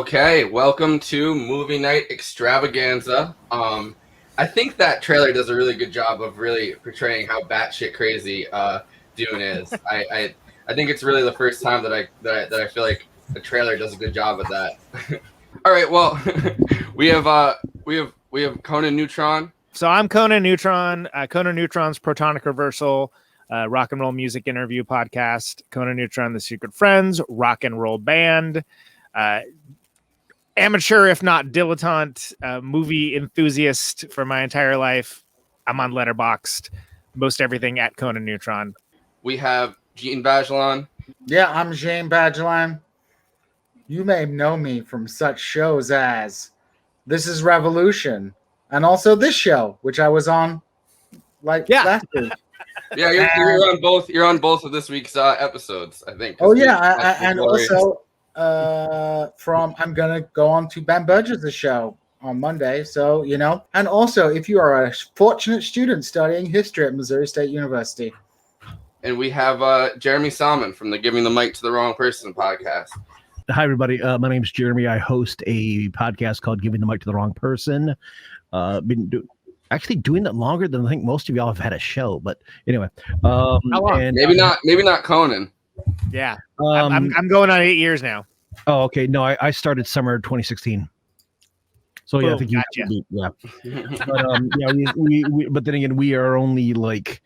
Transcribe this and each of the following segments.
Okay, welcome to Movie Night Extravaganza. I think that trailer does a really good job of really portraying how batshit crazy Dune is. I think it's really the first time that I feel like a trailer does a good job of that. All right, well, we have Conan Neutron. So I'm Conan Neutron. Conan Neutron's Protonic Reversal, rock and roll music interview podcast. Conan Neutron, The Secret Friends, rock and roll band. Amateur, if not dilettante, movie enthusiast for my entire life. I'm on Letterboxd. Most everything at Conan Neutron. We have Djene Bajalan. Yeah, I'm Djene Bajalan. You may know me from such shows as This Is Revolution and also this show, which I was on last week. Yeah, you're on both. You're on both of this week's episodes, I think. Oh yeah, and also I'm gonna go on to Ben Burgess' show on Monday. So and also if you are a fortunate student studying history at Missouri State University. And we have Jeremy Salmon from the Giving the Mic to the Wrong Person podcast. Hi, everybody. My name's Jeremy. I host a podcast called Giving the Mic to the Wrong Person. Been doing it longer than I think most of y'all have had a show. But anyway, how long? And maybe not Conan. Yeah, I'm going on 8 years now. Oh, okay. No, I started summer 2016. So yeah, I think gotcha. But but then again, we are only like.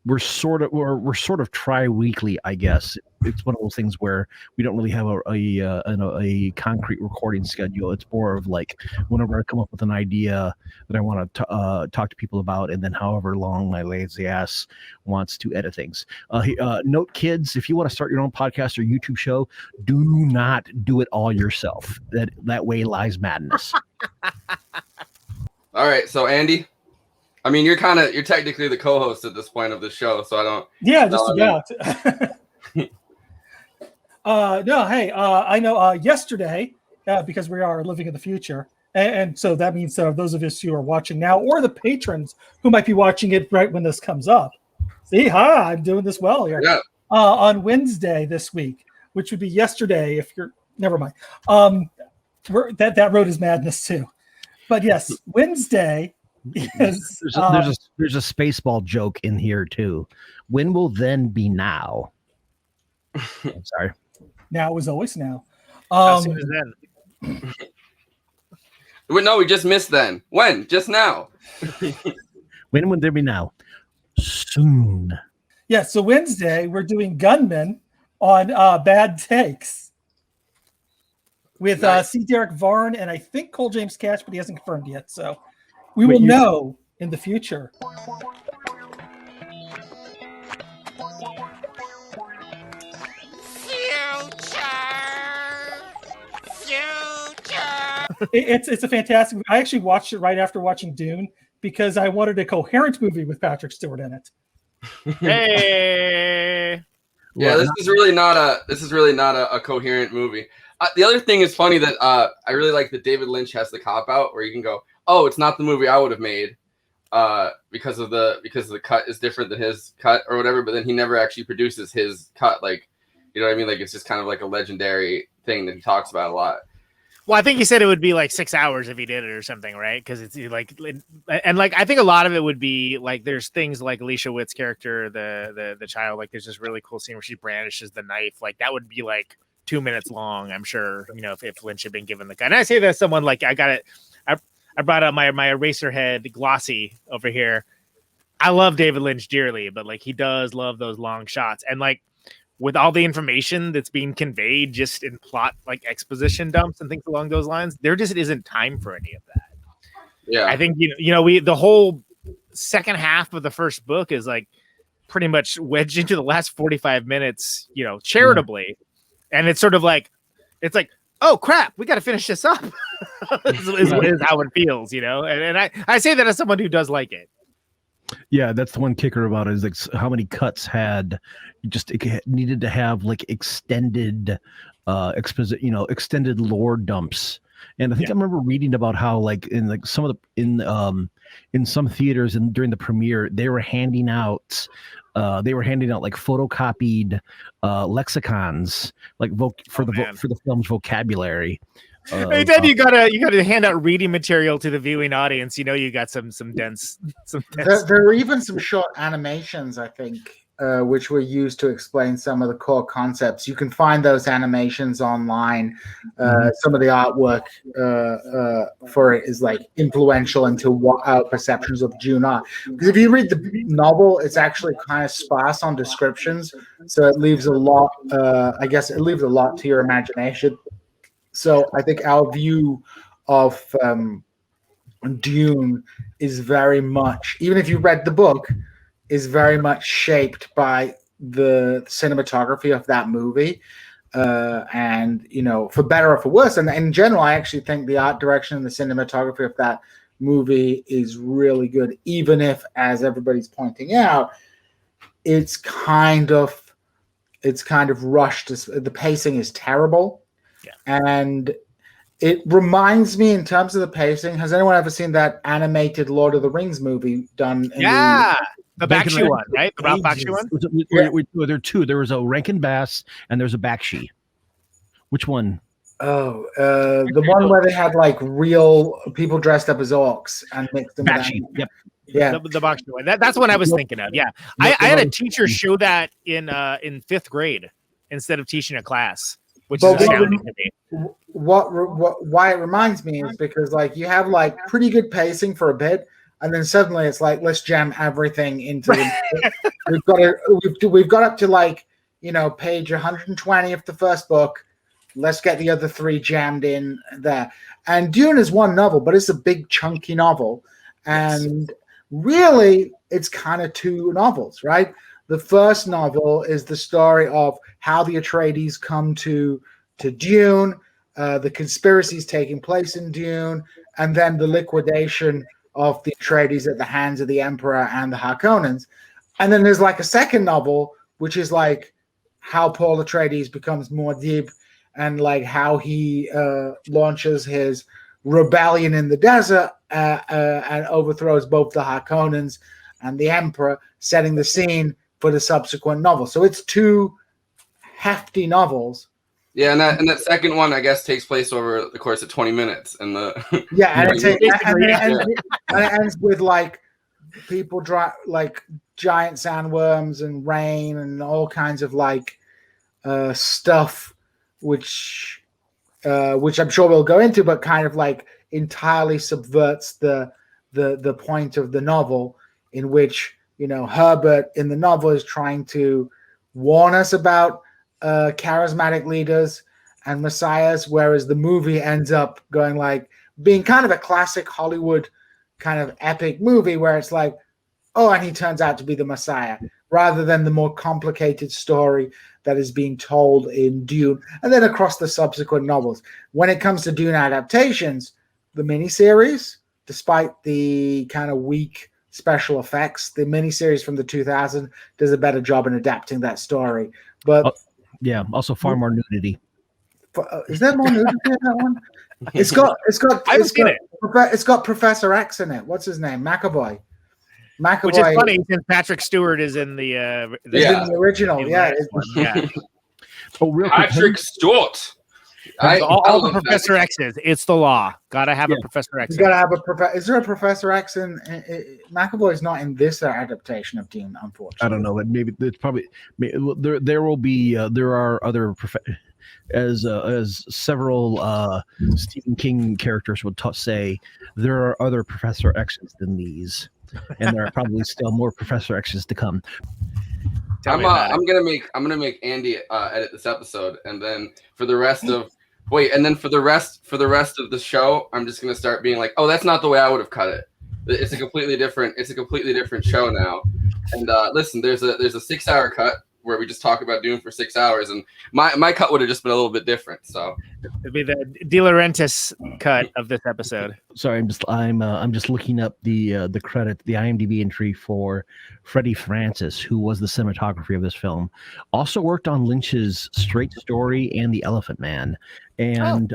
We're sort of tri-weekly, I guess. It's one of those things where we don't really have a concrete recording schedule. It's more of like whenever I come up with an idea that I want to talk to people about, and then however long my lazy ass wants to edit things. Note, kids, if you want to start your own podcast or YouTube show, do not do it all yourself. That way lies madness. All right, so Andy. I mean, you're technically the co-host at this point of the show, so I don't. Yeah, just about. No, hey, I know. Yesterday, because we are living in the future, and so that means those of us who are watching now, or the patrons who might be watching it right when this comes up. See, I'm doing this well here. Yeah. On Wednesday this week, which would be yesterday, if you're never mind. That road is madness too, but yes, Wednesday. Yes. There's a Spaceball joke in here too. When will then be now? I'm sorry. Now is always now. How soon is then? No, we just missed then. When? Just now. When would there be now? Soon. Yeah, so Wednesday we're doing Gunman on Bad Takes with C. Derek Varn and I think Cole James Cash, but he hasn't confirmed yet. So we will know in the future. It's a fantastic. I actually watched it right after watching Dune because I wanted a coherent movie with Patrick Stewart in it. Hey. Yeah, this is really not a coherent movie. The other thing is funny that I really like that David Lynch has the cop out where you can go, oh, it's not the movie I would have made because the cut is different than his cut or whatever. But then he never actually produces his cut. Like, you know what I mean? Like, it's just kind of like a legendary thing that he talks about a lot. Well, I think he said it would be like 6 hours if he did it or something, right? Because it's like, and like I think a lot of it would be like there's things like Alicia Witt's character, the child. Like there's this really cool scene where she brandishes the knife. Like that would be like 2 minutes long. I'm sure if Lynch had been given the cut. And I say that as someone like I got it. I brought up my Eraserhead glossy over here. I love David Lynch dearly, but like he does love those long shots and like. With all the information that's being conveyed just in plot, like exposition dumps and things along those lines, there just isn't time for any of that. Yeah. I think, the whole second half of the first book is like pretty much wedged into the last 45 minutes, charitably. Yeah. And it's sort of like, oh crap, we got to finish this up is how it feels, and I say that as someone who does like it. Yeah, that's the one kicker about it is like how many cuts it needed to have like extended extended lore dumps. And I think I remember reading about how like in like some of the in some theaters and during the premiere they were handing out like photocopied lexicons like for the film's vocabulary. Anytime you gotta hand out reading material to the viewing audience, you got some dense. There are even some short animations, I think, which were used to explain some of the core concepts. You can find those animations online. Some of the artwork for it is like influential into what our perceptions of Dune are. Because if you read the novel, it's actually kind of sparse on descriptions, so it leaves a lot. I guess it leaves a lot to your imagination. So I think our view of Dune is very much, even if you read the book, is very much shaped by the cinematography of that movie. And, for better or for worse. And in general, I actually think the art direction and the cinematography of that movie is really good, even if, as everybody's pointing out, it's kind of rushed. The pacing is terrible. Yeah. And it reminds me, in terms of the pacing, has anyone ever seen that animated Lord of the Rings movie done? The Bakshi one, right? The Ralph Bakshi one? There are two. There was a Rankin Bass and there's a Bakshi. Which one? Oh, the one where they had like real people dressed up as orcs and mixed them. Bakshi. Yep. Yeah, the Bakshi one. That's what I was thinking of. Yeah, I had a teacher show that in fifth grade instead of teaching a class, which is astounding to me. Why it reminds me is because like you have like pretty good pacing for a bit, and then suddenly it's like, let's jam everything into we've got up to like page 120 of the first book. Let's get the other 3 jammed in there. And Dune is one novel, but it's a big chunky novel, and really it's kind of 2 novels, right? The first novel is the story of how the Atreides come to Dune, the conspiracies taking place in Dune, and then the liquidation of the Atreides at the hands of the Emperor and the Harkonnens. And then there's like a second novel, which is like how Paul Atreides becomes more deep and like how he launches his rebellion in the desert and overthrows both the Harkonnens and the Emperor, setting the scene for the subsequent novel. So it's 2 hefty novels. Yeah, and that second one, I guess, takes place over the course of 20 minutes. And it ends with like people like giant sandworms and rain and all kinds of like stuff, which I'm sure we'll go into, but kind of like entirely subverts the point of the novel, in which Herbert in the novel is trying to warn us about charismatic leaders and messiahs, whereas the movie ends up going like being kind of a classic Hollywood kind of epic movie where it's like, oh, and he turns out to be the messiah, rather than the more complicated story that is being told in Dune and then across the subsequent novels. When it comes to Dune adaptations, the miniseries, despite the kind of weak special effects, the miniseries from the 2000 does a better job in adapting that story. But also far more nudity. Is there more nudity in that one? It's got Professor X in it. What's his name? McAvoy. Which is funny since Patrick Stewart is in the original. Yeah. Oh, real quick, Patrick Stewart. All the Professor X's. It's the law. Gotta have a Professor X. You gotta have a Is there a Professor X in McAvoy's not in this adaptation of Dune, unfortunately. I don't know, but maybe it's probably there will be there are other as several Stephen King characters would say, there are other Professor X's than these, and there are probably still more Professor X's to come. I'm gonna make Andy edit this episode, and then for the rest of the show, I'm just gonna start being like, oh, that's not the way I would have cut it. It's a completely different show now. And listen, there's a 6-hour cut where we just talk about Dune for 6 hours, and my cut would have just been a little bit different. So it'd be the De Laurentiis cut of this episode. Sorry, I'm just looking up the credit, the IMDb entry for Freddie Francis, who was the cinematography of this film. Also worked on Lynch's Straight Story and The Elephant Man, and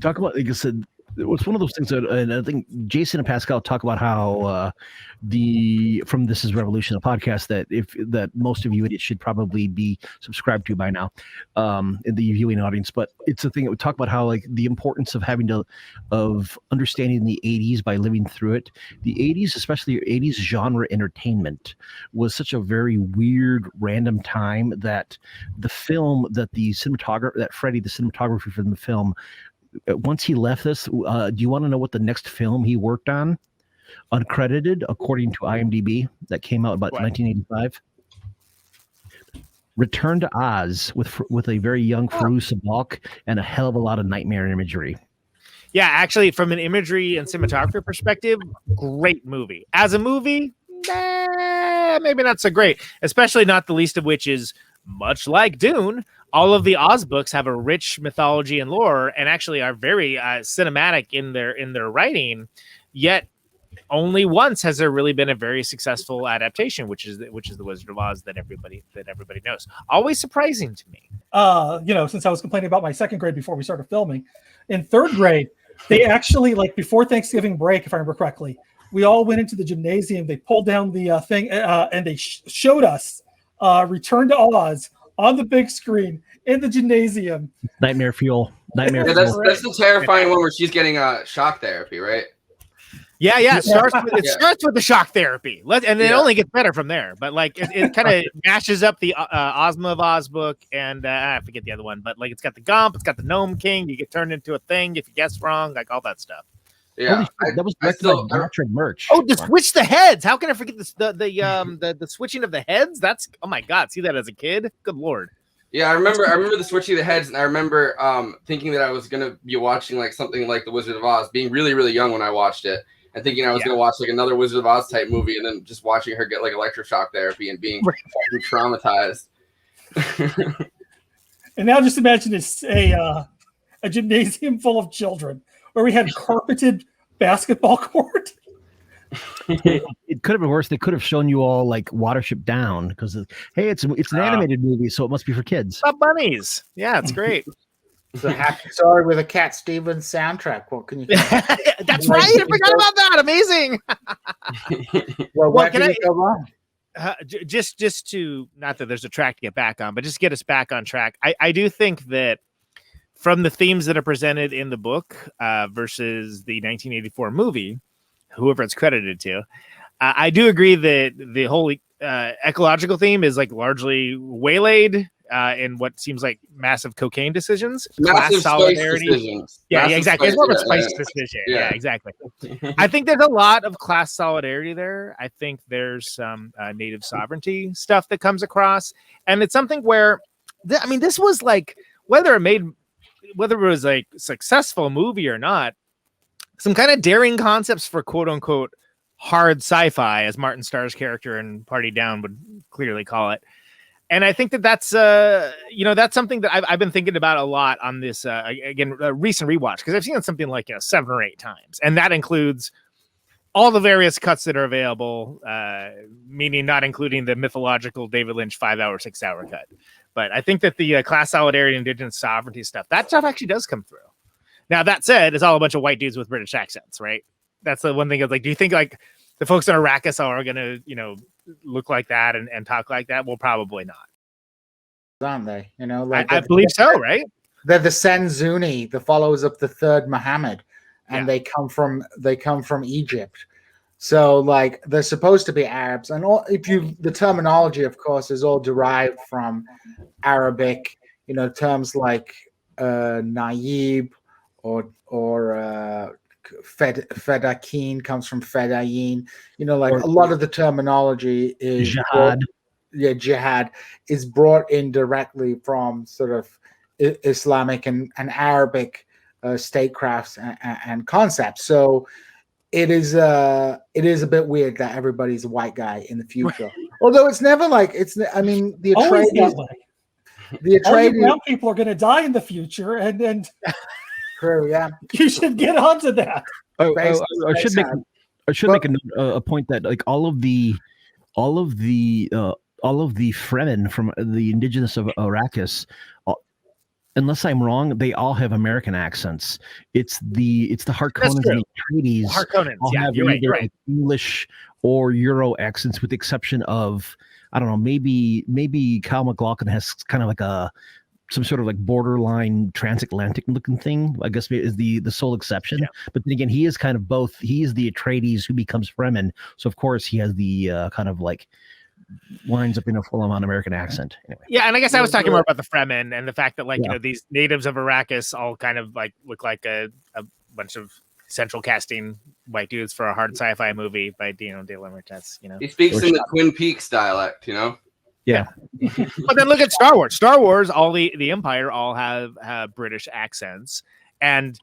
talk about, like I said, It's one of those things that, and I think Jason and Pascal talk about how from This Is Revolution, a podcast that most of you idiots should probably be subscribed to by now, in the viewing audience. But it's a thing that we talk about how like the importance of of understanding the 80s by living through it. The 80s, especially 80s genre entertainment, was such a very weird, random time that the film that Freddie, the cinematographer for the film, once he left this, do you want to know what the next film he worked on, uncredited, according to IMDb, that came out about 1985? Return to Oz with a very young Fairuza Balk and a hell of a lot of nightmare imagery. Yeah, actually, from an imagery and cinematography perspective, great movie. As a movie, maybe not so great, especially not the least of which is, much like Dune, all of the Oz books have a rich mythology and lore, and actually are very cinematic in their writing. Yet, only once has there really been a very successful adaptation, which is the Wizard of Oz that everybody knows. Always surprising to me. Since I was complaining about my second grade before we started filming, in third grade, they actually, like, before Thanksgiving break, if I remember correctly, we all went into the gymnasium. They pulled down the thing and they showed us Return to Oz on the big screen in the gymnasium. Nightmare fuel. That's the terrifying one where she's getting shock therapy, right? Yeah. It starts with the shock therapy, and it only gets better from there. But like it kind of mashes up the Ozma of Oz book, and I forget the other one. But like it's got the Gump, it's got the Gnome King. You get turned into a thing if you guess wrong, like all that stuff. Yeah, that was directed merch. Oh, to switch the heads. How can I forget this? The switching of the heads. That's, oh my god. See that as a kid? Good lord. Yeah, I remember the switching of the heads, and I remember thinking that I was gonna be watching like something like The Wizard of Oz, being really, really young when I watched it, and thinking I was gonna watch like another Wizard of Oz type movie, and then just watching her get like electroshock therapy and being traumatized. And now just imagine it's a gymnasium full of children where we had carpeted basketball court. It could have been worse. They could have shown you all like Watership Down because hey, it's an animated movie, so it must be for kids. Bunnies. Yeah, it's great. It's a happy story with a Cat Stevens soundtrack. What can you? That's right. I forgot about that. Amazing. Well, what can go wrong? Just to, not that there's a track to get back on, but just get us back on track. I do think that from the themes that are presented in the book versus the 1984 movie, whoever it's credited to, I do agree that the whole ecological theme is like largely waylaid in what seems like massive cocaine decisions, massive class solidarity. Decisions. Yeah, Massive exactly. It's more of a spice yeah. decision. Yeah. Yeah, exactly. I think there's a lot of class solidarity there. I think there's some native sovereignty stuff that comes across, and it's something where, this was like whether it was like successful movie or not, some kind of daring concepts for quote unquote hard sci-fi, as Martin Starr's character in Party Down would clearly call it. And I think that's that's something that I've been thinking about a lot on this again recent rewatch, because I've seen it something like 7 or 8 times, and that includes all the various cuts that are available, meaning not including the mythological David Lynch 5-hour, 6-hour cut. But I think that the class solidarity, indigenous sovereignty stuff, that stuff actually does come through. Now, that said, it's all a bunch of white dudes with British accents, right? That's the one thing. Is like, do you think like the folks on Arrakis are going to, look like that and talk like that? Well, probably not. Aren't they? I believe so, right? They're the Senzuni, the followers of the third Muhammad, and they come from Egypt. So like they're supposed to be Arabs, and the terminology, of course, is all derived from Arabic. Terms like naib or Fedakin comes from Fedayin. Like a lot of the terminology is jihad. Jihad is brought in directly from sort of Islamic and Arabic statecrafts and concepts. So it is a bit weird that everybody's a white guy in the future. Although it's never like the Atreides. The Atreides brown people are going to die in the future, and true, yeah. You should get onto that. I should make a point that like all of the Fremen from the indigenous of Arrakis, unless I'm wrong, they all have American accents. It's the Harkonnens and the Atreides Harkonnens, all have you're either right. like English or Euro accents, with the exception of, I don't know, maybe Kyle MacLachlan has kind of like some sort of like borderline transatlantic looking thing, I guess, is the sole exception. But then again, he is kind of both. He is the Atreides who becomes Fremen, so of course he has the kind of like winds up in a full-on American accent. Anyway. Yeah, and I guess I was talking more about the Fremen and the fact that, like, you know, these natives of Arrakis all kind of like look like a bunch of central casting white dudes for a hard sci-fi movie by Dino De Laurentiis. You know, he speaks in the Twin Peaks dialect. You know. Yeah. But then look at Star Wars. Star Wars, all the Empire all have British accents, and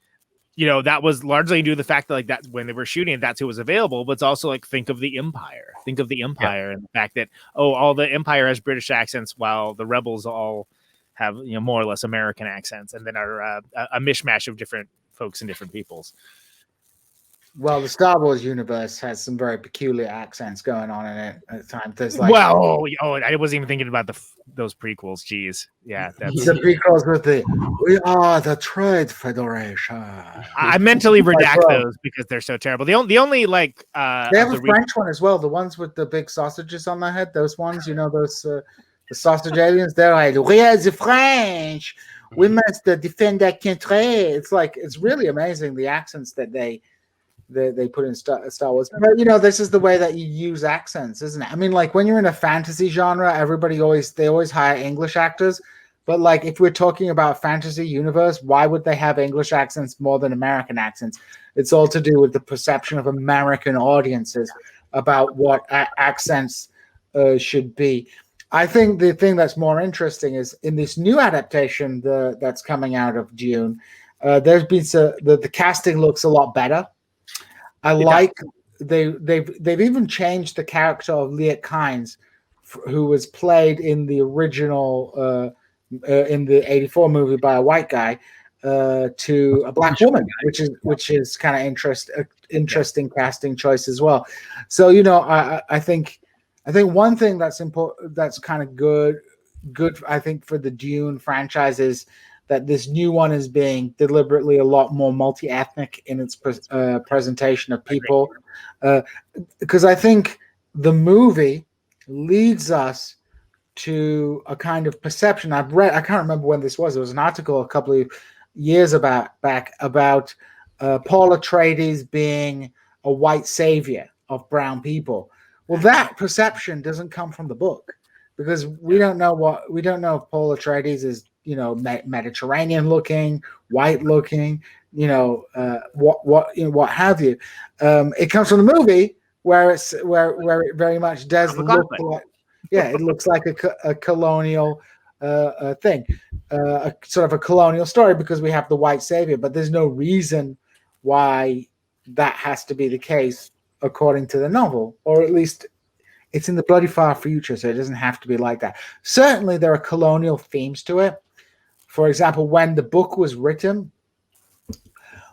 you know, that was largely due to the fact that, like, that when they were shooting, that's who was available. But it's also like, think of the Empire and the fact that, all the Empire has British accents while the Rebels all have, you know, more or less American accents, and then are a mishmash of different folks and different peoples. Well, the Star Wars universe has some very peculiar accents going on in it at times. There's like, I wasn't even thinking about those prequels. Jeez, yeah, that's the prequels with "We are the Trade Federation." I mentally redact those because they're so terrible. The only like they have a French one as well. The ones with the big sausages on their head. Those ones, you know, those the sausage aliens. They're like, "We are the French. We must defend our country." It's like, it's really amazing the accents that they put in Star Wars. But, you know, this is the way that you use accents, isn't it? I mean, like, when you're in a fantasy genre, they always hire English actors. But, like, if we're talking about fantasy universe, why would they have English accents more than American accents? It's all to do with the perception of American audiences about what accents should be. I think the thing that's more interesting is in this new adaptation that's coming out of Dune, there's been the casting looks a lot better. They've even changed the character of Liet Kynes, who was played in the original in the '84 movie by a white guy, to a black woman, which is kind of interesting casting choice as well. So, you know, I think one thing that's important, that's kind of good I think for the Dune franchise, is that this new one is being deliberately a lot more multi-ethnic in its presentation of people. Because I think the movie leads us to a kind of perception. I can't remember when this was. There was an article a couple of years back about Paul Atreides being a white savior of brown people. Well, that perception doesn't come from the book, because we don't know if Paul Atreides is, you know, Mediterranean looking, white looking, you know, what have you. It comes from the movie where it very much does look like, it looks like a colonial thing, a sort of a colonial story, because we have the white savior. But there's no reason why that has to be the case according to the novel, or at least it's in the bloody far future, so it doesn't have to be like that. Certainly, there are colonial themes to it. For example, when the book was written,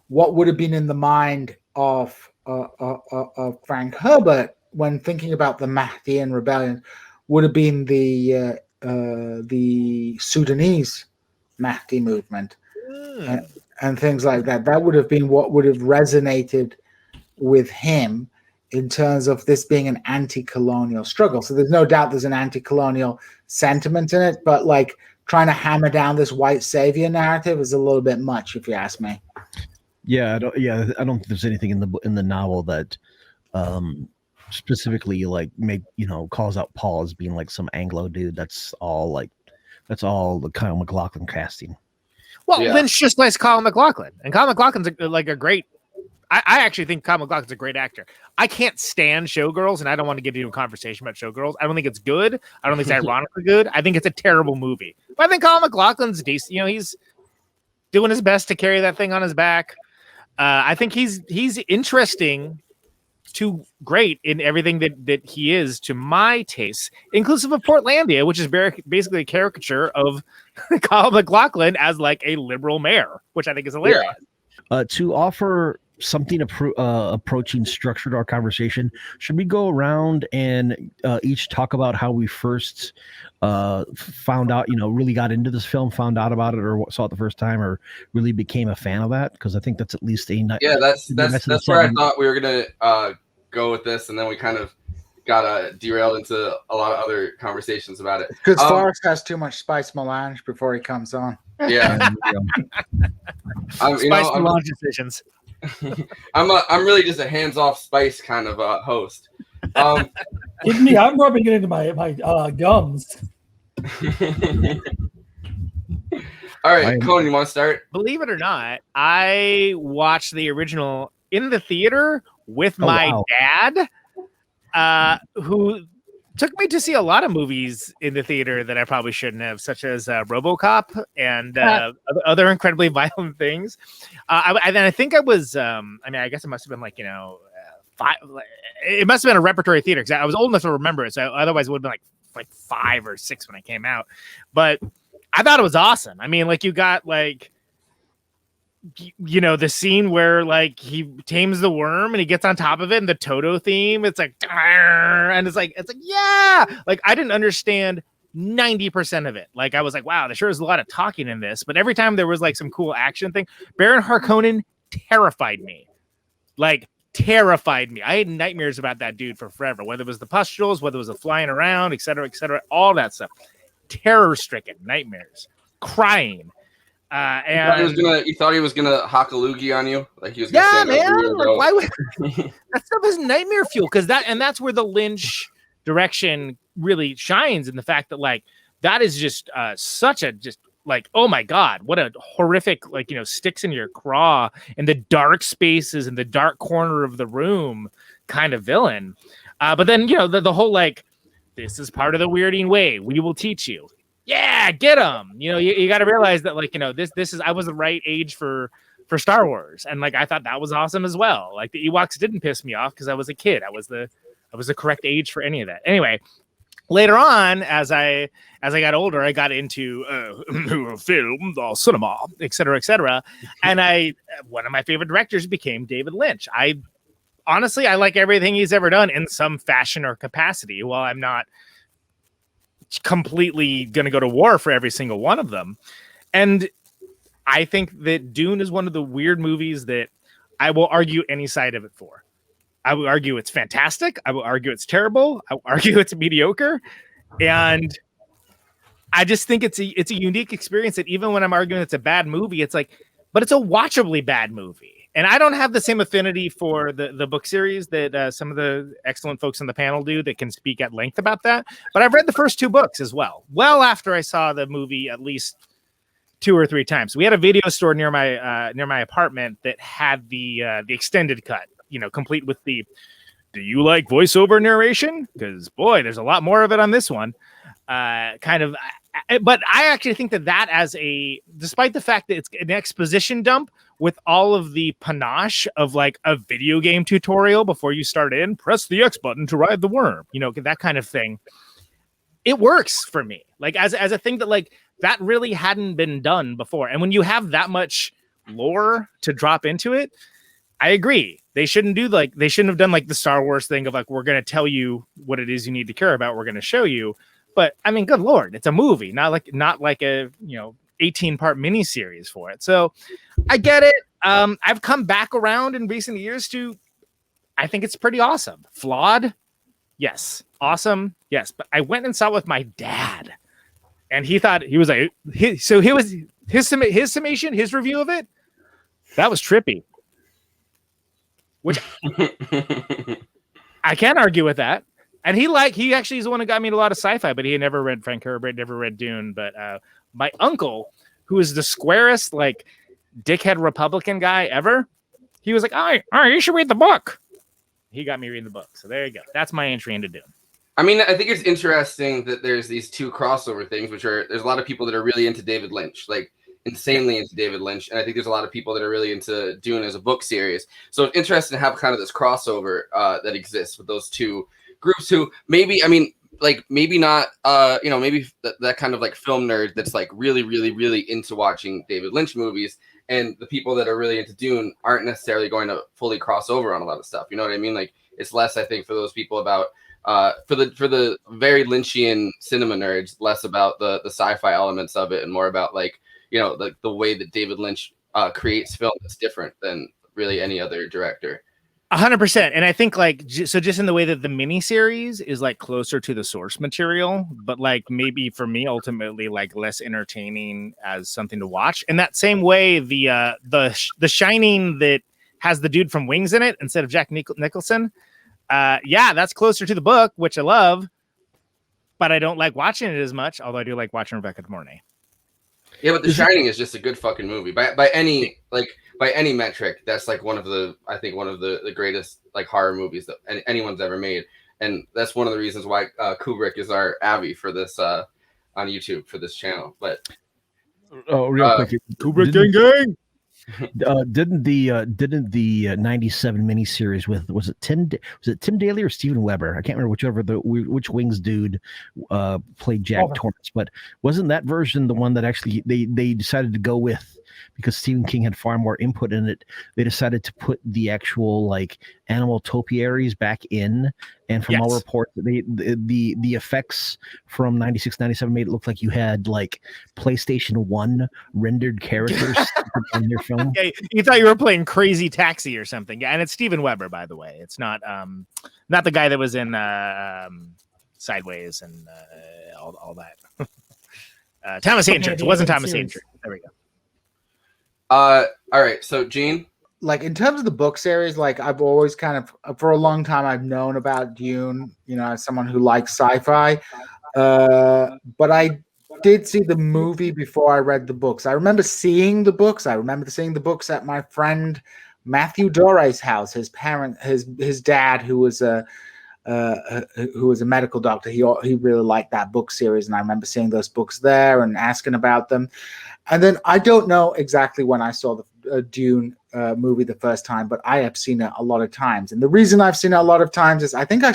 what would have been in the mind of Frank Herbert when thinking about the Mahdian rebellion would have been the Sudanese Mahdi movement and things like that. That would have been what would have resonated with him in terms of this being an anti-colonial struggle. So there's no doubt there's an anti-colonial sentiment in it, but like trying to hammer down this white savior narrative is a little bit much, if you ask me. Yeah, I don't think there's anything in the novel that specifically like calls out Paul as being like some Anglo dude. That's all the Kyle MacLachlan casting. Well, Lynch just likes Kyle MacLachlan, and Kyle MacLachlan's a great. I actually think Conan Neutron's a great actor. I can't stand Showgirls, and I don't want to get into a conversation about Showgirls. I don't think it's good. I don't think it's ironically good. I think it's a terrible movie. But I think Conan Neutron's decent. You know, he's doing his best to carry that thing on his back. I think he's interesting to great in everything that he is, to my taste, inclusive of Portlandia, which is basically a caricature of Kyle MacLachlan as like a liberal mayor, which I think is hilarious. To offer something approaching structure to our conversation. Should we go around and each talk about how we first found out, really got into this film, found out about it, or saw it the first time, or really became a fan of that? Because I think that's at least a night. Yeah, that's where I thought we were gonna go with this, and then we kind of got derailed into a lot of other conversations about it. Because Forrest has too much spice melange before he comes on. Yeah, spice melange decisions. I'm really just a hands-off spice kind of host. Even me, I'm rubbing it into my gums. All right, Conan, you want to start? Believe it or not, I watched the original in the theater with my dad, who took me to see a lot of movies in the theater that I probably shouldn't have, such as RoboCop and other incredibly violent things. I think I was, I guess it must have been like, five. It must have been a repertory theater because I was old enough to remember it. So otherwise it would have been like 5 or 6 when I came out. But I thought it was awesome. I mean, like you got like, the scene where like he tames the worm and he gets on top of it, and the Toto theme, it's like, and it's like, yeah, like I didn't understand 90% of it. Like I was like, wow, there sure is a lot of talking in this, but every time there was like some cool action thing, Baron Harkonnen terrified me. I had nightmares about that dude for forever, whether it was the pustules, whether it was the flying around, et cetera, all that stuff. Terror-stricken nightmares, crying. And you thought he was gonna hock a loogie on you, like he was gonna stand man. Like, why would that stuff is nightmare fuel? Because that's where the Lynch direction really shines, in the fact that like that is just such a just like, oh my god, what a horrific, like, sticks in your craw in the dark spaces in the dark corner of the room kind of villain. But then the whole like, this is part of the weirding way, we will teach you. Yeah, get him. You got to realize that, like, this is, I was the right age for Star Wars, and like I thought that was awesome as well. Like the Ewoks didn't piss me off because I was a kid. I was the correct age for any of that. Anyway, later on, as I got older, I got into film, cinema, et cetera, and one of my favorite directors became David Lynch. Honestly, I like everything he's ever done in some fashion or capacity. While I'm not completely going to go to war for every single one of them. And I think that Dune is one of the weird movies that I will argue any side of it for. I will argue it's fantastic. I will argue it's terrible. I will argue it's mediocre. And I just think it's a unique experience that even when I'm arguing it's a bad movie, it's like, but it's a watchably bad movie. And I don't have the same affinity for the book series that some of the excellent folks on the panel do that can speak at length about that. But I've read the first 2 books as well after I saw the movie at least 2 or 3 times. We had a video store near my apartment that had the extended cut, complete with the, do you like voiceover narration? Because boy, there's a lot more of it on this one. But I actually think that as despite the fact that it's an exposition dump with all of the panache of like a video game tutorial before you start in, press the X button to ride the worm, that kind of thing. It works for me, like as a thing that like that really hadn't been done before. And when you have that much lore to drop into it, I agree. They shouldn't have done like the Star Wars thing of like, we're going to tell you what it is you need to care about. We're going to show you. But I mean, good Lord, it's a movie, not like a 18-part miniseries for it. So I get it. I've come back around in recent years to, I think it's pretty awesome. Flawed, yes. Awesome, yes. But I went and saw it with my dad, and he thought, he was like, his summation, his review of it, that was trippy. Which I can't argue with that. And he actually is the one who got me into a lot of sci-fi, but he had never read Frank Herbert, never read Dune. But my uncle, who is the squarest, like, dickhead Republican guy ever, he was like, all right, you should read the book. He got me reading the book. So there you go. That's my entry into Dune. I mean, I think it's interesting that there's these 2 crossover things, there's a lot of people that are really into David Lynch, like insanely into David Lynch. And I think there's a lot of people that are really into Dune as a book series. So it's interesting to have kind of this crossover that exists with those 2 groups who maybe not maybe that kind of like film nerd that's like really, really, really into watching David Lynch movies, and the people that are really into Dune aren't necessarily going to fully cross over on a lot of stuff. You know what I mean? Like it's less, I think, for those people about for the very Lynchian cinema nerds, less about the sci-fi elements of it and more about like, you know, the way that David Lynch creates film that's different than really any other director. 100%. And I think like, so just in the way that the miniseries is like closer to the source material, but like maybe for me, ultimately like less entertaining as something to watch. In that same way, the Shining that has the dude from Wings in it instead of Jack Nicholson. Yeah, that's closer to the book, which I love, but I don't like watching it as much. Although I do like watching Rebecca De Mornay. Yeah, but The Shining is just a good fucking movie by any metric. That's like one of the greatest like horror movies that anyone's ever made, and that's one of the reasons why Kubrick is our Avi for this on YouTube for this channel. But real quick, Kubrick gang. Didn't the 97 miniseries with was it Tim Daly or Steven Weber? I can't remember which Wings dude played Jack Torrance, but wasn't that version the one that actually they decided to go with because Stephen King had far more input in it? They decided to put the actual like animal topiaries back in, and from all reports, the effects from 96, 97 made it look like you had like PlayStation 1 rendered characters on your film. Yeah, you thought you were playing Crazy Taxi or something. Yeah, and it's Steven Weber, by the way. It's not the guy that was in Sideways and all that. Thomas Haden. It wasn't Thomas Haden. There we go. All right, so Gene, like in terms of the book series, like I've always kind of for a long time I've known about Dune, you know, as someone who likes sci-fi, but I did see the movie before I read the books. I remember seeing the books. I remember seeing the books at my friend Matthew Dore's house. His dad, who was a medical doctor, he really liked that book series, and I remember seeing those books there and asking about them. And then I don't know exactly when I saw the Dune movie the first time, but I have seen it a lot of times. And the reason I've seen it a lot of times is I think I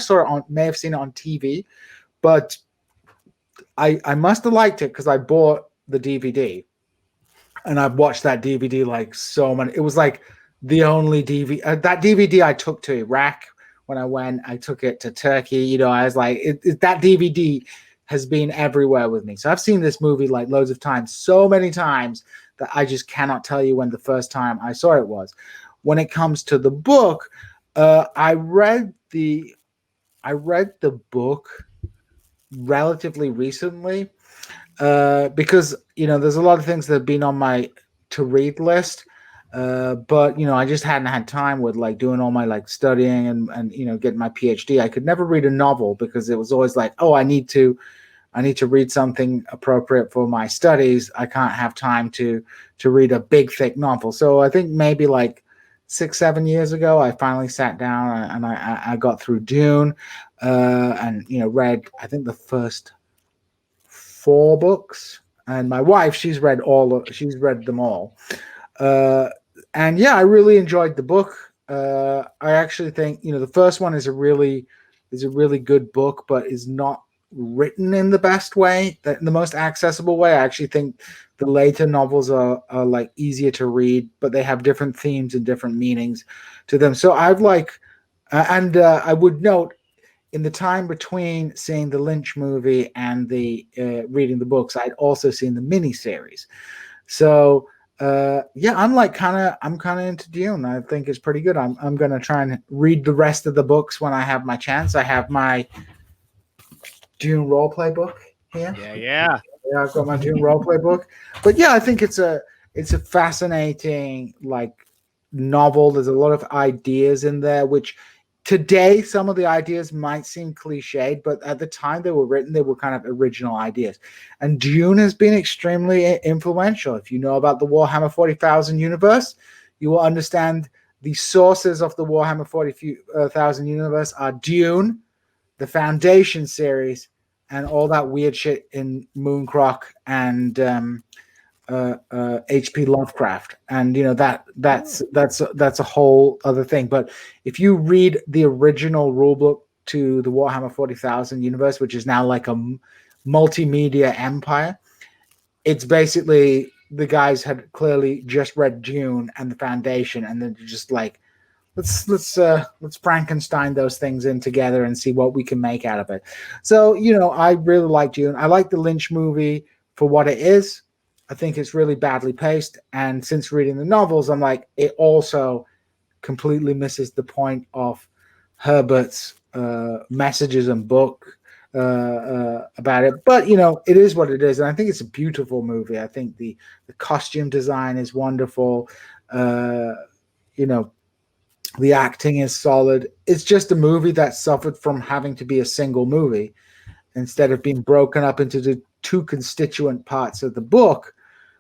may have seen it on TV, but I must have liked it because I bought the DVD and I've watched that DVD like so many. It was like the only DVD. That DVD I took to Iraq when I went. I took it to Turkey. You know, I was like, that DVD has been everywhere with me. So I've seen this movie like loads of times, so many times that I just cannot tell you when the first time I saw it was. When it comes to the book, I read the book relatively recently because, you know, there's a lot of things that have been on my to read list, but, you know, I just hadn't had time with like doing all my like studying and you know, getting my PhD. I could never read a novel because it was always like, oh, I need to read something appropriate for my studies. I can't have time to read a big thick novel. So I think maybe like 6-7 years ago, I finally sat down and I got through Dune, and, you know, read, I think the first 4 books, and my wife, she's read them all. And yeah, I really enjoyed the book. I actually think, you know, the first one is a really good book, but is not written in the best way, in the most accessible way. I actually think the later novels are like easier to read, but they have different themes and different meanings to them. So I've like, and I would note, in the time between seeing the Lynch movie and the reading the books, I'd also seen the miniseries. So yeah, I'm kind of into Dune. I think it's pretty good. I'm gonna try and read the rest of the books when I have my chance. I have my Dune roleplay book here. Yeah, I've got my Dune roleplay book. But yeah, I think it's a fascinating like novel. There's a lot of ideas in there, which today some of the ideas might seem cliched, but at the time they were written, they were kind of original ideas. And Dune has been extremely influential. If you know about the Warhammer 40,000 universe, you will understand the sources of the Warhammer 40,000 universe are Dune, the Foundation series, and all that weird shit in Mooncrock and H.P. Lovecraft. And you know that's a whole other thing. But if you read the original rulebook to the Warhammer 40,000 universe, which is now like a multimedia empire, it's basically the guys had clearly just read Dune and the Foundation, and then just like, let's Frankenstein those things in together and see what we can make out of it. So, I really like Dune. I like the Lynch movie for what it is. I think it's really badly paced. And since reading the novels, I'm like, it also completely misses the point of Herbert's messages and book about it. But, it is what it is. And I think it's a beautiful movie. I think the costume design is wonderful. The acting is solid. It's just a movie that suffered from having to be a single movie instead of being broken up into the two constituent parts of the book,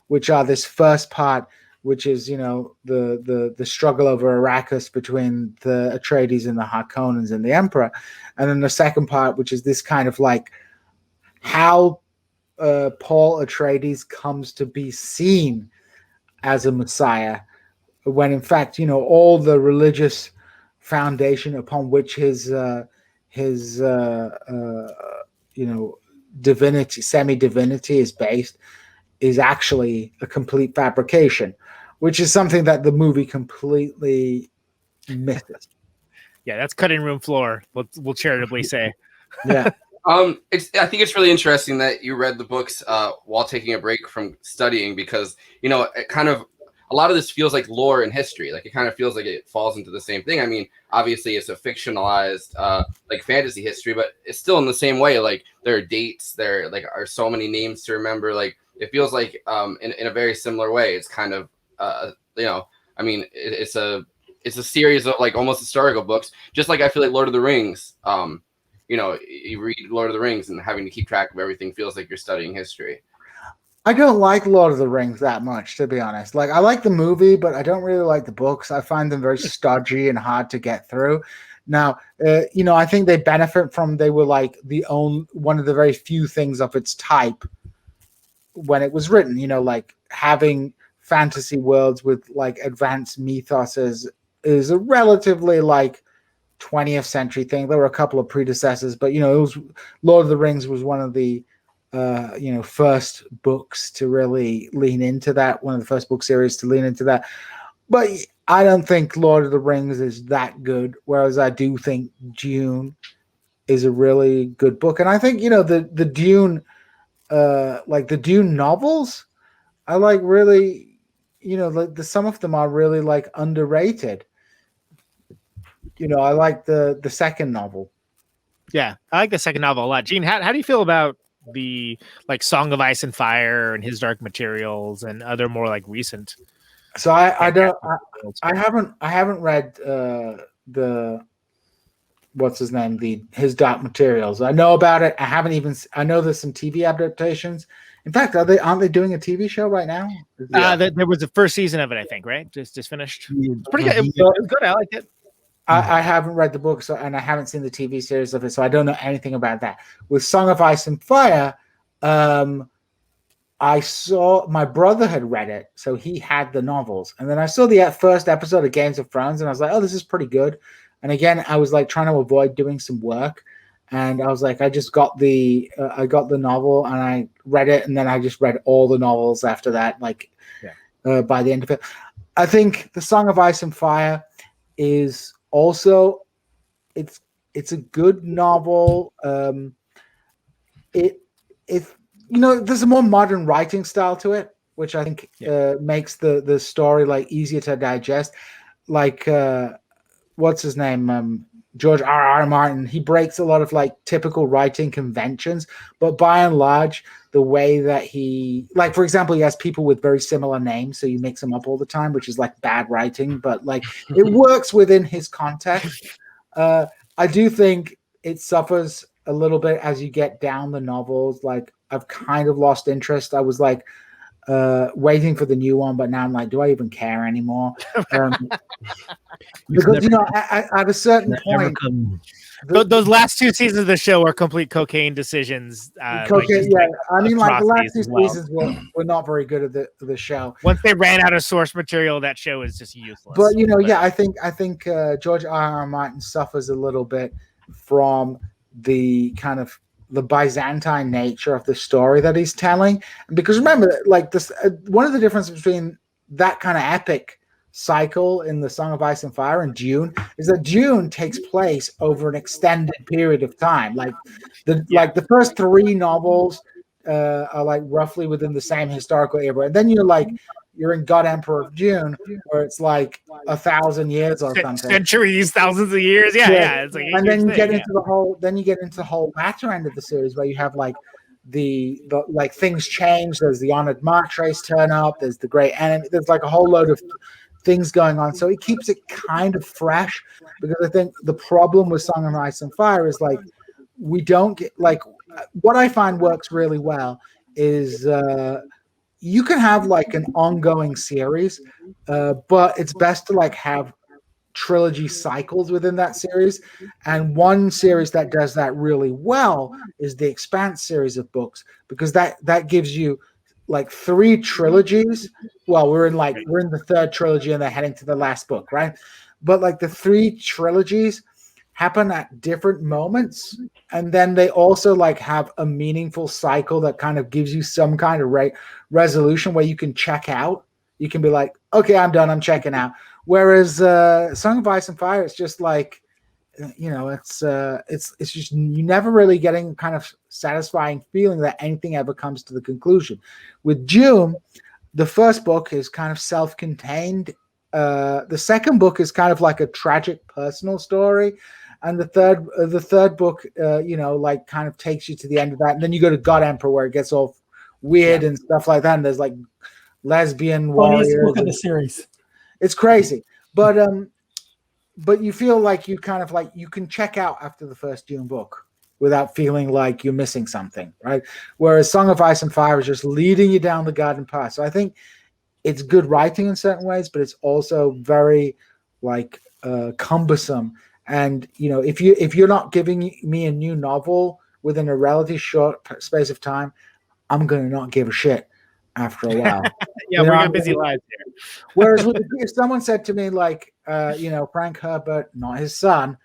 which are this first part, which is, the struggle over Arrakis between the Atreides and the Harkonnens and the Emperor. And then the second part, which is this kind of like how Paul Atreides comes to be seen as a Messiah, when in fact, all the religious foundation upon which his divinity, semi-divinity is based is actually a complete fabrication, which is something that the movie completely misses. Yeah, that's cutting room floor. We'll charitably say. Yeah. I think it's really interesting that you read the books while taking a break from studying, because it kind of, a lot of this feels like lore and history. Like, it kind of feels like it falls into the same thing. I mean, obviously it's a fictionalized like fantasy history, but it's still in the same way. Like, there are dates, there like are so many names to remember. Like, it feels like in a very similar way. It's kind of I mean, it's a series of like almost historical books, just like I feel like Lord of the Rings. You read Lord of the Rings and having to keep track of everything feels like you're studying history. I don't like Lord of the Rings that much, to be honest. Like, I like the movie, but I don't really like the books. I find them very stodgy and hard to get through. Now, I think they benefit from, they were like one of the very few things of its type when it was written, like having fantasy worlds with like advanced mythos is a relatively like 20th century thing. There were a couple of predecessors, but it was Lord of the Rings was one of the first books to really lean into that, one of the first book series to lean into that. But I don't think Lord of the Rings is that good, whereas I do think Dune is a really good book. And I think, the Dune, like the Dune novels, I like really, like some of them are really like underrated. I like the second novel. Yeah, I like the second novel a lot. Gene, how do you feel about the like Song of Ice and Fire and His Dark Materials and other more like recent? So I haven't read the what's his name, His Dark Materials. I know about it. I know there's some TV adaptations. In fact, aren't they doing a TV show right now? Yeah. There was the first season of it, I think, right? Just finished. It's pretty good. It was good. I liked it. I haven't read the book, and I haven't seen the TV series of it, so I don't know anything about that. With Song of Ice and Fire, I saw my brother had read it, so he had the novels, and then I saw the first episode of Games of Thrones, and I was like, "Oh, this is pretty good." And again, I was like trying to avoid doing some work, and I was like, I just got the novel, and I read it, and then I just read all the novels after that. Like, by the end of it, I think the Song of Ice and Fire is also it's a good novel. There's a more modern writing style to it, which I think makes the story like easier to digest. Like what's his name, George R.R. Martin, he breaks a lot of like typical writing conventions, but by and large, the way that he, like, for example, he has people with very similar names, so you mix them up all the time, which is like bad writing, but like it works within his context. I do think it suffers a little bit as you get down the novels. Like, I've kind of lost interest. I was like waiting for the new one, but now I'm like, do I even care anymore? Because at a certain point, those last two seasons of the show are complete cocaine decisions. Cocaine, I mean, like the last two seasons were not very good at the show. Once they ran out of source material, that show is just useless. But I think George R.R. Martin suffers a little bit from the kind of the Byzantine nature of the story that he's telling. Because remember, like this, one of the differences between that kind of epic cycle in the Song of Ice and Fire and Dune is that Dune takes place over an extended period of time. Like the first three novels are like roughly within the same historical era, and then you're in God Emperor of Dune, where it's like 1,000 years or something, centuries, thousands of years. Yeah. It's like, and then you get into the whole latter end of the series where you have like the like things change. There's the honored Martres turn up. There's the great enemy. There's like a whole load of things going on. So it keeps it kind of fresh, because I think the problem with Song of Ice and Fire is like we don't get like what I find works really well is you can have like an ongoing series, but it's best to like have trilogy cycles within that series. And one series that does that really well is the Expanse series of books, because that gives you like 3 trilogies. Well, we're in the 3rd trilogy and they're heading to the last book, right? But like the 3 trilogies happen at different moments, and then they also like have a meaningful cycle that kind of gives you some kind of resolution where you can check out. You can be like, okay, I'm done, I'm checking out. Whereas Song of Ice and Fire, it's just like, it's just you never really getting kind of satisfying feeling that anything ever comes to the conclusion. With Dune, the first book is kind of self-contained. The second book is kind of like a tragic personal story, and the third book, like kind of takes you to the end of that, and then you go to God Emperor where it gets all weird and stuff like that, and there's like lesbian warriors. Book of the series. It's crazy, but you feel like you kind of like you can check out after the first Dune book without feeling like you're missing something, right? Whereas Song of Ice and Fire is just leading you down the garden path. So I think it's good writing in certain ways, but it's also very like cumbersome. And if you're not giving me a new novel within a relatively short space of time, I'm gonna not give a shit after a while. Yeah, we got busy lives here. Whereas if someone said to me like, Frank Herbert, not his son,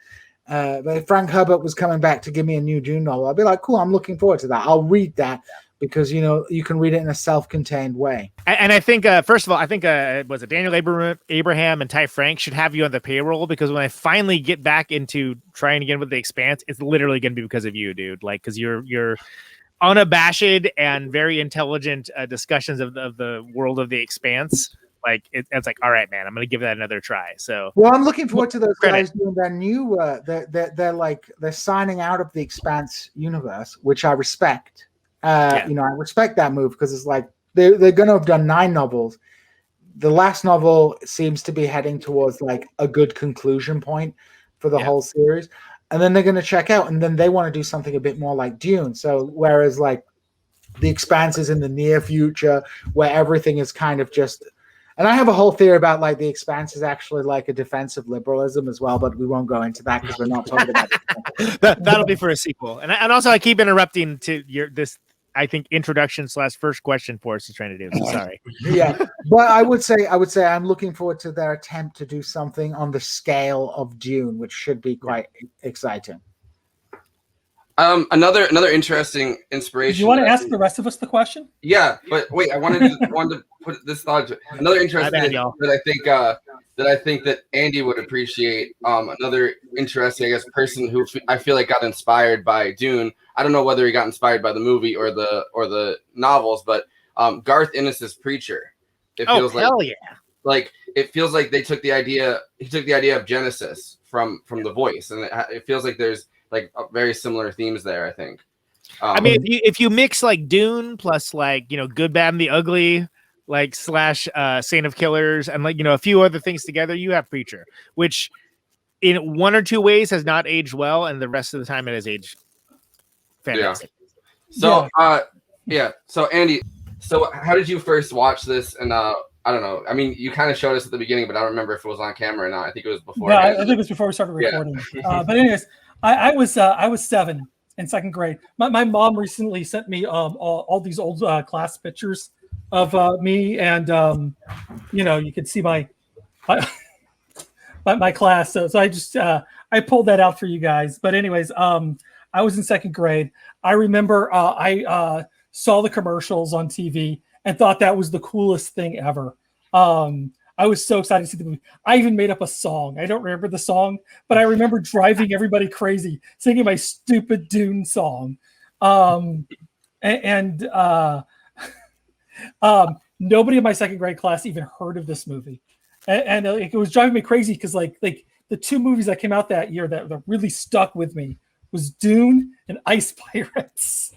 but if Frank Herbert was coming back to give me a new Dune novel, I'd be like, cool, I'm looking forward to that. I'll read that, because you can read it in a self-contained way. And I think first of all, was it Daniel Abraham and Ty Frank should have you on the payroll, because when I finally get back into trying again with The Expanse, it's literally going to be because of you, dude. Like, because you're unabashed and very intelligent discussions of the world of The Expanse. Like it's like, all right, man, I'm gonna give that another try. So, well, I'm looking forward to those guys doing their new. They're signing out of the Expanse universe, which I respect. I respect that move, because it's like they're going to have done 9 novels. The last novel seems to be heading towards like a good conclusion point for the whole series, and then they're going to check out, and then they want to do something a bit more like Dune. So whereas like the Expanse is in the near future, where everything is kind of just. And I have a whole theory about like The Expanse is actually like a defense of liberalism as well, but we won't go into that because we're not talking about it. That'll be for a sequel. And also I keep interrupting to this, I think, introduction / first question Forrest is trying to do. So sorry. Yeah, but I would say I'm looking forward to their attempt to do something on the scale of Dune, which should be quite exciting. Another interesting inspiration. Do you want to ask the rest of us the question? Yeah, but wait, I wanted to put this thought. Another interesting that I think that Andy would appreciate. Another interesting, I guess, person who I feel like got inspired by Dune. I don't know whether he got inspired by the movie or the novels, but Garth Ennis's Preacher. It feels hell yeah! Like it feels like they took the idea. He took the idea of Genesis from The Voice, and it feels like there's like very similar themes there, I think. I mean, if you mix like Dune plus like, Good, Bad, and the Ugly, like / Saint of Killers, and like, a few other things together, you have Preacher, which in 1 or 2 ways has not aged well, and the rest of the time it has aged fantastic. Yeah. So Andy, how did you first watch this? And I don't know. I mean, you kind of showed us at the beginning, but I don't remember if it was on camera or not. I think it was before. No, I think it was before we started recording. But anyways, I was 7 in 2nd grade. My mom recently sent me all these old class pictures of me, and you could see my class. So I just I pulled that out for you guys. But anyways, I was in second grade. I remember I saw the commercials on TV and thought that was the coolest thing ever. I was so excited to see the movie. I even made up a song. I don't remember the song, but I remember driving everybody crazy, singing my stupid Dune song. Nobody in my second grade class even heard of this movie. And it was driving me crazy because like the two movies that came out that year that really stuck with me was Dune and Ice Pirates.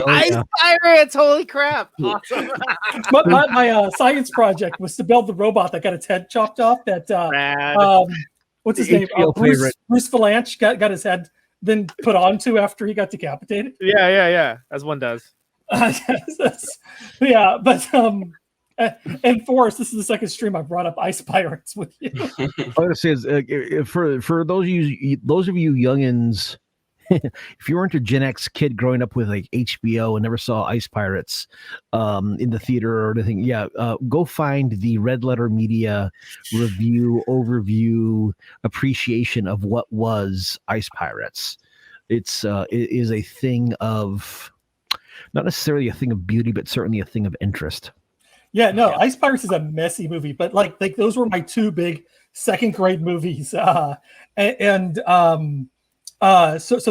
Ice Pirates! Holy crap! Awesome. my science project was to build the robot that got its head chopped off. What's his name? Bruce Valanche got his head then put onto after he got decapitated. Yeah. As one does. Yeah, but and Forrest, this is the second stream I brought up Ice Pirates with you. I was gonna say is for those of you youngins. If you weren't a Gen X kid growing up with like HBO and never saw Ice Pirates in the theater or anything, go find the Red Letter Media review, overview, appreciation of what was Ice Pirates. It is a thing of, not necessarily a thing of beauty, but certainly a thing of interest. Yeah, no, Ice Pirates is a messy movie, but like those were my two big second grade movies, so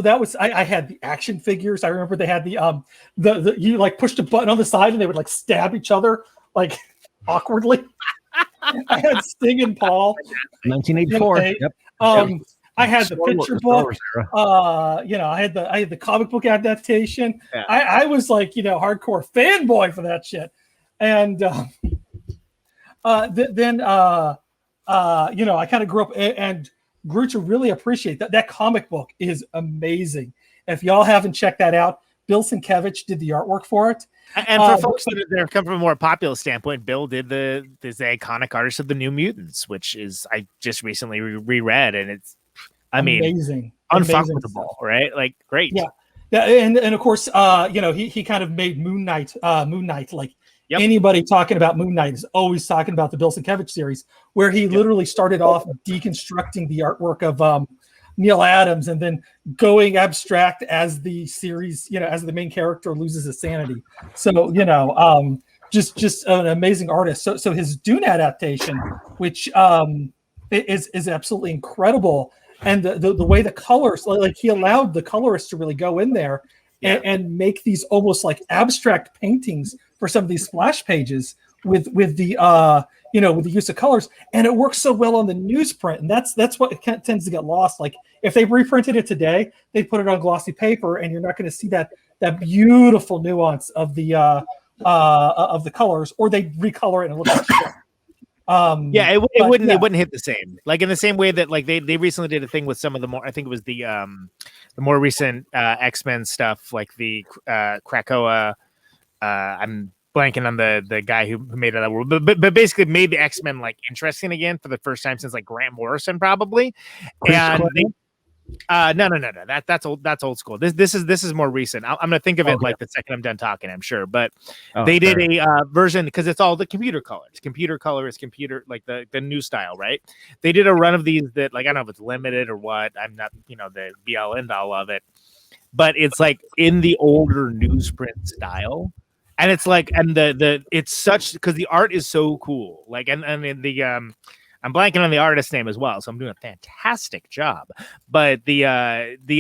that was I had the action figures. I remember they had the you like pushed a button on the side and they would like stab each other like awkwardly. I had Sting and Paul. 1984. Yep. I had the picture book. I had the comic book adaptation. Yeah. I was like, hardcore fanboy for that shit. And then I kind of grew up and grew to really appreciate that comic book is amazing. If y'all haven't checked that out, Bill Sienkiewicz did the artwork for it. And for folks that come from a more popular standpoint, Bill did the iconic artist of the New Mutants, which is I just recently reread, and it's amazing, unfuckable, right? Like great. Yeah, and of course, he kind of made Moon Knight like. Yep. Anybody talking about Moon Knight is always talking about the Bill Sienkiewicz series, where he literally started off deconstructing the artwork of Neil Adams and then going abstract as the series, as the main character loses his sanity. So, just an amazing artist. So his Dune adaptation, which is absolutely incredible, and the way the colors, like he allowed the colorists to really go in there and make these almost like abstract paintings for some of these splash pages with the with the use of colors, and it works so well on the newsprint, and that's what tends to get lost. Like if they reprinted it today, they put it on glossy paper, and you're not going to see that beautiful nuance of the colors, or they recolor it and it looks like shit. It wouldn't hit the same. Like in the same way that like they recently did a thing with some of the more, I think it was the more recent X-Men stuff, like the Krakoa. I'm blanking on the guy who made that world, but basically made the X-Men like interesting again for the first time since like Grant Morrison probably. No. That's old school. This is more recent. I'm gonna think of it like the second I'm done talking, I'm sure. But they did a version because it's all the computer colors. Computer color is computer like the new style, right? They did a run of these that like I don't know if it's limited or what. I'm not the be all end all of it, but it's like in the older newsprint style. And it's like, and it's such because the art is so cool. Like, and the I'm blanking on the artist's name as well, so I'm doing a fantastic job. But the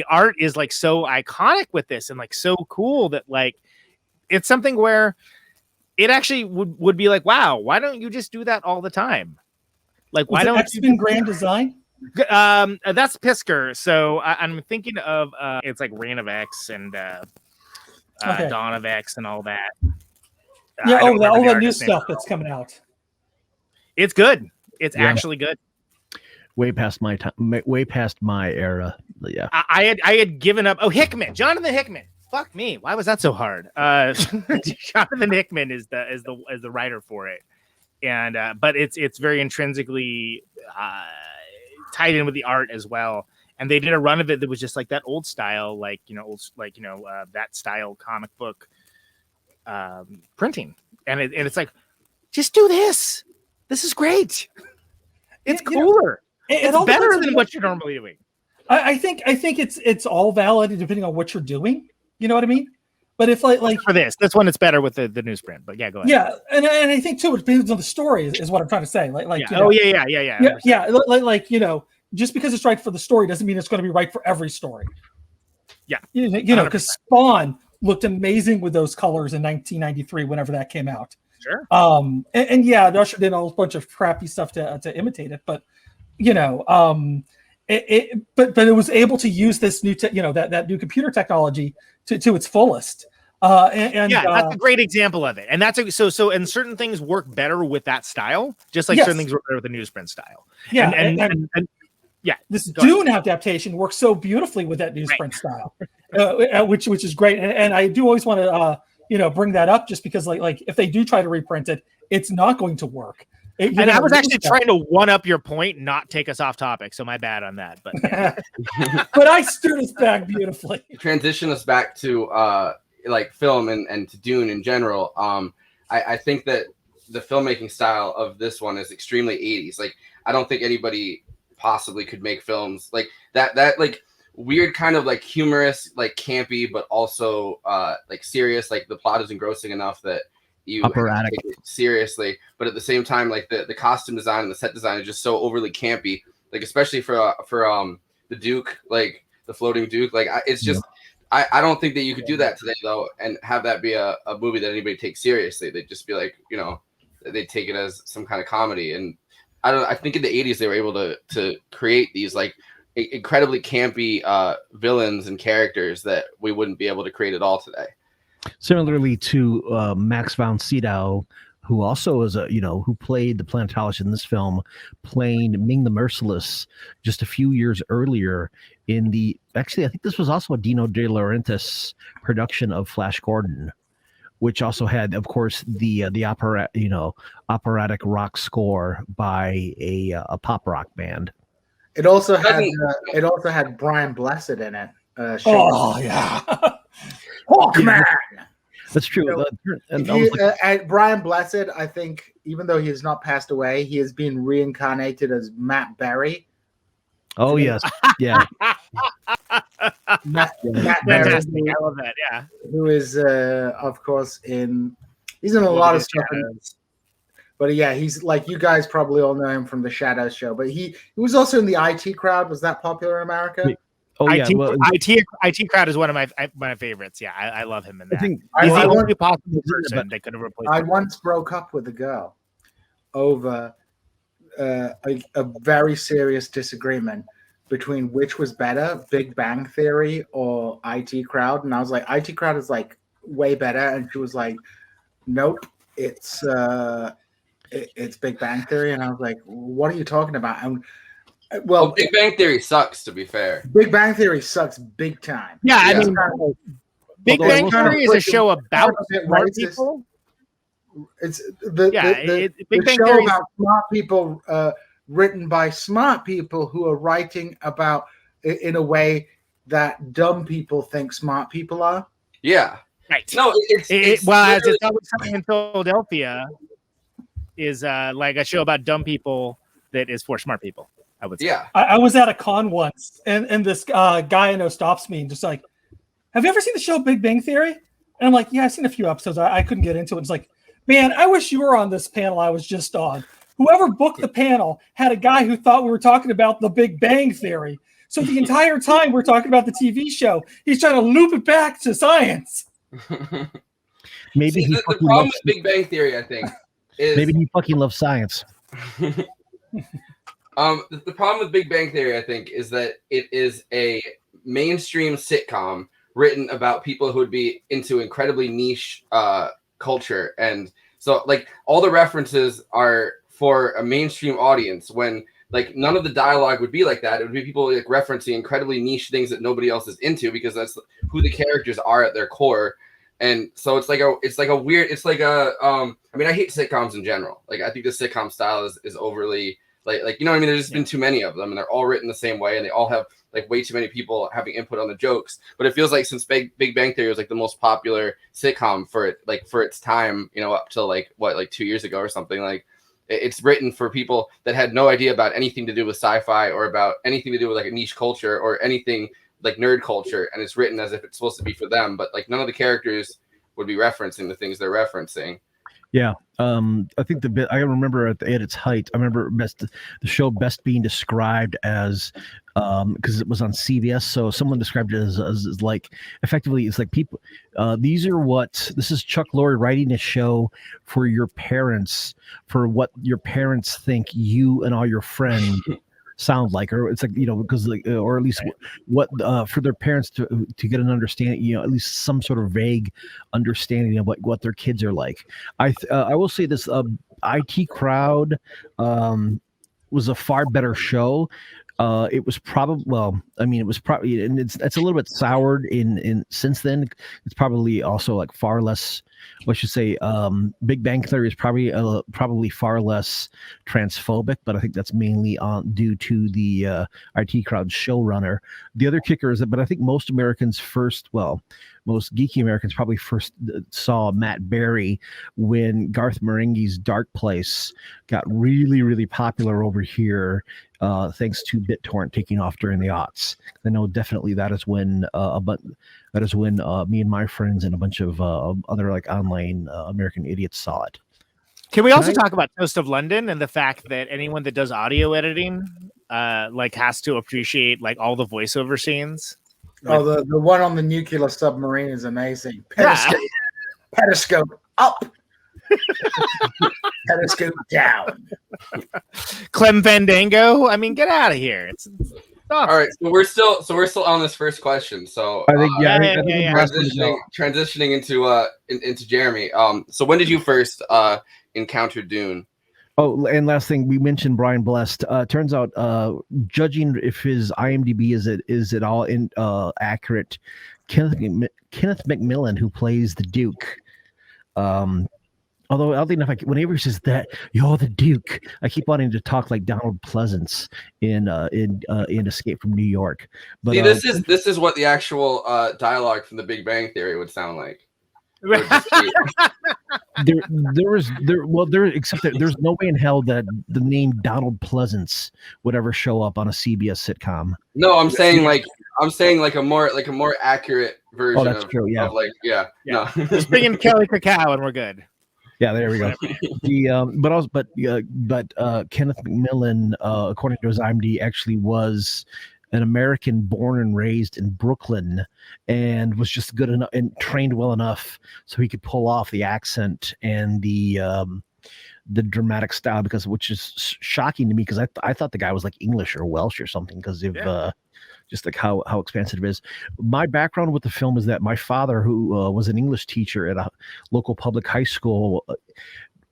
art is like so iconic with this and like so cool that like it's something where it actually would be like, wow, why don't you just do that all the time? Like, why don't you do Grand Design? That's Pisker. So I'm thinking of it's like Reign of X and Dawn of X and all that. All the new stuff that's coming out. It's good. It's actually good. Way past my time. Way past my era. But yeah. I had given up. Oh, Hickman, Jonathan Hickman. Fuck me. Why was that so hard? Jonathan Hickman is the writer for it, and but it's very intrinsically tied in with the art as well. And they did a run of it that was just like that old style, that style comic book printing. And it's like, just do this. This is great. It's cooler. It's better than what you're normally doing. I think it's all valid depending on what you're doing. You know what I mean? But if like for this one, it's better with the newsprint. But yeah, go ahead. Yeah, and I think too it depends on the story is what I'm trying to say. Like yeah. Yeah. Like just because it's right for the story doesn't mean it's going to be right for every story. Yeah, because Spawn looked amazing with those colors in 1993, whenever that came out. Sure. And yeah, they ushered in a whole bunch of crappy stuff to imitate it, but but it was able to use this new that new computer technology to its fullest. That's a great example of it, and that's so and certain things work better with that style, just like certain things work better with the newsprint style. Yeah, and this Dune adaptation works so beautifully with that newsprint style, which is great. And I do always want to bring that up, just because like if they do try to reprint it, it's not going to work. And I was actually trying to one up your point, not take us off topic. So my bad on that. But but I steered us back beautifully. Transition us back to like film and to Dune in general. I think that the filmmaking style of this one is extremely 80s. Like, I don't think anybody possibly could make films like that like weird kind of like humorous, like campy, but also like serious. Like the plot is engrossing enough that you operatic take it seriously, but at the same time, like the costume design and the set design is just so overly campy. Like especially for the Duke, like the floating Duke. Like it's just I don't think that you could do that today though, and have that be a movie that anybody takes seriously. They'd just be like, they'd take it as some kind of comedy. And I think in the 80s they were able to create these like incredibly campy villains and characters that we wouldn't be able to create at all today. Similarly to Max von Sydow, who also is who played the planetologist in this film, playing Ming the Merciless just a few years earlier I think this was also a Dino De Laurentiis production of Flash Gordon, which also had, of course, the operatic rock score by a pop rock band. It also had Brian Blessed in it. Yeah. Hawkman. That's true. Brian Blessed, I think, even though he has not passed away, he has been reincarnated as Matt Berry. Oh yes, yeah. Matt Berry, I love that. Yeah, who is, of course, he's in a lot of stuff. But yeah, he's like, you guys probably all know him from the Shadows show. But he was also in the IT Crowd. Was that popular in America? Oh yeah, IT Crowd is one of my favorites. Yeah, I love him in that. He's the only possible person they could have replaced. I once broke up with a girl over a very serious disagreement between which was better, Big Bang Theory or IT Crowd. And I was like, IT Crowd is like way better, and she was like, nope, it's Big Bang Theory. And I was like, what are you talking about? And well, Big Bang Theory sucks, to be fair. Big Bang Theory sucks big time. Yeah, I mean, Big Bang Theory is a show about smart people. It's the show about smart people, written by smart people who are writing about in a way that dumb people think smart people are. Yeah. Right. No, as it's always something in Philadelphia is like a show about dumb people that is for smart people. I would say. Yeah. I was at a con once, and this guy I know stops me and just like, have you ever seen the show Big Bang Theory? And I'm like, yeah, I've seen a few episodes. I couldn't get into it. It's like, man, I wish you were on this panel I was just on. Whoever booked the panel had a guy who thought we were talking about the Big Bang Theory. So the entire time we're talking about the TV show, he's trying to loop it back to science. Maybe the problem with Big Bang Theory, I think, is maybe he fucking loves science. The problem with Big Bang Theory, I think, is that it is a mainstream sitcom written about people who would be into incredibly niche culture. And so, like, all the references are for a mainstream audience, when, like, none of the dialogue would be like that. It would be people, like, referencing incredibly niche things that nobody else is into, because that's who the characters are at their core. And so I mean, I hate sitcoms in general. Like, I think the sitcom style is overly, like, you know what I mean? There's just been too many of them, and they're all written the same way, and they all have, like, way too many people having input on the jokes. But it feels like since Big Bang Theory was, like, the most popular sitcom for its time, up till, like, 2 years ago or something, like, It's written for people that had no idea about anything to do with sci-fi or about anything to do with like a niche culture or anything like nerd culture, and it's written as if it's supposed to be for them, but like none of the characters would be referencing the things they're referencing. Yeah, I think the bit I remember at its height. I remember the show best being described as because it was on CBS. So someone described it as like effectively it's like people. This is Chuck Lorre writing a show for your parents, for what your parents think you and all your friends sound like, or it's like, because like, or at least what for their parents to get an understanding, at least some sort of vague understanding of what their kids are like. I will say this, IT Crowd was a far better show. It was probably, and it's a little bit soured in since then. It's probably also like far less. I should say, Big Bang Theory is probably far less transphobic, but I think that's mainly due to the IT Crowd showrunner. The other kicker is that, but I think most geeky Americans probably first saw Matt Berry when Garth Marenghi's Dark Place got really, really popular over here, thanks to BitTorrent taking off during the aughts. I know definitely that is when me and my friends and a bunch of other like online American idiots saw it. Can we also talk about Toast of London and the fact that anyone that does audio editing has to appreciate like all the voiceover scenes? Oh, the one on the nuclear submarine is amazing. Periscope up. Periscope down. Clem Fandango. I mean, get out of here. It's awesome. All right, so we're still on this first question. So I think transitioning into Jeremy. So when did you first encounter Dune? Oh, and last thing, we mentioned Brian Blessed. Turns out, judging if his IMDb is at all accurate, Kenneth McMillan, who plays the Duke. Although oddly enough, whenever he says that you're the Duke, I keep wanting to talk like Donald Pleasance in Escape from New York. But see, this is what the actual dialogue from The Big Bang Theory would sound like. Except that there's no way in hell that the name Donald Pleasance would ever show up on a CBS sitcom. No, I'm saying like a more accurate version. Oh, that's true. Yeah. No. Just bring in Kelly Cacao and we're good. Yeah, there we go. But Kenneth McMillan, according to his IMDb, actually was an American born and raised in Brooklyn, and was just good enough and trained well enough so he could pull off the accent and the dramatic style, which is shocking to me because I thought the guy was like English or Welsh or something because of just like how expansive it is. My background with the film is that my father, who was an English teacher at a local public high school,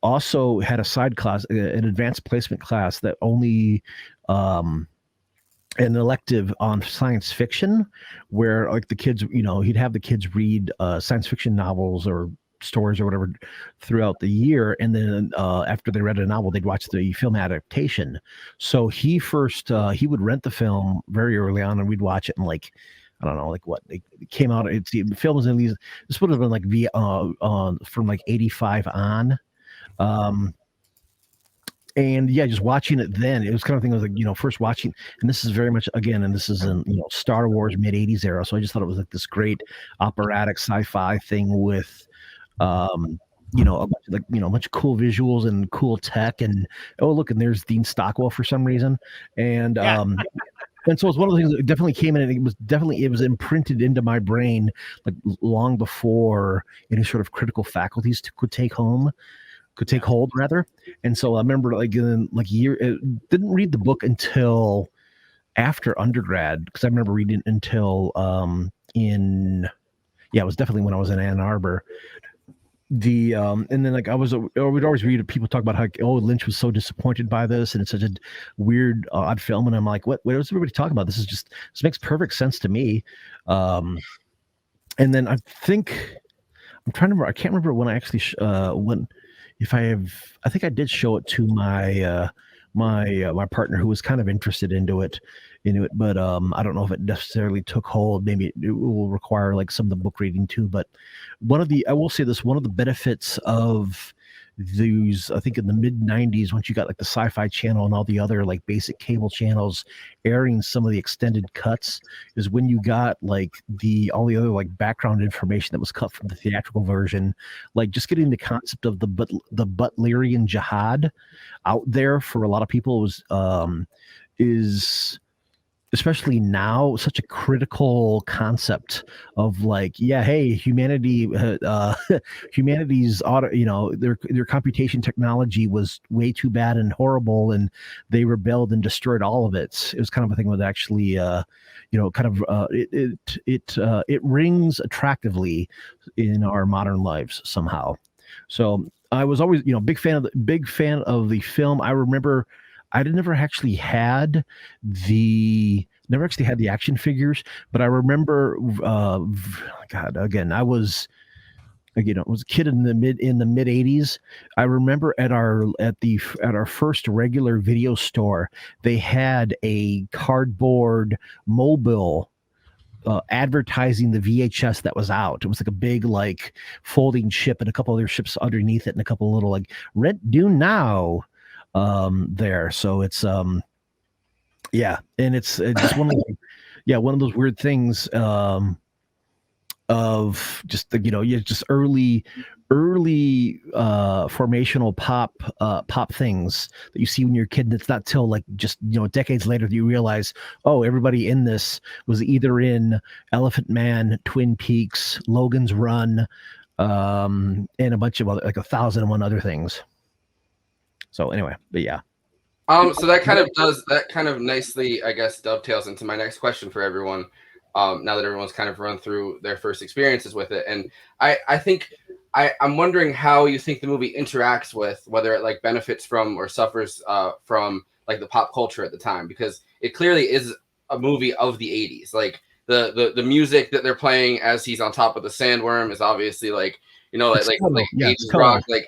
also had a side class, an advanced placement class that only an elective on science fiction, where like the kids, he'd have the kids read science fiction novels or stories or whatever throughout the year, and then after they read a novel, they'd watch the film adaptation. So he would rent the film very early on, and we'd watch it, and like I don't know, like what it came out. The film was in these. This would have been like from like 85 on. And yeah, just watching it then, it was kind of thing. I was like, first watching, and this is very much and this is in Star Wars mid '80s era. So I just thought it was like this great operatic sci-fi thing with, a bunch of cool visuals and cool tech, and look, and there's Dean Stockwell for some reason, and and so it's one of the things that definitely came in, and it was imprinted into my brain like long before any sort of critical faculties could take hold rather. And so I remember didn't read the book until after undergrad, because I remember reading it until it was definitely when I was in Ann Arbor. And then like we'd always read people talk about how Lynch was so disappointed by this, and it's such a weird odd film, and I'm like, what is everybody talking about? This makes perfect sense to me. And then I think I'm trying to remember, I can't remember when I actually I think I did show it to my my partner, who was kind of interested into it, but I don't know if it necessarily took hold. Maybe it will require like some of the book reading too. But I will say this, one of the benefits of these, I think in the mid 90s, once you got like the Sci-Fi Channel and all the other like basic cable channels airing some of the extended cuts, is when you got like all the other like background information that was cut from the theatrical version, like just getting the concept of the Butlerian jihad out there for a lot of people is especially now such a critical concept of like, yeah, hey, humanity's their computation technology was way too bad and horrible, and they rebelled and destroyed all of it. It was kind of a thing that actually it rings attractively in our modern lives somehow. So I was always big fan of the film. I remember I never actually had the action figures, but I remember, God, again, I was a kid in the mid '80s. I remember at our first regular video store, they had a cardboard mobile advertising the VHS that was out. It was like a big like folding ship and a couple other ships underneath it and a couple of little like rent Dune now there. So it's and it's just one of those weird things of just just early formational pop things that you see when you're a kid, and it's not till like just decades later that you realize, oh, everybody in this was either in Elephant Man, Twin Peaks, Logan's Run, and a bunch of other, like 1,001 other things. So anyway, but yeah. So that kind of nicely, I guess, dovetails into my next question for everyone. Now that everyone's kind of run through their first experiences with it, and I think I'm wondering how you think the movie interacts with, whether it like benefits from or suffers from like the pop culture at the time, because it clearly is a movie of the 80s. Like the music that they're playing as he's on top of the sandworm is obviously like like 80s rock, like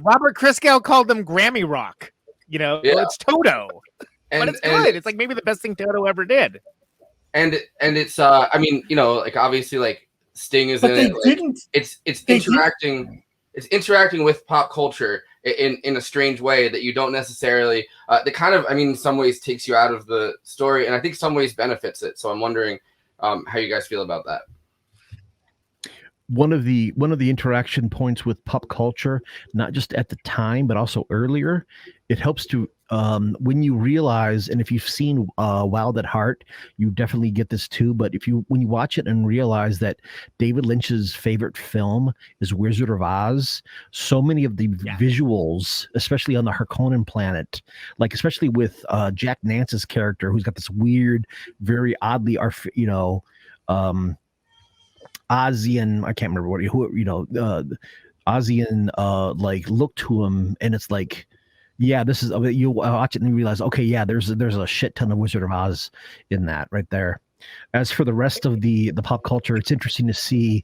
Robert Christgau called them Grammy rock. It's Toto, but it's good. It's like maybe the best thing Toto ever did. And it's like obviously like Sting is in it. Like, it's interacting. It's interacting with pop culture in a strange way that you don't necessarily. That kind of, in some ways takes you out of the story, and I think some ways benefits it. So I'm wondering how you guys feel about that. One of the interaction points with pop culture, not just at the time but also earlier, it helps to when you realize, and if you've seen Wild at Heart, you definitely get this too. But when you watch it and realize that David Lynch's favorite film is Wizard of Oz, so many of the visuals, especially on the Harkonnen planet, like especially with Jack Nance's character, who's got this weird, very oddly Ozian, I can't remember Ozian like look to him, and it's like, yeah, this is, you watch it and you realize, okay, yeah, there's a shit ton of Wizard of Oz in that right there. As for the rest of the pop culture, it's interesting to see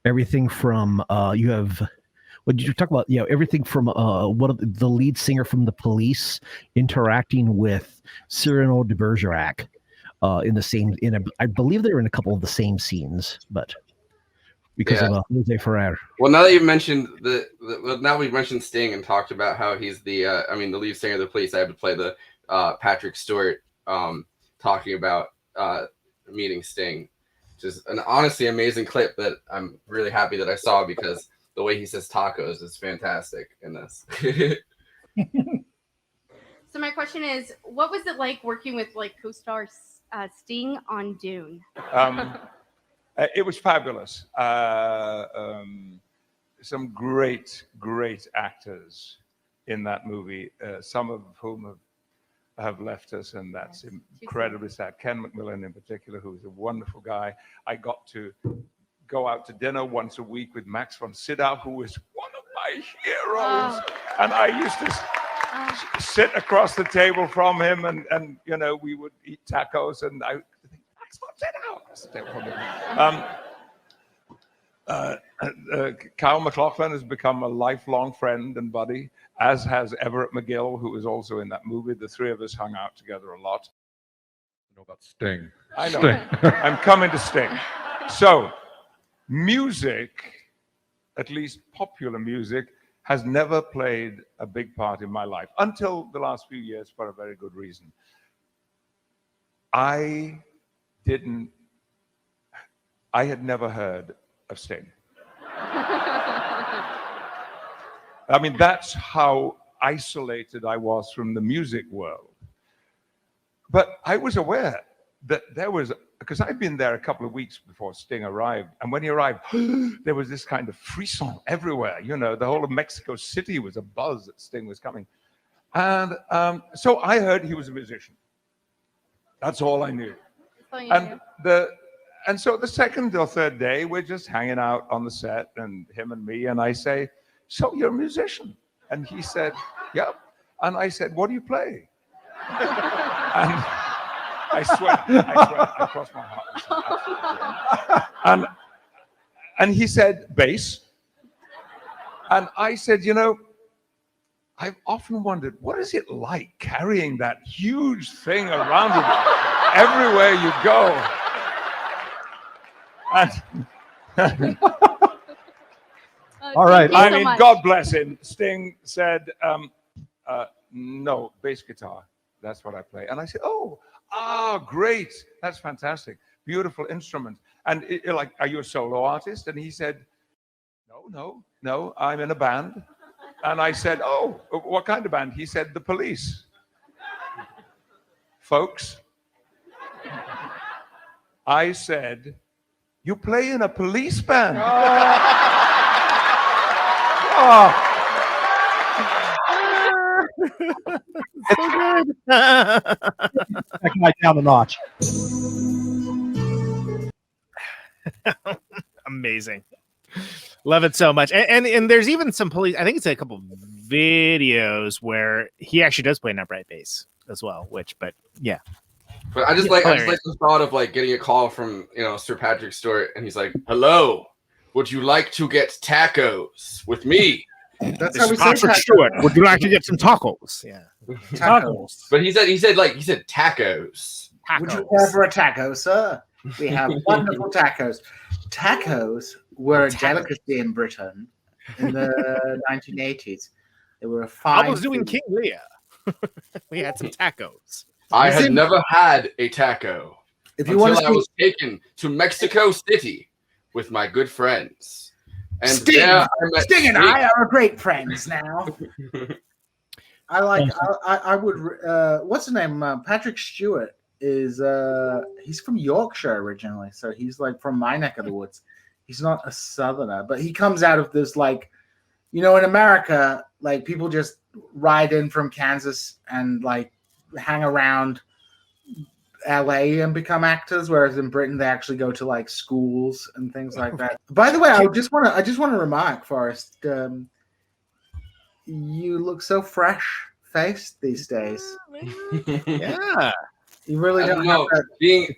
everything from you have, what did you talk about? Everything from one of the lead singer from The Police interacting with Cyrano de Bergerac I believe they're in a couple of the same scenes, but because of Jose Ferrer. Well, now that you've mentioned now we've mentioned Sting and talked about how he's the the lead singer of The Police, I had to play the Patrick Stewart talking about meeting Sting, which is an honestly amazing clip that I'm really happy that I saw, because the way he says tacos is fantastic in this. So my question is, what was it like working with co-star Sting on Dune? It was fabulous. Some great actors in that movie, some of whom have left us, and that's incredibly sad. Ken McMillan in particular, who is a wonderful guy. I got to go out to dinner once a week with Max von Sydow, who is one of my heroes. And I used to sit across the table from him, and we would eat tacos, and I think, Max von Sydow. Kyle MacLachlan has become a lifelong friend and buddy, as has Everett McGill, who was also in that movie. The three of us hung out together a lot. I know about Sting. I know. I'm coming to Sting. So, music at least popular music, has never played a big part in my life until the last few years for a very good reason. I had never heard of Sting. I mean, that's how isolated I was from the music world. But I was aware that there was, because I'd been there a couple of weeks before Sting arrived, and when he arrived, there was this kind of frisson everywhere. You know, the whole of Mexico City was abuzz that Sting was coming. And so I heard he was a musician. That's all I knew. And so the second or third day, we're just hanging out on the set, and him and me, and I say, "So you're a musician?" And he said, "Yep." And I said, "What do you play?" And I swear, I crossed my heart. And he said, "Bass." And I said, "You know, I've often wondered, what is it like carrying that huge thing around with you everywhere you go?" And all right. I mean, God bless him. Sting said, "No, bass guitar. That's what I play." And I said, "Oh, great. That's fantastic. Beautiful instrument." And like, "Are you a solo artist?" And he said, No, I'm in a band." And I said, "Oh, what kind of band?" He said, "The Police." Folks, I said, "You play in a police band?" Oh. So good. That guy down a notch. Amazing. Love it so much. And there's even some police, I think it's a couple videos where he actually does play an upright bass as well, but yeah. But I just like the thought of like getting a call from, you know, Sir Patrick Stewart, and he's like, "Hello, would you like to get tacos with me?" That's This how we is say Patrick tacos. Stewart. Would you like to get some tacos? Yeah. Tacos. But he said tacos. Would you care for a taco, sir? We have wonderful tacos. Tacos were a delicacy in Britain in the 1980s. They were a fine. I was doing food. King Lear. We had some tacos. I had never had a taco If you want until to I was taken to Mexico City with my good friends. And Sting, there I met Sting and I are great friends now. I would. What's his name? Patrick Stewart is. He's from Yorkshire originally, so he's like from my neck of the woods. He's not a Southerner, but he comes out of this, like, you know, in America, like people just ride in from Kansas and like hang around LA and become actors, whereas in Britain they actually go to like schools and things like that. By the way, I just want to remark, Forrest, you look so fresh faced these days. Yeah. You really don't have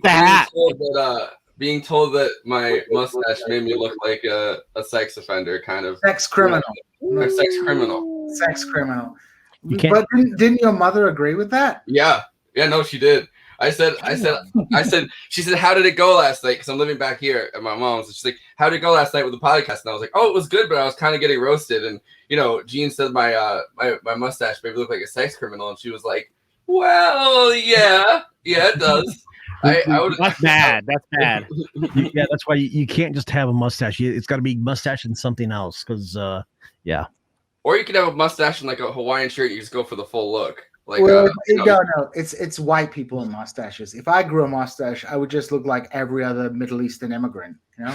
that. Being told that my mustache made me look like a sex offender, kind of Sex criminal. A sex criminal. Sex criminal. You can't- But didn't your mother agree with that? Yeah, no, she did. She said, "How did it go last night?" Because I'm living back here at my mom's. And she's like, "How did it go last night with the podcast?" And I was like, "Oh, it was good, but I was kind of getting roasted." And you know, Djene said my mustache made me look like a sex criminal, and she was like, "Well, yeah, it does." That's bad. That's bad. Yeah, that's why you can't just have a mustache. It's got to be mustache and something else. Because yeah. Or you could have a mustache and like a Hawaiian shirt. You just go for the full look. Like, no, it's white people and mustaches. If I grew a mustache, I would just look like every other Middle Eastern immigrant. You know.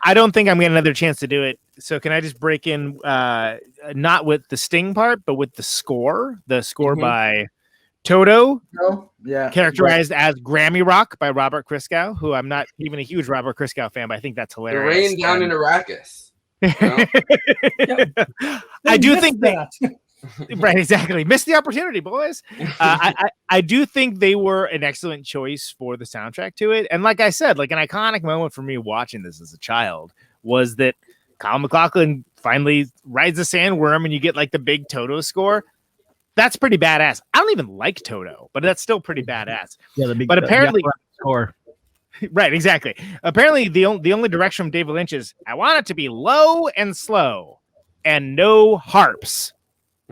I don't think I'm getting another chance to do it. So can I just break in, not with the Sting part, but with the score by Toto, characterized as Grammy Rock by Robert Christgau, who I'm not even a huge Robert Christgau fan, but I think that's The hilarious. rain down in Arrakis. You know? I do think that. Right, exactly. Missed the opportunity, boys. I do think they were an excellent choice for the soundtrack to it. And like I said, like an iconic moment for me watching this as a child was that Kyle MacLachlan finally rides the sandworm and you get like the big Toto score. That's pretty badass. I don't even like Toto, but that's still pretty badass. Yeah, the big. But apparently, score. Right, exactly. Apparently, the only direction from David Lynch is I want it to be low and slow, and no harps.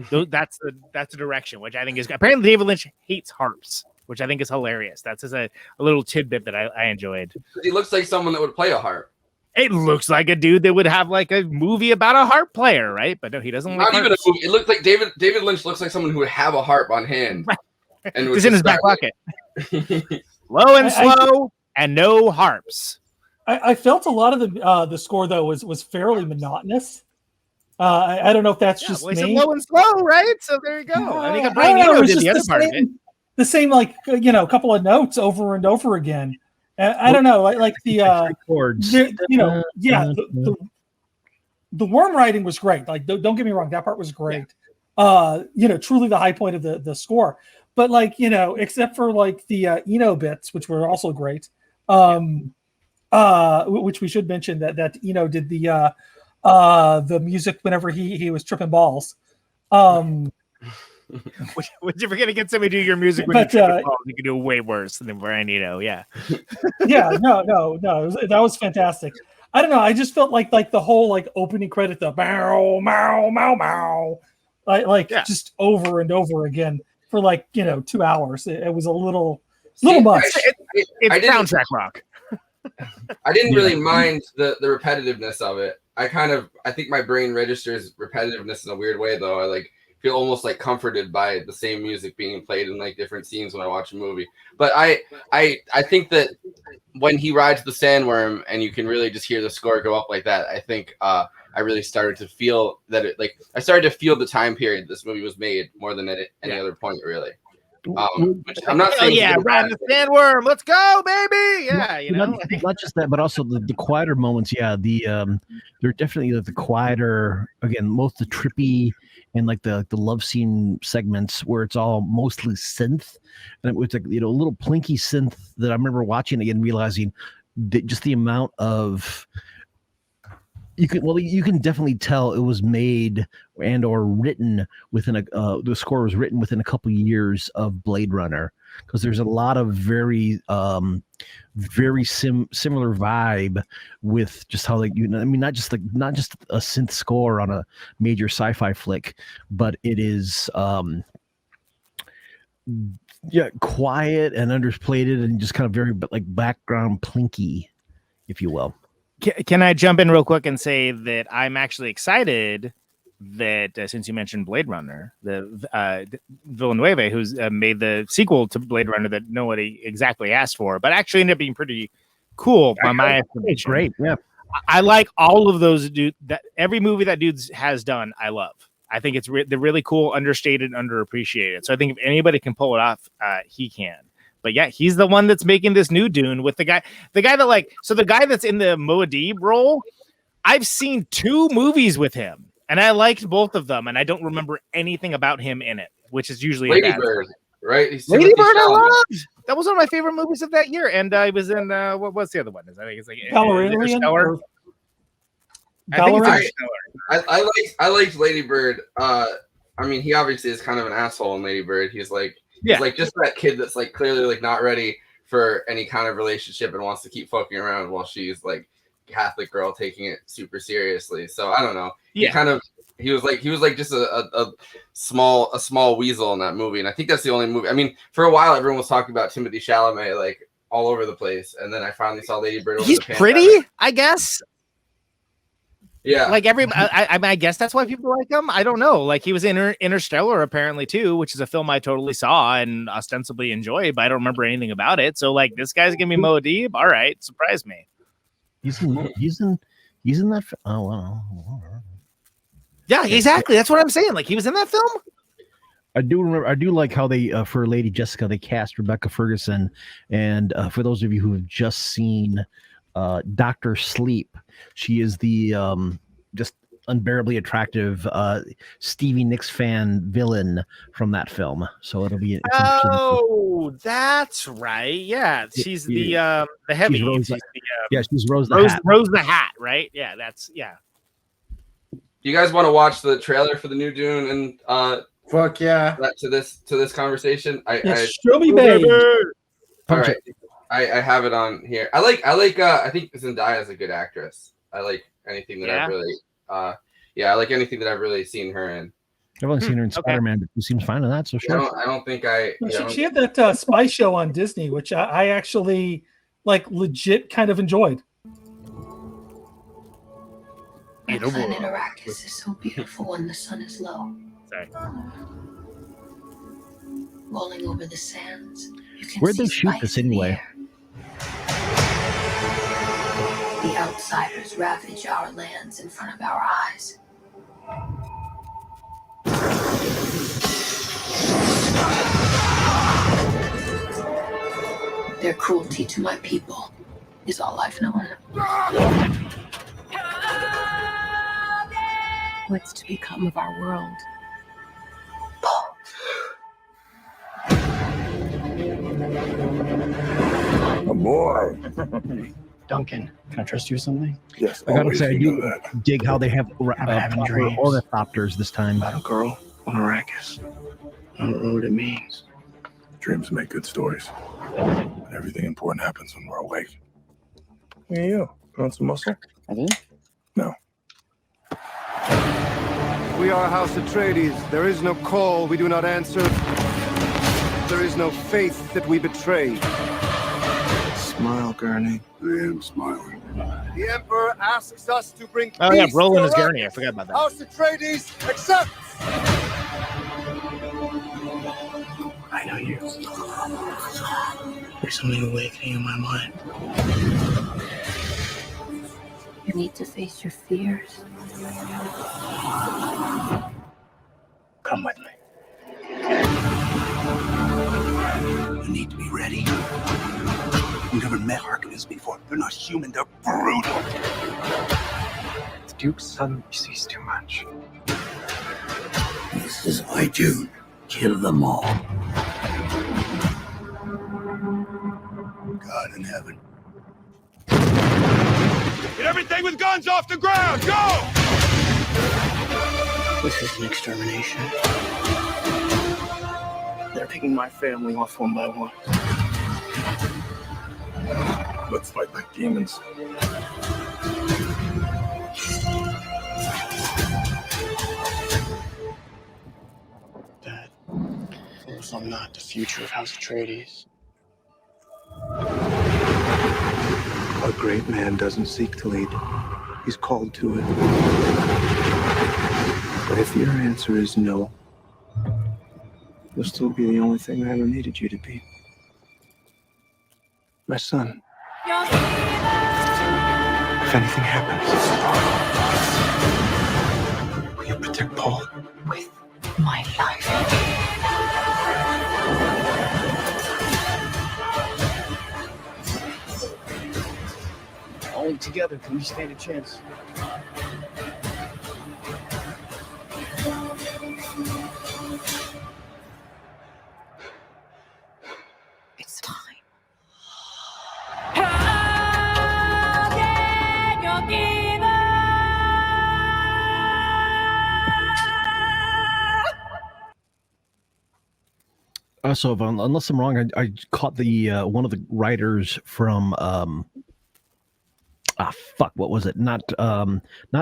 That's the direction, which I think is apparently David Lynch hates harps, which I think is hilarious. That's just a little tidbit that I enjoyed. He looks like someone that would play a harp. It looks like a dude that would have like a movie about a harp player, right? But no, he doesn't. Not like even harps. a movie. It looked like David Lynch looks like someone who would have a harp on hand, and It's in his back pocket. Low and slow, and no harps. I felt a lot of the score though was fairly monotonous. I don't know if that's just well, me. low and slow, right? So there you go. I think Brian Eno did did the other same, part of it. The same, like a couple of notes over and over again. I don't know, like the chords. The worm writing was great. Like, don't get me wrong, that part was great. Truly the high point of the score. But like, except for like the Eno bits, which were also great. Which we should mention that Eno did the music whenever he was tripping balls. If you're gonna get somebody to do your music when you can do way worse than Brian Eno. Yeah. No, that was fantastic. I don't know. I just felt like the whole like opening credit, the bow, mow, mow, mow, just over and over again for 2 hours. It was a little much. It's soundtrack rock. I didn't really mind the repetitiveness of it. I think my brain registers repetitiveness in a weird way though. I feel almost comforted by the same music being played in different scenes when I watch a movie. But I think that when he rides the sandworm and you can really just hear the score go up like that, I think I really started to feel that I started to feel the time period this movie was made more than at any other point really. Which I'm not saying ride the sandworm, let's go, baby. Yeah, not just that, but also the quieter moments. Yeah, they're definitely the quieter. Again, most the trippy and the love scene segments where it's all mostly synth, and it was a little plinky synth that I remember watching again, realizing that just the amount of you can definitely tell it was made and or written within the score was written within a couple of years of Blade Runner, because there's a lot of very similar vibe with just how not just a synth score on a major sci-fi flick, but it is quiet and underplayed and just kind of very background plinky, if you will. Can I jump in real quick and say that I'm actually excited that since you mentioned Blade Runner, the Villeneuve, who's made the sequel to Blade Runner that nobody exactly asked for, but actually ended up being pretty cool by my estimation. Great, yeah. I like all of those every movie that dude has done. I love. I think they're really cool, understated, underappreciated. So I think if anybody can pull it off, he can. But yeah, he's the one that's making this new Dune with the guy the guy that's in the Muad'Dib role. I've seen 2 movies with him, and I liked both of them, and I don't remember anything about him in it, which is usually Lady Bird, right? Lady Bird, I loved. That was one of my favorite movies of that year, and I was in what's the other one? I think it's Valerian. I liked Lady Bird. He obviously is kind of an asshole in Lady Bird. He's he's just that kid that's clearly not ready for any kind of relationship and wants to keep fucking around while she's Catholic girl taking it super seriously. So I don't know. Yeah. He was just a small weasel in that movie, and I think that's the only movie. For a while everyone was talking about Timothée Chalamet all over the place, and then I finally saw Lady Bird. He's pretty, I guess. Yeah, I guess that's why people like him. I don't know. He was in Interstellar apparently too, which is a film I totally saw and ostensibly enjoyed, but I don't remember anything about it. So this guy's giving me Muad'Dib. All right, surprise me. He's in that. Oh wow. Yeah, exactly. That's what I'm saying. He was in that film. I do remember. I do like how they for Lady Jessica they cast Rebecca Ferguson, and for those of you who have just seen Dr. Sleep, she is the just unbearably attractive Stevie Nicks fan villain from that film. So it'll be. That's right. Yeah, she's the heavy. She's Rose the Hat. Rose the Hat, right? Yeah, that's yeah. You guys want to watch the trailer for the new Dune and fuck yeah to this conversation? Show me, baby. All right. I have it on here. I think Zendaya is a good actress. I like anything that I've really I like anything that I've really seen her in. I've only seen her in Spider-Man, but she seems fine in that. So sure. I don't think she had that spy show on Disney, which I actually like legit kind of enjoyed. The planet Arrakis is so beautiful when the sun is low. Sorry. Rolling over the sands, you can Where'd see they shoot this anyway? The outsiders ravage our lands in front of our eyes. Their cruelty to my people is all I've known. What's to become of our world? A boy. Duncan, can I trust you with something? Yes, I gotta say, I do dig how they have having dreams. ornithopters this time. About a girl on Arrakis. I don't know what it means. Dreams make good stories. But everything important happens when we're awake. Hey, you want some muscle? I do? No. We are House Atreides. There is no call we do not answer. There is no faith that we betray. Smile, Gurney. I am smiling. The Emperor asks us to bring peace. Oh yeah, Roland to is Gurney. I forgot about that. House Atreides accepts. I know you. There's something awakening in my mind. You need to face your fears. Come with me. You need to be ready. You've never met Harkonnens before. They're not human, they're brutal. The Duke's son sees too much. This is why Dune. Kill them all. God in heaven. Get everything with guns off the ground! Go! This is an extermination. They're picking my family off one by one. Let's fight like demons. Dad, if I'm not the future of House Atreides. A great man doesn't seek to lead. He's called to it. But if your answer is no, you'll still be the only thing I ever needed you to be. My son. If anything happens, will you protect Paul? With my life. Only together can we stand a chance. It's time. So, unless I'm wrong, I caught the one of the writers from what was it? Not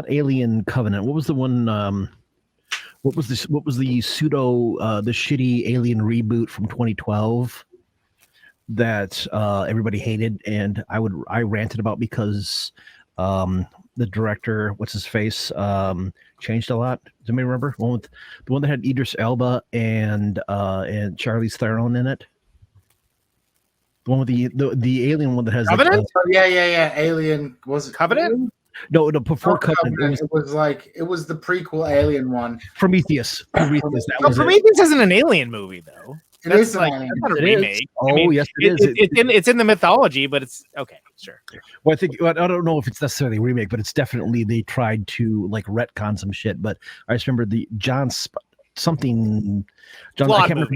Alien Covenant. What was the one? What was this? What was the the shitty Alien reboot from 2012 that everybody hated, and I ranted about because the director, what's his face, changed a lot. Does anybody remember the one that had Idris Elba and Charlize Theron in it? The one with the alien one that has Covenant? Yeah. Alien, was it Covenant? No, before Covenant. It was the prequel Alien one. Prometheus. Prometheus. Prometheus isn't an alien movie though. It is like an that's not a It is. remake. Oh, yes, it is. It's in the mythology, but it's okay. Sure. Well, I don't know if it's necessarily a remake, but it's definitely they tried to like retcon some shit. But I just remember the John something. John, I can't remember.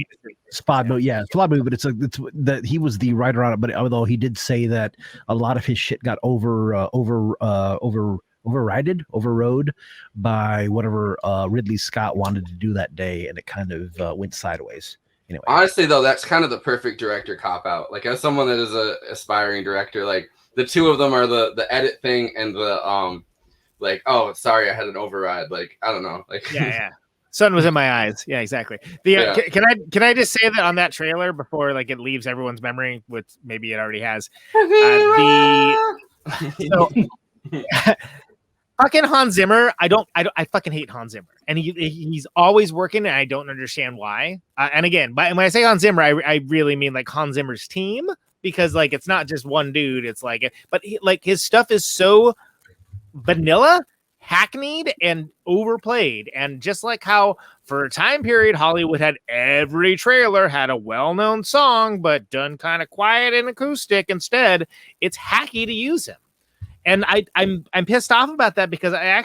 Spot movie, yeah, Flawed movie, but it's that he was the writer on it. But although he did say that a lot of his shit got overrode by whatever Ridley Scott wanted to do that day, and it kind of went sideways. Anyway, honestly though, that's kind of the perfect director cop out. Like as someone that is a aspiring director, like the two of them are the edit thing and the like, oh sorry, I had an override. Like I don't know, like yeah. Sun was in my eyes. Yeah, exactly. Can I just say that on that trailer before like it leaves everyone's memory, which maybe it already has. Fucking Hans Zimmer. I fucking hate Hans Zimmer, and he's always working, and I don't understand why. And again, when I say Hans Zimmer, I really mean like Hans Zimmer's team, because like it's not just one dude. It's like, but his stuff is so vanilla, hackneyed, and overplayed. And just like how for a time period Hollywood had every trailer had a well-known song but done kind of quiet and acoustic instead, it's hacky to use him. And I'm pissed off about that, because I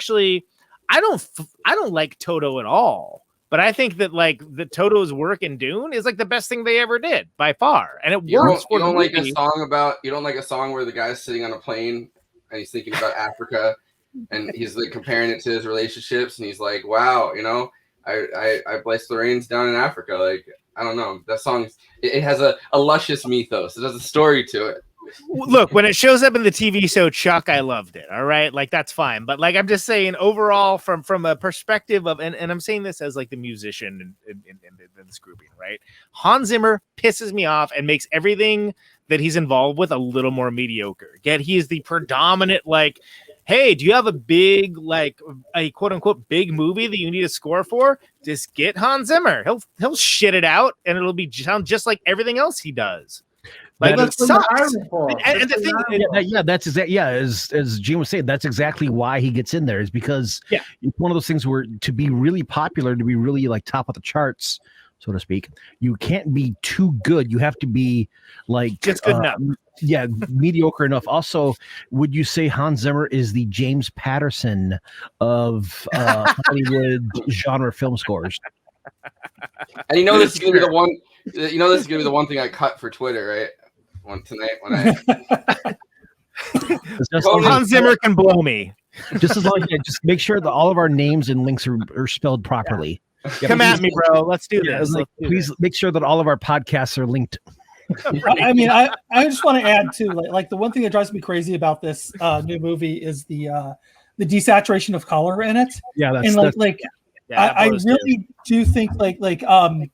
don't like Toto at all, but I think that like the Toto's work in Dune is like the best thing they ever did by far, and it works. You don't like a song where the guy's sitting on a plane and he's thinking about Africa. And he's like comparing it to his relationships, and he's like, "Wow, you know, I blessed the rains down in Africa." Like, I don't know, that song. It has a luscious mythos. It has a story to it. Look, when it shows up in the TV show Chuck, I loved it. All right, like that's fine. But like I'm just saying, overall, from a perspective of, and I'm saying this as like the musician in this grouping, right? Hans Zimmer pisses me off and makes everything that he's involved with a little more mediocre. Yet he is the predominant like. Hey, do you have a big, like a quote unquote big movie that you need a score for? Just get Hans Zimmer. He'll shit it out, and it'll be sound just like everything else he does. Like it sucks. And the thing, that's exactly as Gene was saying, that's exactly why he gets in there, is because it's one of those things where to be really popular, to be really like top of the charts, so to speak, you can't be too good. You have to be like just good enough. Yeah, mediocre enough. Also, would you say Hans Zimmer is the James Patterson of Hollywood genre film scores? And you know this is gonna be the one. You know this is gonna be the one thing I cut for Twitter, right? Tonight when Hans Zimmer can blow me. Just as long as just make sure that all of our names and links are spelled properly. Yeah, come at me, bro. Let's do this. Please make sure that all of our podcasts are linked. Right. I mean, I just want to add too, like the one thing that drives me crazy about this new movie is the desaturation of color in it. Yeah, I really do think that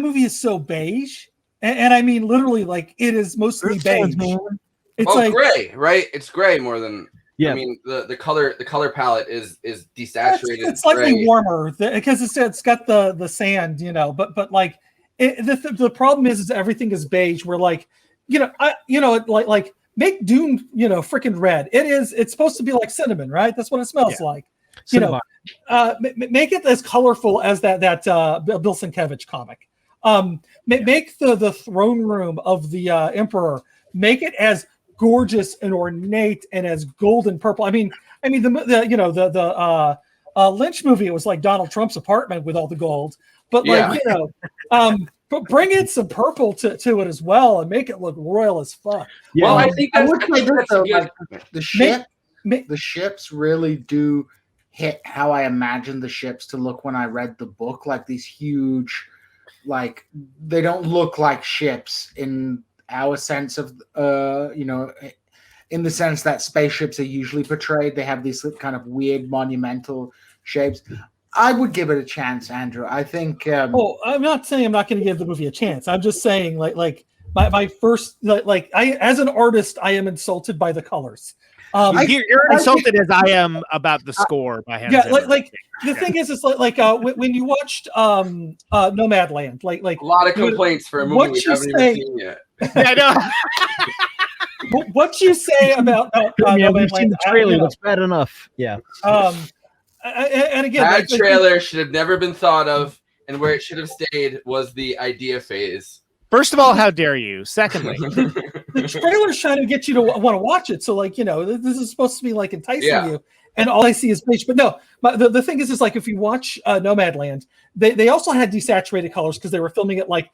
movie is so beige, and I mean literally like it is mostly beige. It's like gray, right? It's gray more than. Yeah, I mean the color palette is desaturated. It's slightly warmer because it's got the sand, you know, but like. The problem is everything is beige. We're like, like make Dune, freaking red. It's supposed to be like cinnamon, right? That's what it smells like. Cinnamon. Make it as colorful as that Bill Sienkiewicz comic. Make the throne room of the emperor. Make it as gorgeous and ornate and as golden purple. I mean the Lynch movie. It was like Donald Trump's apartment with all the gold. But but bring in some purple to it as well and make it look royal as fuck. Yeah. Well, I think I would say this though, like the ships really do hit how I imagined the ships to look when I read the book. Like these huge, like they don't look like ships in our sense of in the sense that spaceships are usually portrayed. They have these kind of weird monumental shapes. I would give it a chance, Andrew. I think. I'm not saying I'm not going to give the movie a chance. I'm just saying, like my first, I as an artist, I am insulted by the colors. You're insulted as I am about the score by him. Yeah, the thing is, it's like when you watched Nomadland, like a lot of complaints for a movie we haven't even seen yet. I know. What you say about Nomadland? We've seen the trailer. That's bad enough. Yeah. And again, that trailer should have never been thought of, and where it should have stayed was the idea phase. First of all, how dare you? Secondly, the trailer's trying to get you to want to watch it. So, like, this is supposed to be like enticing you, and all I see is beige. But no, the thing is like if you watch Nomadland, they also had desaturated colors because they were filming it like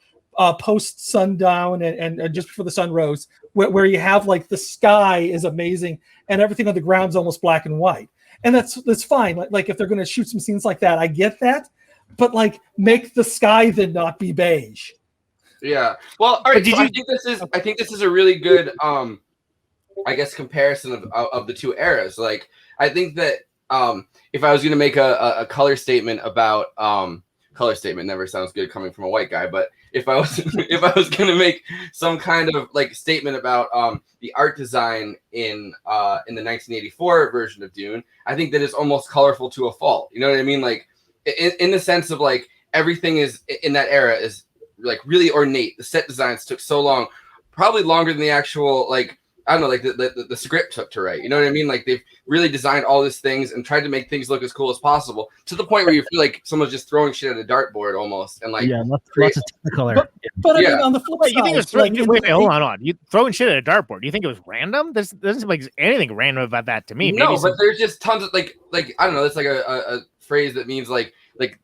post sundown and just before the sun rose, where you have like the sky is amazing and everything on the ground's almost black and white. And that's fine. Like if they're going to shoot some scenes like that, I get that. but like make the sky then not be beige. Yeah. Well, all right. So I think this is a really good I guess comparison of the two eras. Like I think that if I was going to make a color statement about color statement never sounds good coming from a white guy, but if I was going to make some kind of like statement about the art design in the 1984 version of Dune, I think that it's almost colorful to a fault. You know what I mean? Like in the sense of like everything is in that era is like really ornate. The set designs took so long, probably longer than the actual like I don't know, like the script took to write. You know what I mean? Like they've really designed all these things and tried to make things look as cool as possible to the point where you feel like someone's just throwing shit at a dartboard almost. And like lots of technicolor. But I mean, on the flip side, you think it was wait, hold on. You throwing shit at a dartboard? Do you think it was random? There doesn't seem like anything random about that to me. No, but there's just tons of like I don't know. It's like a phrase that means like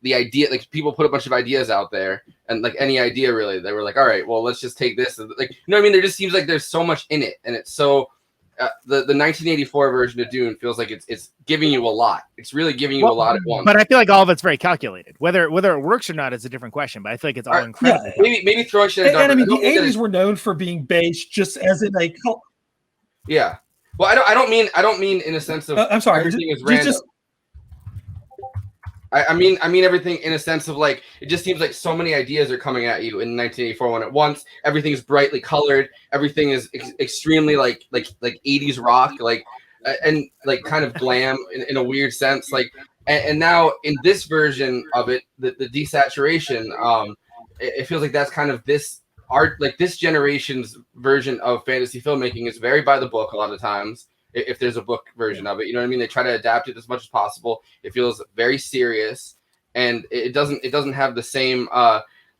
the idea, like people put a bunch of ideas out there and like any idea really, they were like, all right, well, let's just take this. Like, you know what I mean? There just seems like there's so much in it. And it's so, the 1984 version of Dune feels like it's giving you a lot. It's really giving you a lot at once. But I feel like all of it's very calculated. Whether it works or not is a different question, but I feel like it's all incredible. Yeah, maybe throwing shit at and I mean, the 80s were known for being beige just as in like. Yeah. Well, I don't mean in a sense of I'm sorry, everything is random. I mean everything in a sense of like it just seems like so many ideas are coming at you in 1984 one at once. Everything's brightly colored. Everything is extremely like 80s rock, like and like kind of glam in a weird sense. Like and now in this version of it, the desaturation, it feels like that's kind of this art, like this generation's version of fantasy filmmaking is very by the book a lot of times. If there's a book version of it, you know what I mean? They try to adapt it as much as possible. It feels very serious, and it doesn't have the same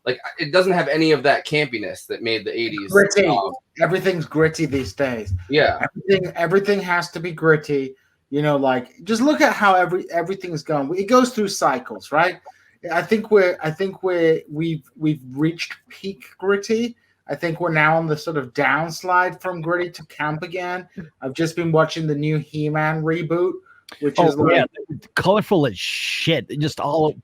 like it doesn't have any of that campiness that made the 80s. Gritty. Everything's gritty these days. Yeah. Everything has to be gritty. You know, like just look at how everything's going. It goes through cycles, right? I think we've reached peak gritty. I think we're now on the sort of downslide from gritty to camp again. I've just been watching the new He-Man reboot, which is colorful as shit. Just all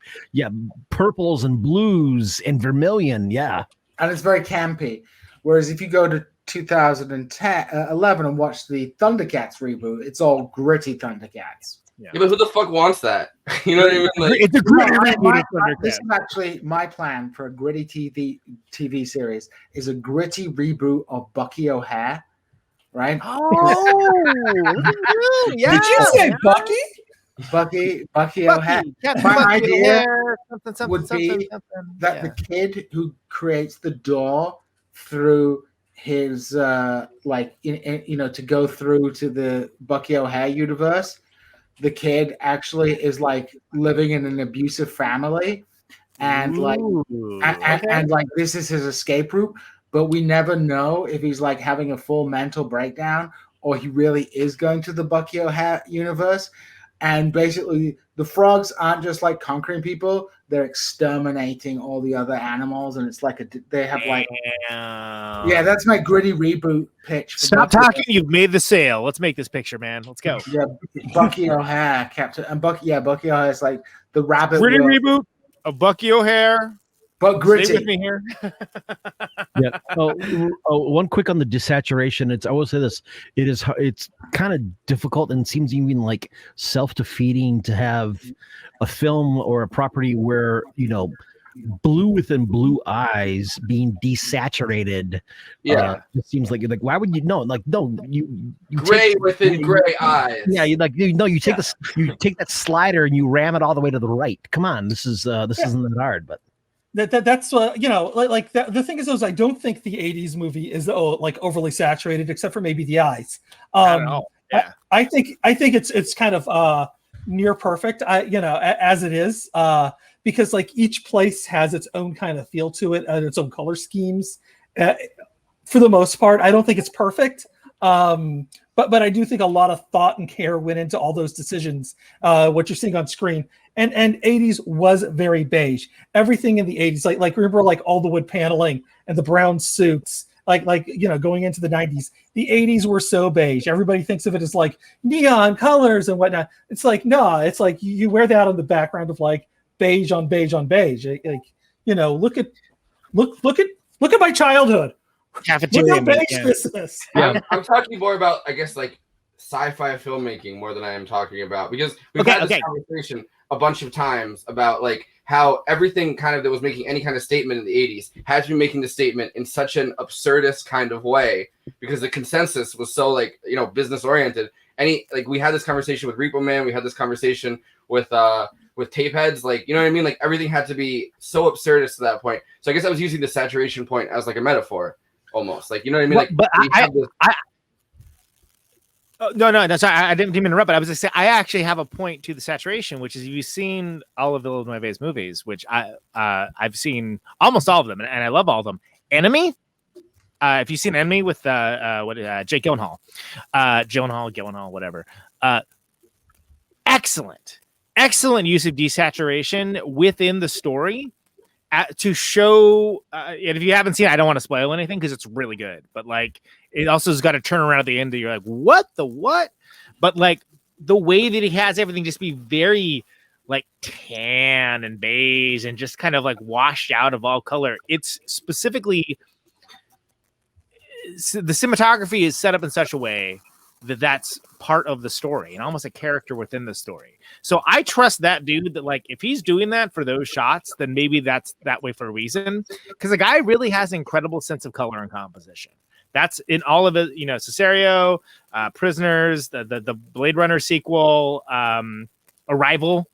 purples and blues and vermilion, and it's very campy. Whereas if you go to 2011 and watch the Thundercats reboot, it's all gritty Thundercats. Yeah, but who the fuck wants that? You know what I mean? Like, it's a gritty reboot. This is actually my plan for a gritty TV series is a gritty reboot of Bucky O'Hare, right? Oh, yeah. Did you say Bucky? Bucky O'Hare. My idea would be that the kid who creates the door through his to go through to the Bucky O'Hare universe. The kid actually is like living in an abusive family, and and like this is his escape route. But we never know if he's like having a full mental breakdown or he really is going to the Bucky O'Hare universe. And basically, the frogs aren't just like conquering people; they're exterminating all the other animals. And it's like they have like, that's my gritty reboot pitch. Stop talking! You've made the sale. Let's make this picture, man. Let's go. Yeah, Bucky O'Hare, Captain, and Bucky O'Hare is like the rabbit. Gritty reboot of Bucky O'Hare. But gritty. Stay with me here. Yeah. One quick on the desaturation. I will say this: it's kind of difficult and seems even like self-defeating to have a film or a property where blue within blue eyes being desaturated. Yeah, it seems like why would you you gray within gray eyes. Yeah, you take this, you take that slider and you ram it all the way to the right. Come on, this isn't that hard, but. That's the thing is I don't think the 80s movie is overly saturated except for maybe the eyes. I don't know. Yeah. I think it's kind of near perfect. As it is because like each place has its own kind of feel to it and its own color schemes. For the most part, I don't think it's perfect. But I do think a lot of thought and care went into all those decisions. What you're seeing on screen. And 80s was very beige. Everything in the 80s, like remember like all the wood paneling and the brown suits, going into the 90s. The 80s were so beige. Everybody thinks of it as like neon colors and whatnot. It's like, no, it's like you wear that on the background of like beige on beige on beige. Like, look at my childhood. Cafeteria. Look how beige this is. Yeah. I'm talking more about, I guess, like sci-fi filmmaking more than I am talking about, because we've had this conversation a bunch of times about like how everything kind of that was making any kind of statement in the 80s had to be making the statement in such an absurdist kind of way, because the consensus was so like, business oriented. We had this conversation with Repo Man, we had this conversation with tape heads, like, you know what I mean? Like everything had to be so absurdist to that point. So I guess I was using the saturation point as like a metaphor almost, like, you know what I mean? Like, but no, sorry, I didn't interrupt, but I was going to say, I actually have a point to the saturation, which is, you've seen all of Villeneuve's movies, which I've seen almost all of them, and I love all of them. Enemy, if you've seen Enemy with Jake Gyllenhaal, whatever. Excellent use of desaturation within the story to show, and if you haven't seen it, I don't want to spoil anything because it's really good, but like, it also has got to turn around at the end that you're like, what? But like the way that he has everything just be very like tan and beige and just kind of like washed out of all color. It's specifically, the cinematography is set up in such a way that that's part of the story and almost a character within the story. So I trust that dude that, like, if he's doing that for those shots, then maybe that's that way for a reason. Because the guy really has an incredible sense of color and composition. That's in all of it, Cesario, Prisoners, the Blade Runner sequel, Arrival.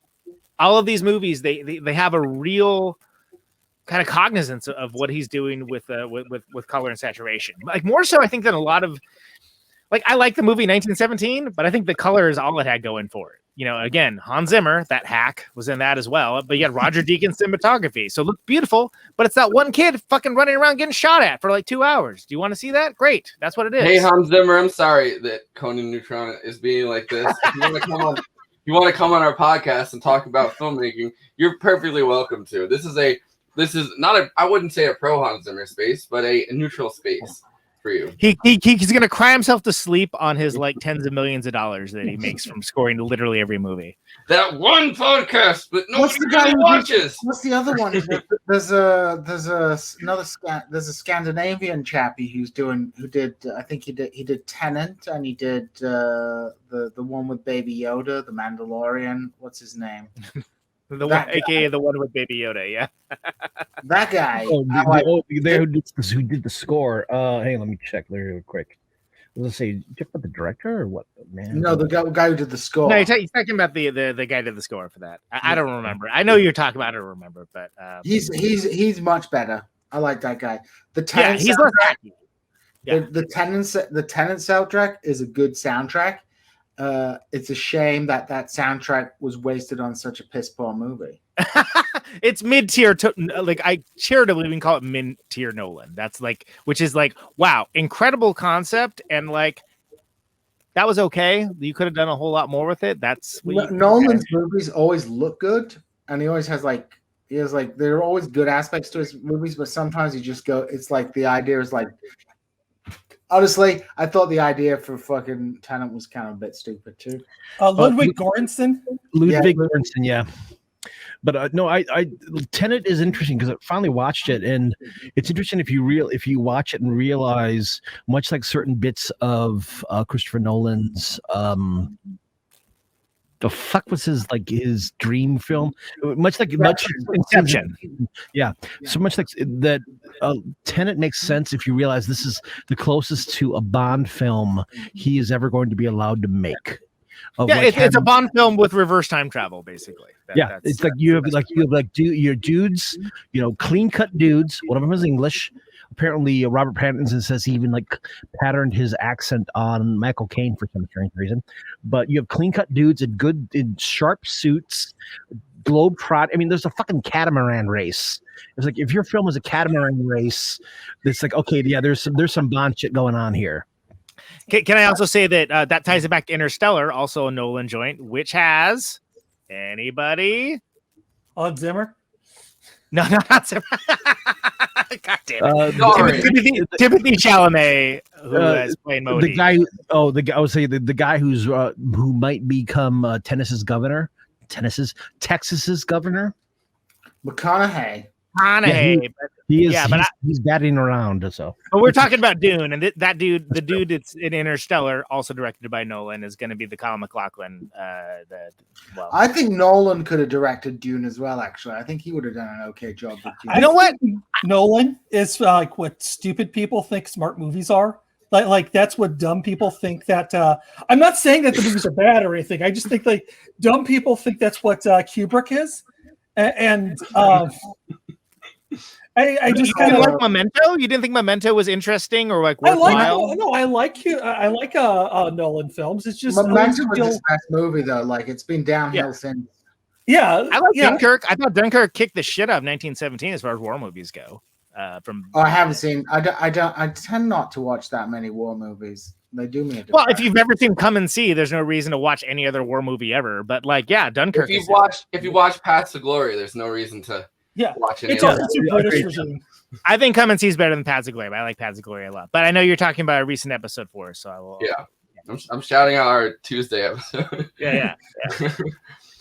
All of these movies, they have a real kind of cognizance of what he's doing with color and saturation. Like more so, I think, than a lot of, like, I like the movie 1917, but I think the color is all it had going for it. Again, Hans Zimmer, that hack, was in that as well. But you had Roger Deakins cinematography. So it looked beautiful, but it's that one kid fucking running around getting shot at for like 2 hours. Do you want to see that? Great. That's what it is. Hey, Hans Zimmer, I'm sorry that Conan Neutron is being like this. If you want to come on our podcast and talk about filmmaking, you're perfectly welcome to. This is not I wouldn't say a pro Hans Zimmer space, but a neutral space for you. He's gonna cry himself to sleep on his like tens of millions of dollars that he makes from scoring literally every movie. That one podcast, but nobody really watches. What's the other one? There's a Scandinavian chappie who did Tenet, and he did the one with Baby Yoda, the Mandalorian. What's his name? AKA the one with Baby Yoda, yeah. That guy. Who did the score? Hey, let me check there real quick. Let's say, did you put the director or what? Man, no, the guy who did the score. No, he's talking about the guy who did the score for that. I don't remember. I know you're talking about. I don't remember, but he's much better. I like that guy. The Tenet he's less hacky. Yeah. The Tenet soundtrack is a good soundtrack. It's a shame that soundtrack was wasted on such a piss poor movie. It's mid-tier, I charitably we can call it mid-tier Nolan. That's like, which is like, wow, incredible concept, and like that was okay. You could have done a whole lot more with it. That's Nolan's movies always look good, and he has there are always good aspects to his movies, but sometimes you just go, it's like the idea is like. Honestly, I thought the idea for fucking Tenet was kind of a bit stupid too. Ludwig Göransson. Göransson, yeah. But no, I Tenet is interesting because I finally watched it, and it's interesting if you watch it and realize, much like certain bits of Christopher Nolan's the fuck was his dream film? Much Inception. Yeah. So much like that. Tenet makes sense if you realize this is the closest to a Bond film he is ever going to be allowed to make. It's a Bond film with reverse time travel, basically. It's like you have your dudes, clean cut dudes. One of them is English. Apparently, Robert Pattinson says he even patterned his accent on Michael Caine for some strange reason. But you have clean cut dudes in sharp suits, globetrot. I mean, there's a fucking catamaran race. It's like if your film is a catamaran race, it's like, okay, yeah, there's some Bond shit going on here. Can I also say that that ties it back to Interstellar, also a Nolan joint, which has anybody? Hans Zimmer? No, not Zimmer. God damn it. Timothy Chalamet, who is playing Modi. The guy who might become Texas's governor. McConaughey. McConaughey. He is. Yeah, but he's batting around. So, but we're talking about Dune, and that dude, the dude that's in Interstellar, also directed by Nolan, is going to be the Colin McLaughlin. I think Nolan could have directed Dune as well. Actually, I think he would have done an okay job with Dune. You know what? Nolan is like what stupid people think smart movies are. Like that's what dumb people think that. I'm not saying that the movies are bad or anything. I just think like dumb people think that's what Kubrick is, and I just kind of like Memento. You didn't think Memento was interesting or like worthwhile? I like Nolan films. It's just Memento was his best movie though. Like it's been downhill since. Yeah, I like Dunkirk. I thought Dunkirk kicked the shit out of 1917 as far as war movies go. I haven't seen. I tend not to watch that many war movies. They do me. Well, if you've ever seen Come and See, there's no reason to watch any other war movie ever. But like, yeah, Dunkirk. If you watch Paths to Glory, there's no reason to. Yeah, watch it's a British regime. I think Come and See is better than Paths of Glory. But I like Paths of Glory a lot. But I know you're talking about a recent episode for us, so I will. Yeah, I'm shouting out our Tuesday episode. Yeah.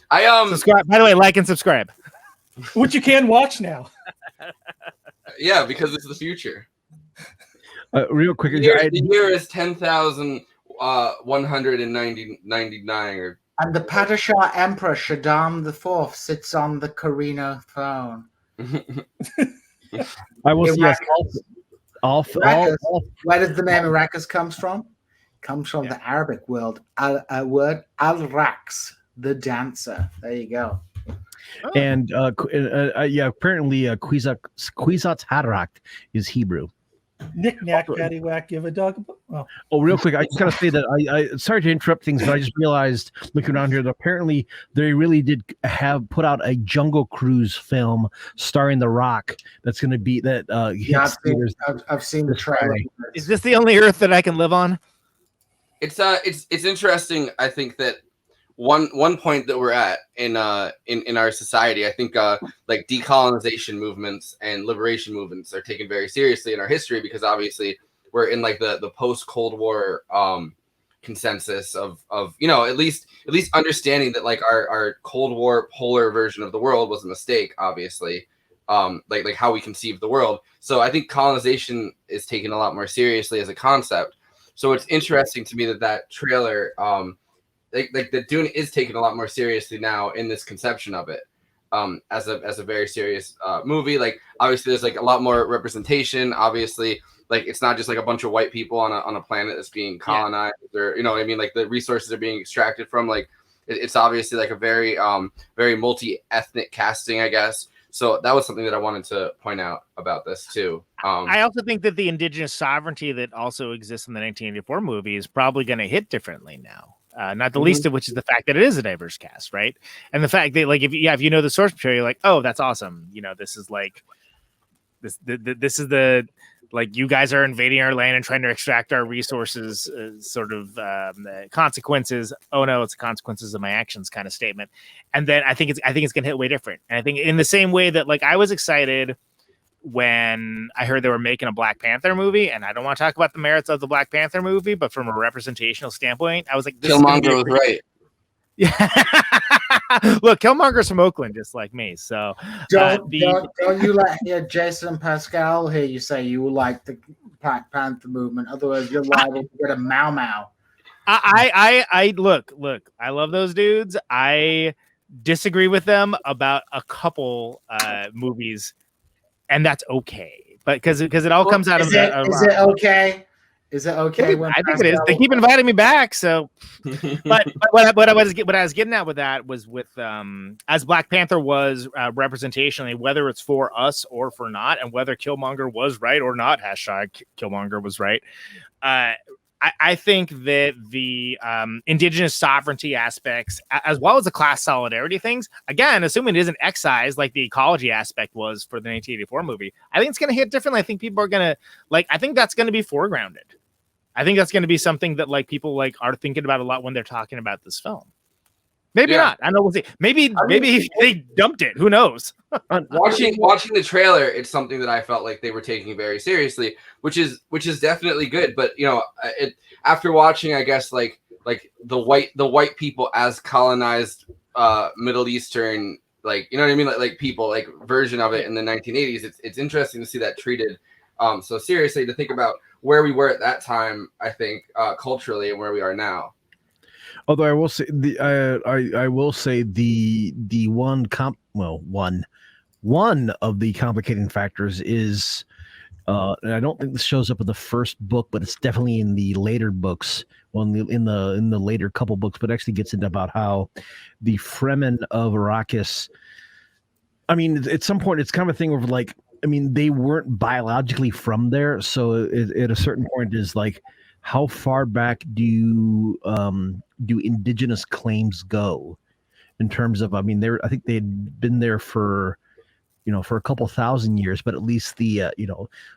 I subscribe. By the way, like and subscribe, which you can watch now. Yeah, because it's the future. Real quick, the year is 10,199 or. And the Padishah Emperor Shaddam IV sits on the Carino throne. I will see. All, where does the name Arrakis comes from? Comes from the Arabic word al-Raqs, the dancer. There you go. And apparently Kwisatz Haderach is Hebrew. Knick knack, paddywhack, give a dog. Real quick, I just gotta say that I sorry to interrupt things, but I just realized looking around here that apparently they really did have put out a Jungle Cruise film starring The Rock. That's going to be that. I've seen the trailer. Is this the only Earth that I can live on? It's interesting. I think that one point that we're at in our society, I think like decolonization movements and liberation movements are taken very seriously in our history because obviously we're in like the post Cold War consensus of at least understanding that like our Cold War polar version of the world was a mistake, obviously, like how we conceive the world. So I think colonization is taken a lot more seriously as a concept. So it's interesting to me that trailer. Like the Dune is taken a lot more seriously now in this conception of it, as a very serious movie. Like obviously there's like a lot more representation. Obviously, like it's not just like a bunch of white people on a planet that's being colonized, or you know what I mean. Like the resources are being extracted from. Like it's obviously like a very very multi-ethnic casting, I guess. So that was something that I wanted to point out about this too. I also think that the indigenous sovereignty that also exists in the 1984 movie is probably going to hit differently now. Not the least of which is the fact that it is a diverse cast, right? And the fact that, like, if you know the source material, you're like, oh, that's awesome. You know, this is like this is the like you guys are invading our land and trying to extract our resources, sort of consequences. Oh no, it's the consequences of my actions kind of statement. And then I think it's going to hit way different. And I think in the same way that like I was excited when I heard they were making a Black Panther movie, and I don't want to talk about the merits of the Black Panther movie, but from a representational standpoint, I was like, Killmonger was right. Yeah. Look, Killmonger's from Oakland, just like me. So don't you let Jason Pascal hear you say you like the Black Panther movement. Otherwise, you're liable to get a Mau Mau. I look. I love those dudes. I disagree with them about a couple movies. And that's okay, but because it all comes out of. Is it okay? Is it okay? I think it is. They keep inviting me back, so. But what I was getting at with that was with as Black Panther was representationally, whether it's for us or for not, and whether Killmonger was right or not. Hashtag Killmonger was right. I think that the indigenous sovereignty aspects, as well as the class solidarity things, again, assuming it isn't excised like the ecology aspect was for the 1984 movie, I think it's going to hit differently. I think people are going to I think that's going to be foregrounded. I think that's going to be something that like people like are thinking about a lot when they're talking about this film. Maybe not. I don't know. We'll see. Maybe they dumped it. Who knows? watching the trailer, it's something that I felt like they were taking very seriously, which is definitely good. But you know, after watching, I guess like the white people as colonized Middle Eastern like, you know what I mean, like people, like version of it in the 1980s. It's interesting to see that treated so seriously, to think about where we were at that time, I think, culturally, and where we are now. Although I will say I will say the one of the complicating factors is, and I don't think this shows up in the first book, but it's definitely in the later books. Well, in the later couple books, but actually gets into about how the Fremen of Arrakis. I mean, at some point, it's kind of a thing of like, I mean, they weren't biologically from there, so at a certain point, is like, how far back do indigenous claims go in terms of? I mean, I think they'd been there for, for a couple thousand years, but at least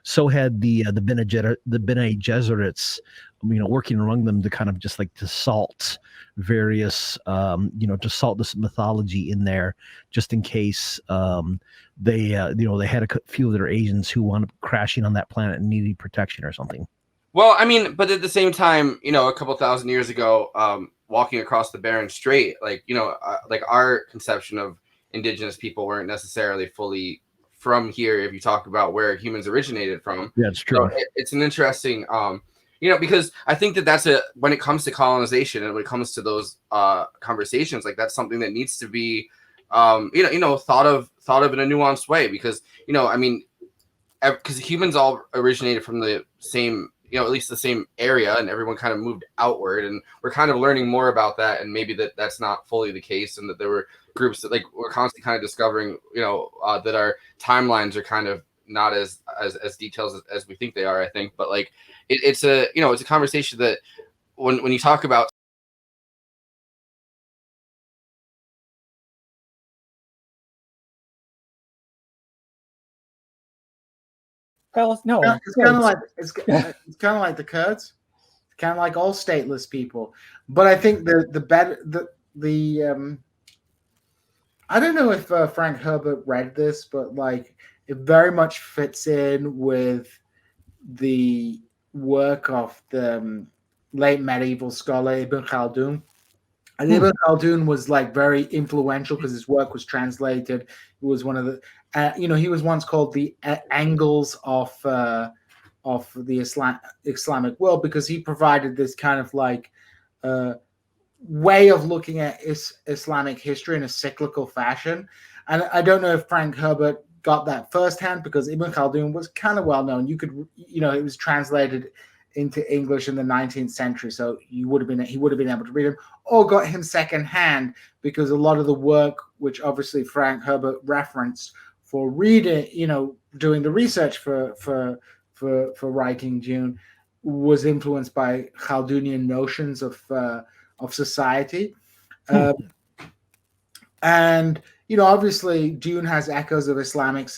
so had the Bene Gesserits, working among them to kind of just like to salt various, to salt this mythology in there, just in case they had a few of their agents who wound up crashing on that planet and needed protection or something. Well, I mean, but at the same time, a couple thousand years ago, walking across the Bering Strait, like, like our conception of indigenous people weren't necessarily fully from here. If you talk about where humans originated from, yeah, it's true. So it's an interesting, because I think that's when it comes to colonization and when it comes to those conversations, like that's something that needs to be, thought of in a nuanced way, because I mean, because humans all originated from the same, at least the same area, and everyone kind of moved outward, and we're kind of learning more about that, and maybe that's not fully the case, and that there were groups that, like, we're constantly kind of discovering, that our timelines are kind of not as detailed as we think they are, I think. But like it's a it's a conversation that when you talk about no, it's kind of like it's kind of like the Kurds, kind of like all stateless people. But I think the I don't know if Frank Herbert read this, but like it very much fits in with the work of the late medieval scholar Ibn Khaldun. And Ibn Khaldun was like very influential because his work was translated. He was one of the, he was once called the angles of the Islamic world, because he provided this kind of like way of looking at Islamic history in a cyclical fashion. And I don't know if Frank Herbert got that firsthand, because Ibn Khaldun was kind of well known. You could, it was translated into English in the 19th century, so he would have been able to read him, or got him secondhand, because a lot of the work, which obviously Frank Herbert referenced for reading, doing the research for writing Dune, was influenced by Khaldunian notions of society. And obviously Dune has echoes of Islamic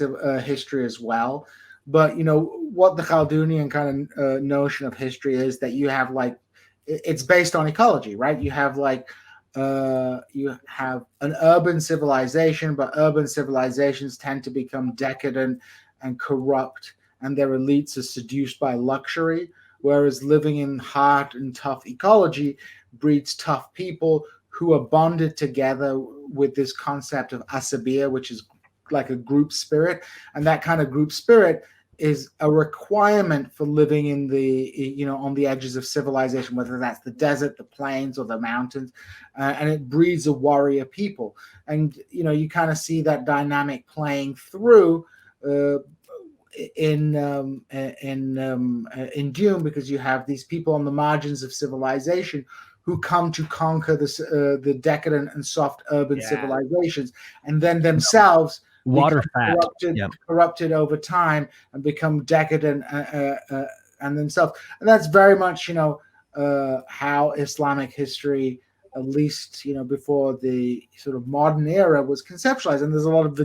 history as well. But what the Khaldunian kind of notion of history is, that you have like, it's based on ecology, right? You have like you have an urban civilization, but urban civilizations tend to become decadent and corrupt, and their elites are seduced by luxury. Whereas living in hard and tough ecology breeds tough people who are bonded together with this concept of asabiya, which is like a group spirit. And that kind of group spirit is a requirement for living in the, on the edges of civilization, whether that's the desert, the plains, or the mountains. And it breeds a warrior people. And, you kind of see that dynamic playing through in Dune, because you have these people on the margins of civilization who come to conquer the decadent and soft urban civilizations, and then themselves corrupted over time and become decadent and themselves. And that's very much how Islamic history, at least before the sort of modern era, was conceptualized. And there's a lot of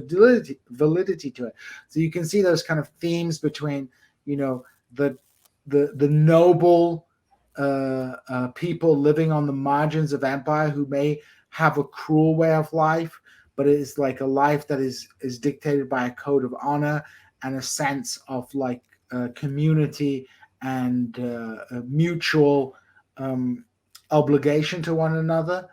validity to it. So you can see those kind of themes between the noble people living on the margins of empire, who may have a cruel way of life, but it is like a life that is dictated by a code of honor and a sense of like community and mutual obligation to one another.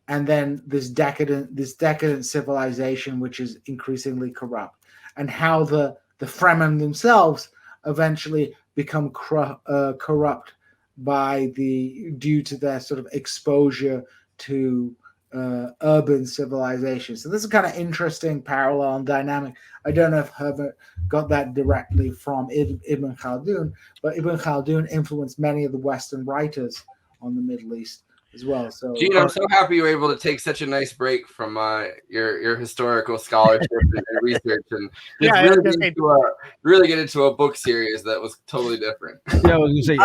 and then this decadent civilization which is increasingly corrupt, and how the Fremen themselves eventually become corrupt due to their sort of exposure to urban civilization. So this is kind of interesting parallel and dynamic. I don't know if Herbert got that directly from Ibn Khaldun, but Ibn Khaldun influenced many of the Western writers on the Middle East as well. So, Gene, I'm so happy you were able to take such a nice break from your historical scholarship and research, and just really get into a book series that was totally different. Yeah, I was gonna say,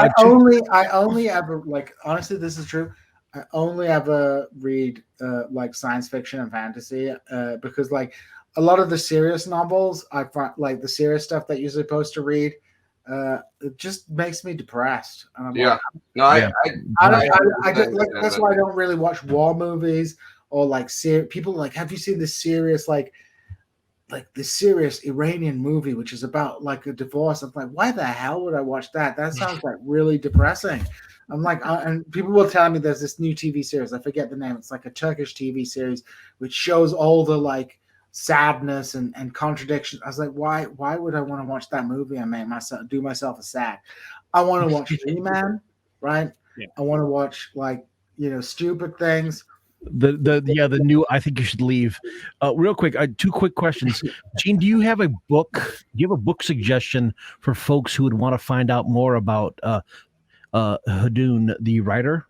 I only ever, like, honestly, this is true. I only ever read like science fiction and fantasy because, like, a lot of the serious novels, I find, like, the serious stuff that you're supposed to read, it just makes me depressed. And I'm like, that's why I don't really watch war movies or like people like, have you seen this serious like this serious Iranian movie which is about like a divorce? I'm like, why the hell would I watch that? That sounds like really depressing. I'm like, and people will tell me there's this new TV series. I forget the name. It's like a Turkish TV series which shows all the like sadness and contradiction. I was like, why would I want to watch that movie and do myself a sad? I want to watch He-Man, right? Yeah. I want to watch, like, stupid things. The new I Think You Should Leave. Real quick, 2 quick questions. Gene, do you have a book suggestion for folks who would want to find out more about Khaldun, the writer?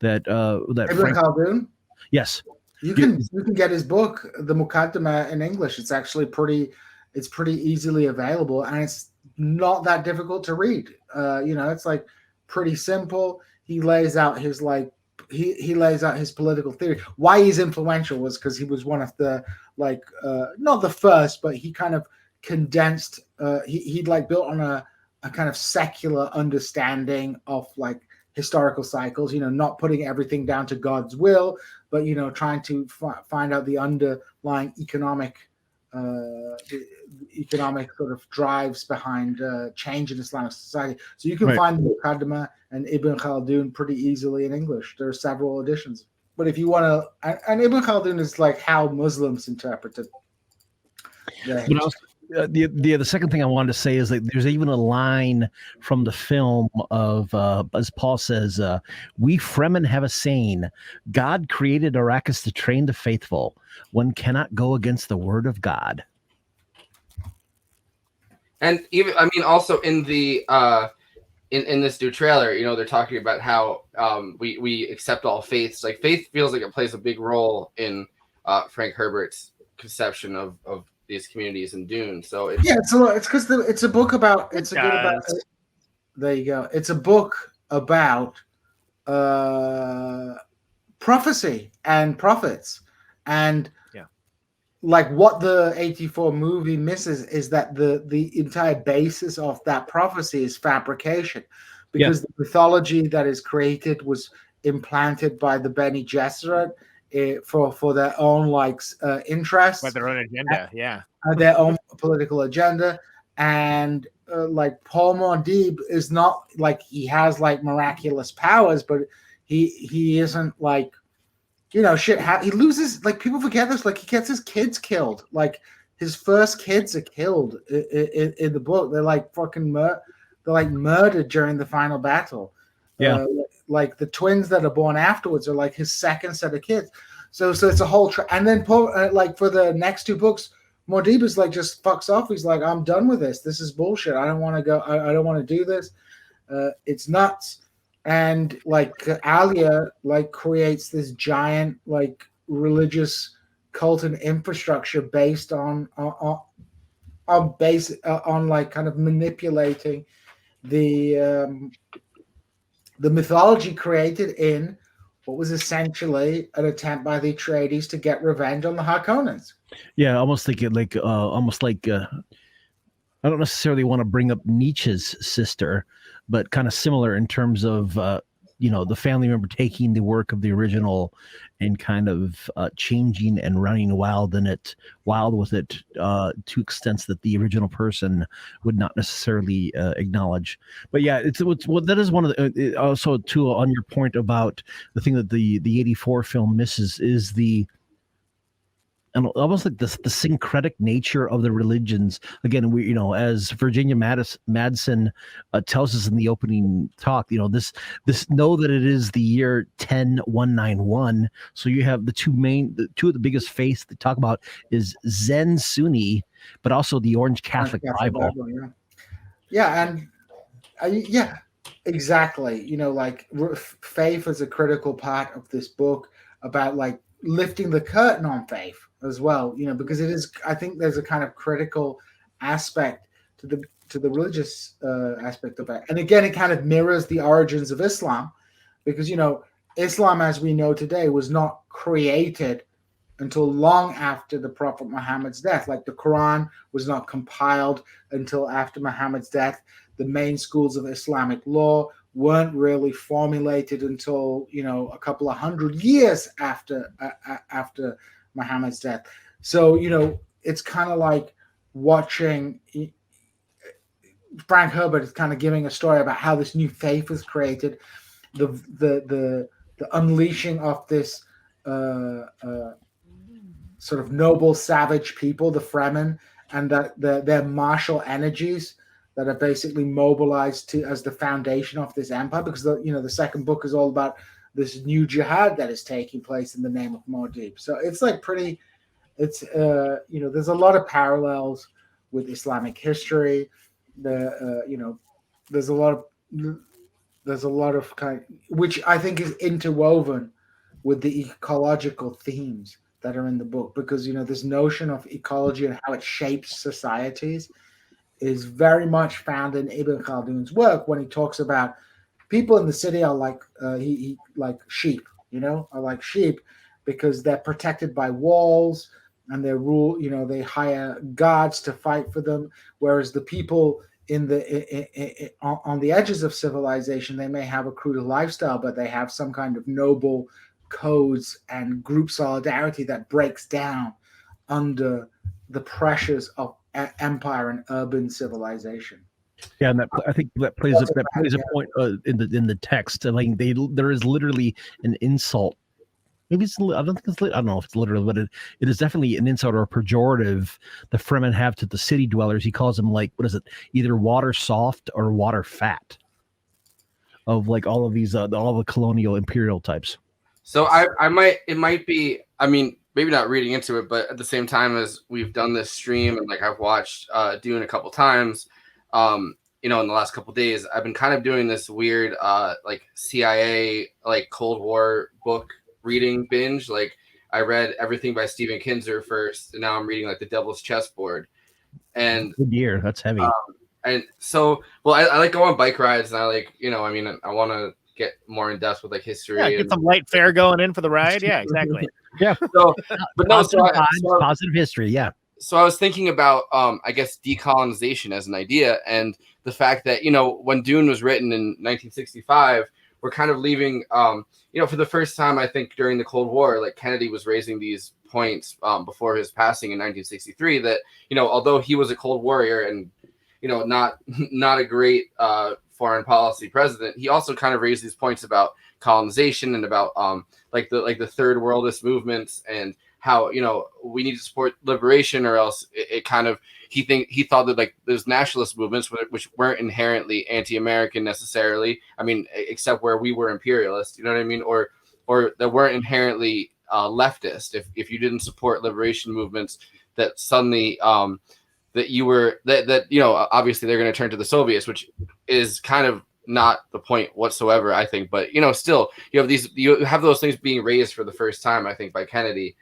That Ibn Khaldun? Yes. You can get his book, the Muqaddimah, in English. It's actually pretty easily available, and it's not that difficult to read. It's like pretty simple. He lays out his he lays out his political theory. Why he's influential was because he was one of the not the first, but he kind of condensed. He'd like built on a kind of secular understanding of like historical cycles, not putting everything down to God's will, but, trying to find out the underlying economic sort of drives behind change in Islamic society. So you can find the Muqaddimah and Ibn Khaldun pretty easily in English. There are several editions. But if you want to, and Ibn Khaldun is like how Muslims interpreted the second thing I wanted to say is that there's even a line from the film of, as Paul says, we Fremen have a saying, God created Arrakis to train the faithful. One cannot go against the word of God. And even, I mean, also in the in this new trailer, they're talking about how we accept all faiths. Like, faith feels like it plays a big role in Frank Herbert's conception of these communities in Dune. So it's because it's a book about there you go. It's a book about prophecy and prophets, and like what the 84 movie misses is that the entire basis of that prophecy is fabrication, because the mythology that is created was implanted by the Bene Gesserit for their own interests, by their own agenda, their own political agenda. And like Paul Muad'Dib is not like he has like miraculous powers, but he isn't like, he loses, like, people forget this, like he gets his kids killed, like his first kids are killed in the book. They're like fucking murdered during the final battle. Like the twins that are born afterwards are like his second set of kids. So it's a whole and then Paul, like for the next 2 books, Muad'Dib is like just fucks off. He's like, I'm done with this. This is bullshit. I don't want to go. I don't want to do this. It's nuts. And like Alia like creates this giant like religious cult and infrastructure based on like kind of manipulating the mythology created in what was essentially an attempt by the Atreides to get revenge on the Harkonnens. Yeah, almost like I don't necessarily want to bring up Nietzsche's sister, but kind of similar in terms of the family member taking the work of the original and kind of changing and running wild with it to extents that the original person would not necessarily acknowledge. But yeah, that is one of the also too on your point about the thing that the 84 film misses is and almost like the syncretic nature of the religions. Again, we, as Virginia Madsen tells us in the opening talk, this know that it is the year 10191. So you have the two of the biggest faiths they talk about is Zen Sunni, but also the Orange Catholic Bible. Yeah, and yeah, exactly. Like faith is a critical part of this book about like lifting the curtain on faith as well, because it is, I think there's a kind of critical aspect to the religious aspect of it. And again, it kind of mirrors the origins of Islam, because Islam as we know today was not created until long after the Prophet Muhammad's death. Like the Quran was not compiled until after Muhammad's death. The main schools of Islamic law weren't really formulated until a couple of hundred years after Muhammad's death. So it's kind of like watching Frank Herbert is kind of giving a story about how this new faith was created, the unleashing of this sort of noble savage people, the Fremen, and that their martial energies that are basically mobilized as the foundation of this empire, because the second book is all about this new jihad that is taking place in the name of Muad'Dib. So it's like there's a lot of parallels with Islamic history. There's a lot of which I think is interwoven with the ecological themes that are in the book, because this notion of ecology and how it shapes societies is very much found in Ibn Khaldun's work when he talks about people in the city are like like sheep, are like sheep because they're protected by walls and they're they hire guards to fight for them, whereas the people on the edges of civilization, they may have a cruder lifestyle, but they have some kind of noble codes and group solidarity that breaks down under the pressures of empire and urban civilization. Yeah, and I think that plays a point in the text. Like there is literally an insult. Maybe it's, I don't know if it's literal, but it is definitely an insult or a pejorative the Fremen have to the city dwellers. He calls them like, what is it? Either water soft or water fat. Of like all of these, all the colonial imperial types. So it might be, I mean, maybe not reading into it, but at the same time as we've done this stream and like I've watched Dune a couple times, in the last couple of days, I've been kind of doing this weird like CIA like Cold War book reading binge. Like I read everything by Stephen Kinzer first, and now I'm reading like The Devil's Chessboard. And good year, that's heavy. And so, well, I like go on bike rides, and I like, I want to get more in depth with like history. Yeah, get some light fare going in for the ride. Yeah, exactly. Yeah. So, but no, positive history. Yeah. So I was thinking about, I guess, decolonization as an idea, and the fact that when Dune was written in 1965, we're kind of leaving, for the first time, I think during the Cold War, like Kennedy was raising these points before his passing in 1963 that although he was a Cold Warrior and not a great foreign policy president, he also kind of raised these points about colonization and about like the third worldist movements and how we need to support liberation or else it kind of he thought that like those nationalist movements which weren't inherently anti-American necessarily, I mean, except where we were imperialist, you know what I mean, or that weren't inherently leftist. If you didn't support liberation movements, that suddenly that you were that obviously they're going to turn to the Soviets, which is kind of not the point whatsoever, I think. But still you have those things being raised for the first time, I think, by Kennedy,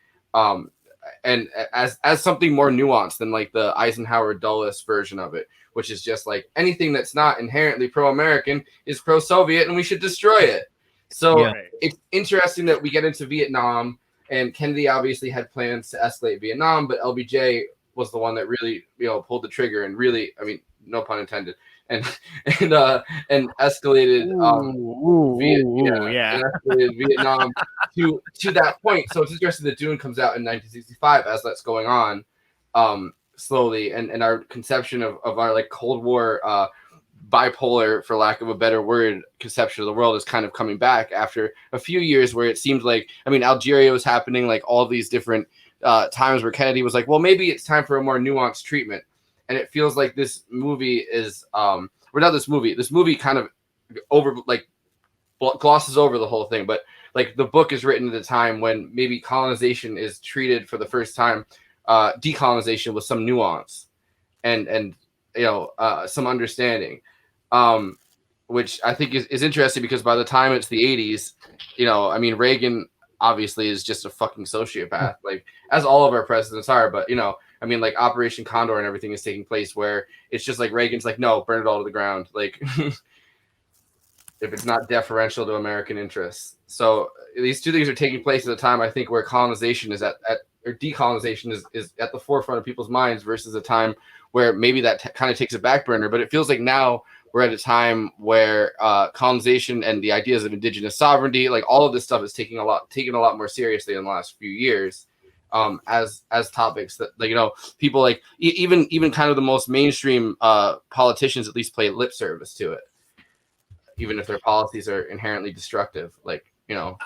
and as something more nuanced than like the Eisenhower Dulles version of it, which is just like anything that's not inherently pro-American is pro-Soviet and we should destroy it. So It's interesting that we get into Vietnam, and Kennedy obviously had plans to escalate Vietnam, but LBJ was the one that really pulled the trigger and really, I mean, no pun intended, and escalated and escalated Vietnam to that point. So it's interesting that Dune comes out in 1965 as that's going on slowly, and our conception of our like Cold War bipolar, for lack of a better word, conception of the world is kind of coming back after a few years where it seemed like, I mean, Algeria was happening, like all these different times where Kennedy was like, well, maybe it's time for a more nuanced treatment. And it feels like this movie is, or not this movie kind of glosses over the whole thing. But like the book is written at a time when maybe colonization is treated for the first time, decolonization with some nuance and some understanding. Which I think is interesting because by the time it's the 80s, I mean, Reagan obviously is just a fucking sociopath, like as all of our presidents are. But, I mean, like Operation Condor and everything is taking place where it's just like Reagan's like, no, burn it all to the ground. Like if it's not deferential to American interests. So these two things are taking place at a time, I think, where colonization is or decolonization is at the forefront of people's minds versus a time where maybe that kind of takes a back burner. But it feels like now we're at a time where colonization and the ideas of indigenous sovereignty, like all of this stuff is taken a lot more seriously in the last few years as topics that, like, people like even kind of the most mainstream politicians at least play lip service to it, even if their policies are inherently destructive. Like,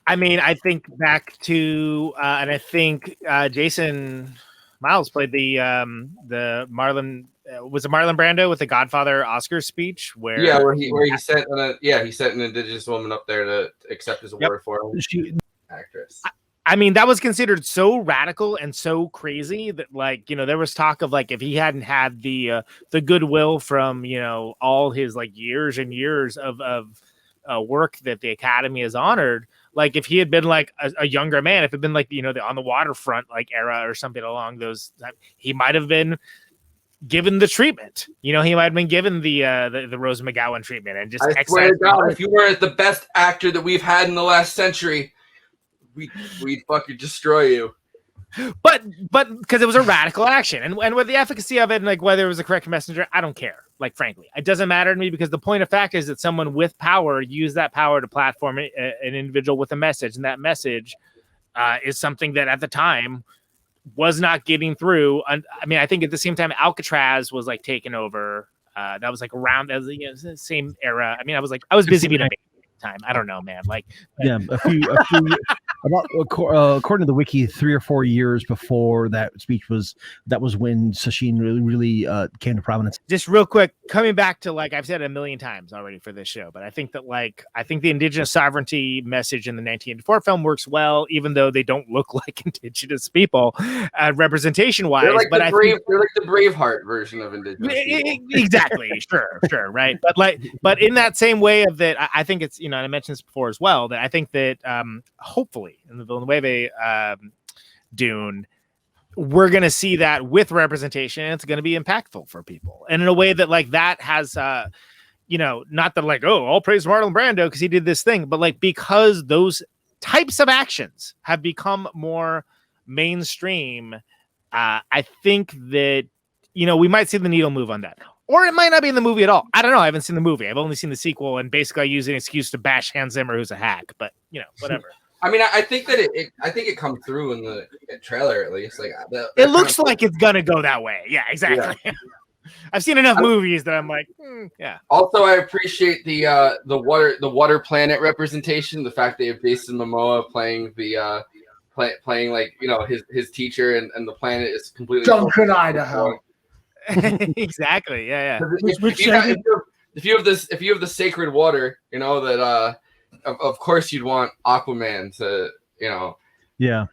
I mean, I think back to and I think Jason Miles played the Marlon. Was it Marlon Brando with the Godfather Oscar speech where he sent an indigenous woman up there to accept his award for him. Actress. I mean, that was considered so radical and so crazy that, like, there was talk of, like, if he hadn't had the goodwill from all his like years and years of work that the Academy has honored, like if he had been like a younger man, if it had been like the On the Waterfront like era or something along those, he might have been given the treatment. He might have been given the Rose McGowan treatment and just. I swear to God, if you weren't the best actor that we've had in the last century, we'd fucking destroy you. But because it was a radical action, and with the efficacy of it, and like whether it was the correct messenger, I don't care. Like, frankly, it doesn't matter to me, because the point of fact is that someone with power used that power to platform an individual with a message, and that message is something that at the time was not getting through. I mean, I think at the same time Alcatraz was like taken over. That was like around the same era. I mean, I was busy being a time. I don't know, man. Like, yeah, a few about according to the wiki, 3 or 4 years before that speech that was when Sachin really came to prominence. Just real quick, coming back to, like I've said a million times already for this show, but I think that the indigenous sovereignty message in the 1984 film works well, even though they don't look like indigenous people representation wise. They're like but they're like the Braveheart version of indigenous people. Exactly. Sure. Right. But in that same way of that, I think it's, and I mentioned this before as well, that I think that hopefully in the Villeneuve Dune, we're going to see that with representation, and it's going to be impactful for people. And in a way that, like, that has, not that like, oh, all praise Marlon Brando because he did this thing, but like, because those types of actions have become more mainstream, I think that, we might see the needle move on that. Or it might not be in the movie at all. I don't know. I haven't seen the movie. I've only seen the sequel, and basically I use an excuse to bash Hans Zimmer, who's a hack. But whatever. I mean, I think that it comes through in the trailer at least. Like it looks like it's gonna go that way. Yeah, exactly. Yeah. I've seen enough movies that I'm like, yeah. Also, I appreciate the water planet representation. The fact that you have Jason Momoa playing the playing like his teacher, and the planet is completely Duncan, Idaho. Exactly. Yeah. If you have the sacred water, that of course you'd want Aquaman to, Yeah.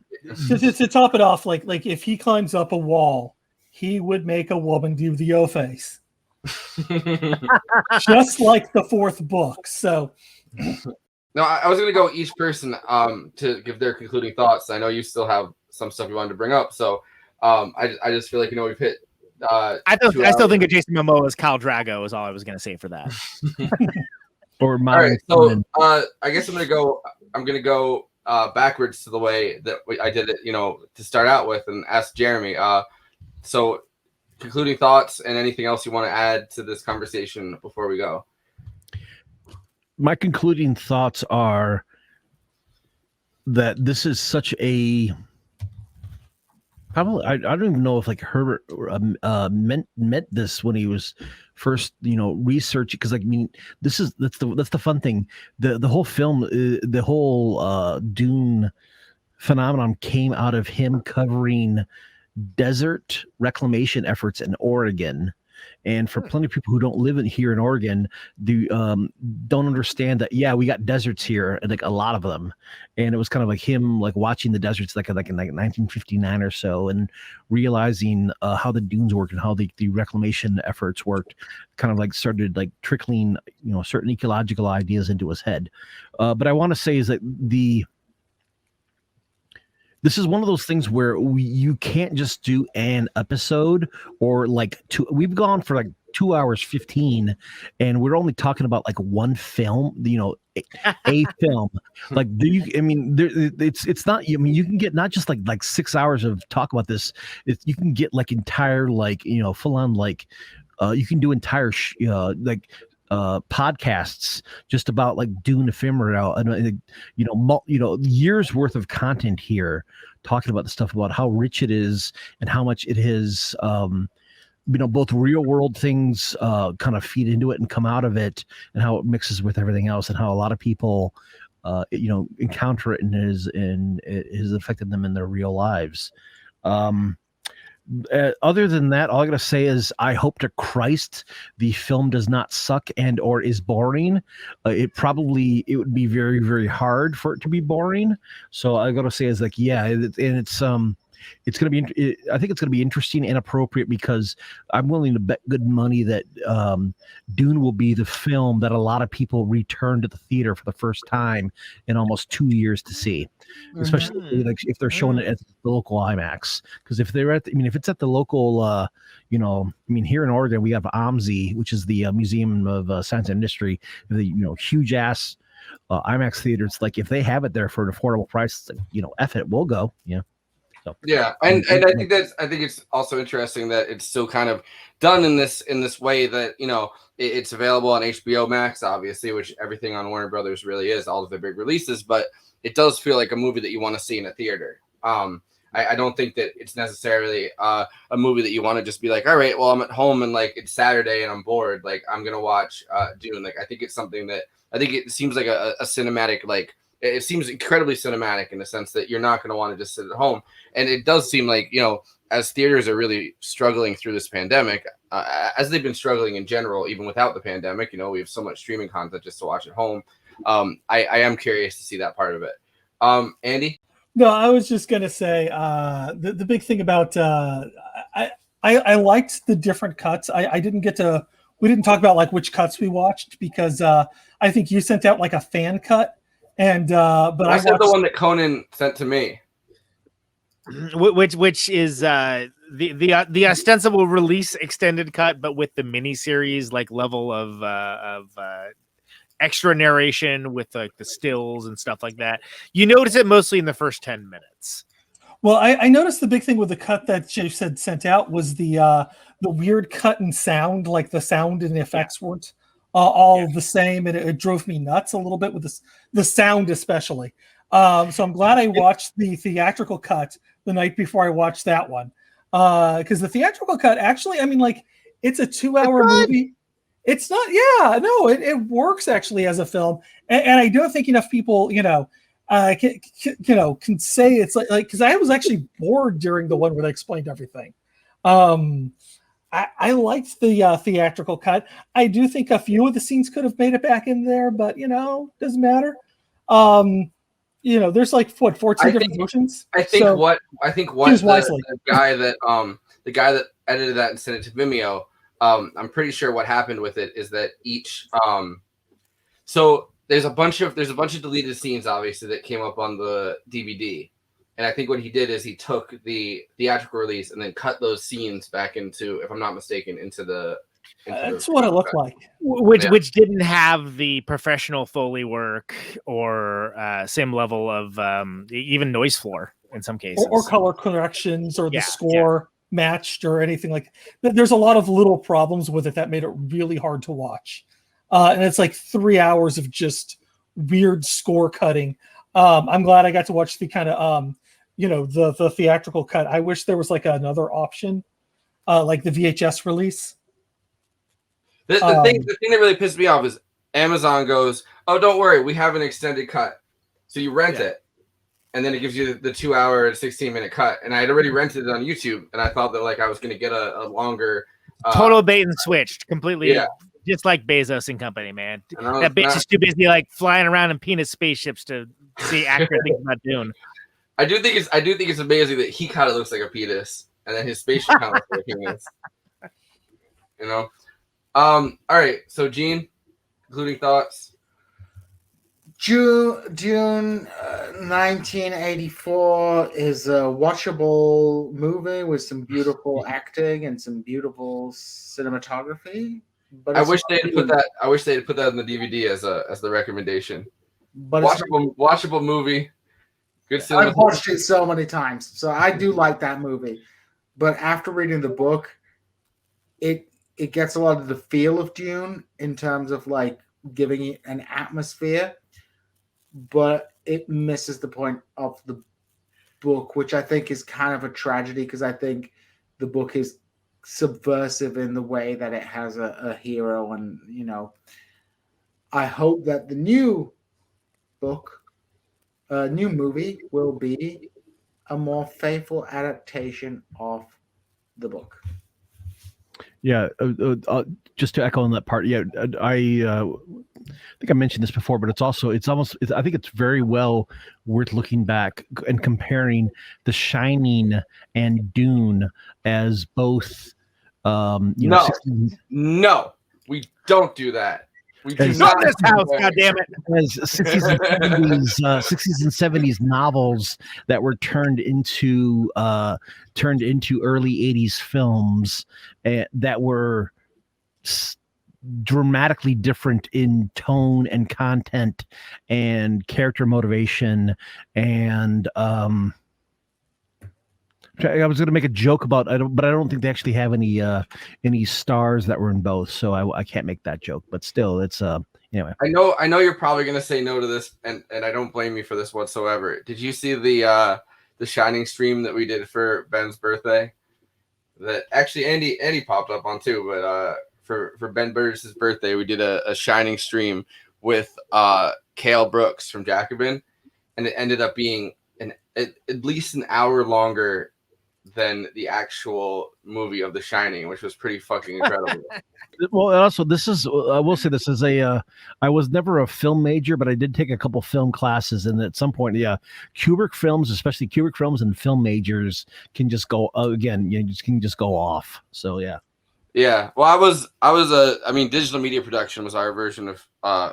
To top it off, like if he climbs up a wall, he would make a woman do the O face, just like the fourth book. So. No, I was going to go each person to give their concluding thoughts. I know you still have some stuff you wanted to bring up, so I just feel like we've hit. I still think of Jason Momoa as Khal Drago is all I was going to say for that. Or all right, so I guess I'm gonna go backwards to the way that I did it, to start out with, and ask Jeremy. So concluding thoughts and anything else you want to add to this conversation before we go? My concluding thoughts are that this is such a probably I don't even know if like Herbert meant this when he was first researching, because like I mean that's the fun thing, the whole film, the whole Dune phenomenon came out of him covering desert reclamation efforts in Oregon. And for plenty of people who don't live here in Oregon, don't understand that, yeah, we got deserts here, and like a lot of them. And it was kind of like him like watching the deserts like in 1959 or so, and realizing how the dunes worked and how the reclamation efforts worked, kind of like started like trickling certain ecological ideas into his head. But I want to say is that this is one of those things where you can't just do an episode or like two. We've gone for like 2 hours 15, and we're only talking about like one film. A film. Like, it's not. I mean, you can get not just like 6 hours of talk about this. You can get like entire full on like. You can do entire podcasts just about like Dune ephemera and years worth of content here, talking about the stuff about how rich it is and how much it is both real world things kind of feed into it and come out of it, and how it mixes with everything else, and how a lot of people encounter it and it has affected them in their real lives. Other than that, all I gotta say is I hope to Christ the film does not suck and or is boring. It would be very, very hard for it to be boring. So I gotta say is like, yeah, it's gonna be. I think it's gonna be interesting and appropriate, because I'm willing to bet good money that Dune will be the film that a lot of people return to the theater for the first time in almost 2 years to see, especially like if they're showing it at the local IMAX. Because if they're if it's at the local, here in Oregon we have OMSI, which is the Museum of Science and Industry, the huge ass IMAX theaters. Like if they have it there for an affordable price, it's like, F it, we'll go. Yeah. So, yeah, and I think it's also interesting that it's still kind of done in this way that it's available on HBO Max, obviously, which everything on Warner Brothers really is, all of their big releases, but it does feel like a movie that you want to see in a theater. I don't think that it's necessarily a movie that you want to just be like, all right, well, I'm at home and like it's Saturday and I'm bored, like I'm gonna watch Dune. Like I think it's something that it seems like a cinematic, like it seems incredibly cinematic in the sense that you're not going to want to just sit at home. And it does seem like, as theaters are really struggling through this pandemic, as they've been struggling in general, even without the pandemic, we have so much streaming content just to watch at home. I am curious to see that part of it. Andy? No, I was just going to say the big thing about I liked the different cuts. We didn't talk about like which cuts we watched, because I think you sent out like a fan cut. And but I said the one that Conan sent to me, which is the ostensible release extended cut, but with the miniseries like level of extra narration with like the stills and stuff like that. You notice it mostly in the first 10 minutes. Well, I noticed the big thing with the cut that Jay said sent out was the weird cut in sound, like the sound and the effects weren't all the same, and it drove me nuts a little bit with the sound especially. So I'm glad I watched the theatrical cut the night before I watched that one, because the theatrical cut actually, it's a 2-hour movie. It's not, it works actually as a film, and I don't think enough people, can say it's like because I was actually bored during the one where they explained everything. I liked the theatrical cut. I do think a few of the scenes could have made it back in there, but doesn't matter. There's like 14 different versions. I think the guy that edited that and sent it to Vimeo, I'm pretty sure what happened with it is that each so there's a bunch of deleted scenes obviously that came up on the DVD. And I think what he did is he took the theatrical release and then cut those scenes back into, if I'm not mistaken, that's what it looked like. Which didn't have the professional Foley work or same level of even noise floor in some cases. Or color corrections or the score matched or anything like that. There's a lot of little problems with it that made it really hard to watch. And it's like 3 hours of just weird score cutting. I'm glad I got to watch the kind of, the theatrical cut. I wish there was like another option, like the VHS release. The thing that really pissed me off is Amazon goes, "Oh, don't worry, we have an extended cut." So you rent it, and then it gives you the 2 hour, 16-minute cut. And I had already rented it on YouTube, and I thought that like I was going to get a longer. Total bait and switched completely. Yeah. Just like Bezos and company, man. And That bitch is too busy like flying around in penis spaceships to see accurate things about Dune. I do think it's amazing that he kind of looks like a penis, and then his spaceship kind of looks like a penis. You know. All right. So, Djene, concluding thoughts. Dune 1984 is a watchable movie with some beautiful acting and some beautiful cinematography. But I wish they had put that in the DVD as the recommendation. But watchable movie. Good cinema. I've watched it so many times, so I do like that movie. But after reading the book, it gets a lot of the feel of Dune in terms of like giving it an atmosphere, but it misses the point of the book, which I think is kind of a tragedy because I think the book is subversive in the way that it has a hero, and I hope that the new book, new movie will be a more faithful adaptation of the book. Yeah, just to echo on that part. Yeah, I think I mentioned this before, but I think it's very well worth looking back and comparing The Shining and Dune as both. No, we don't do that. We do not this house. God damn it! As 60s and 70s novels that were turned into early 80s films that were dramatically different in tone and content and character motivation and I was going to make a joke about but I don't think they actually have any stars that were in both, so I can't make that joke. But still, it's anyway. I know you're probably going to say no to this, and I don't blame you for this whatsoever. Did you see the Shining stream that we did for Ben's birthday? That actually Andy popped up on too, but for Ben Burgess's birthday, we did a Shining stream with Cale Brooks from Jacobin, and it ended up being at least an hour longer than the actual movie of The Shining, which was pretty fucking incredible. Well, also, I will say this is I was never a film major, but I did take a couple film classes, and at some point, Kubrick films, especially Kubrick films and film majors, can just go can just go off. So yeah. Yeah, well, I mean, digital media production was our version of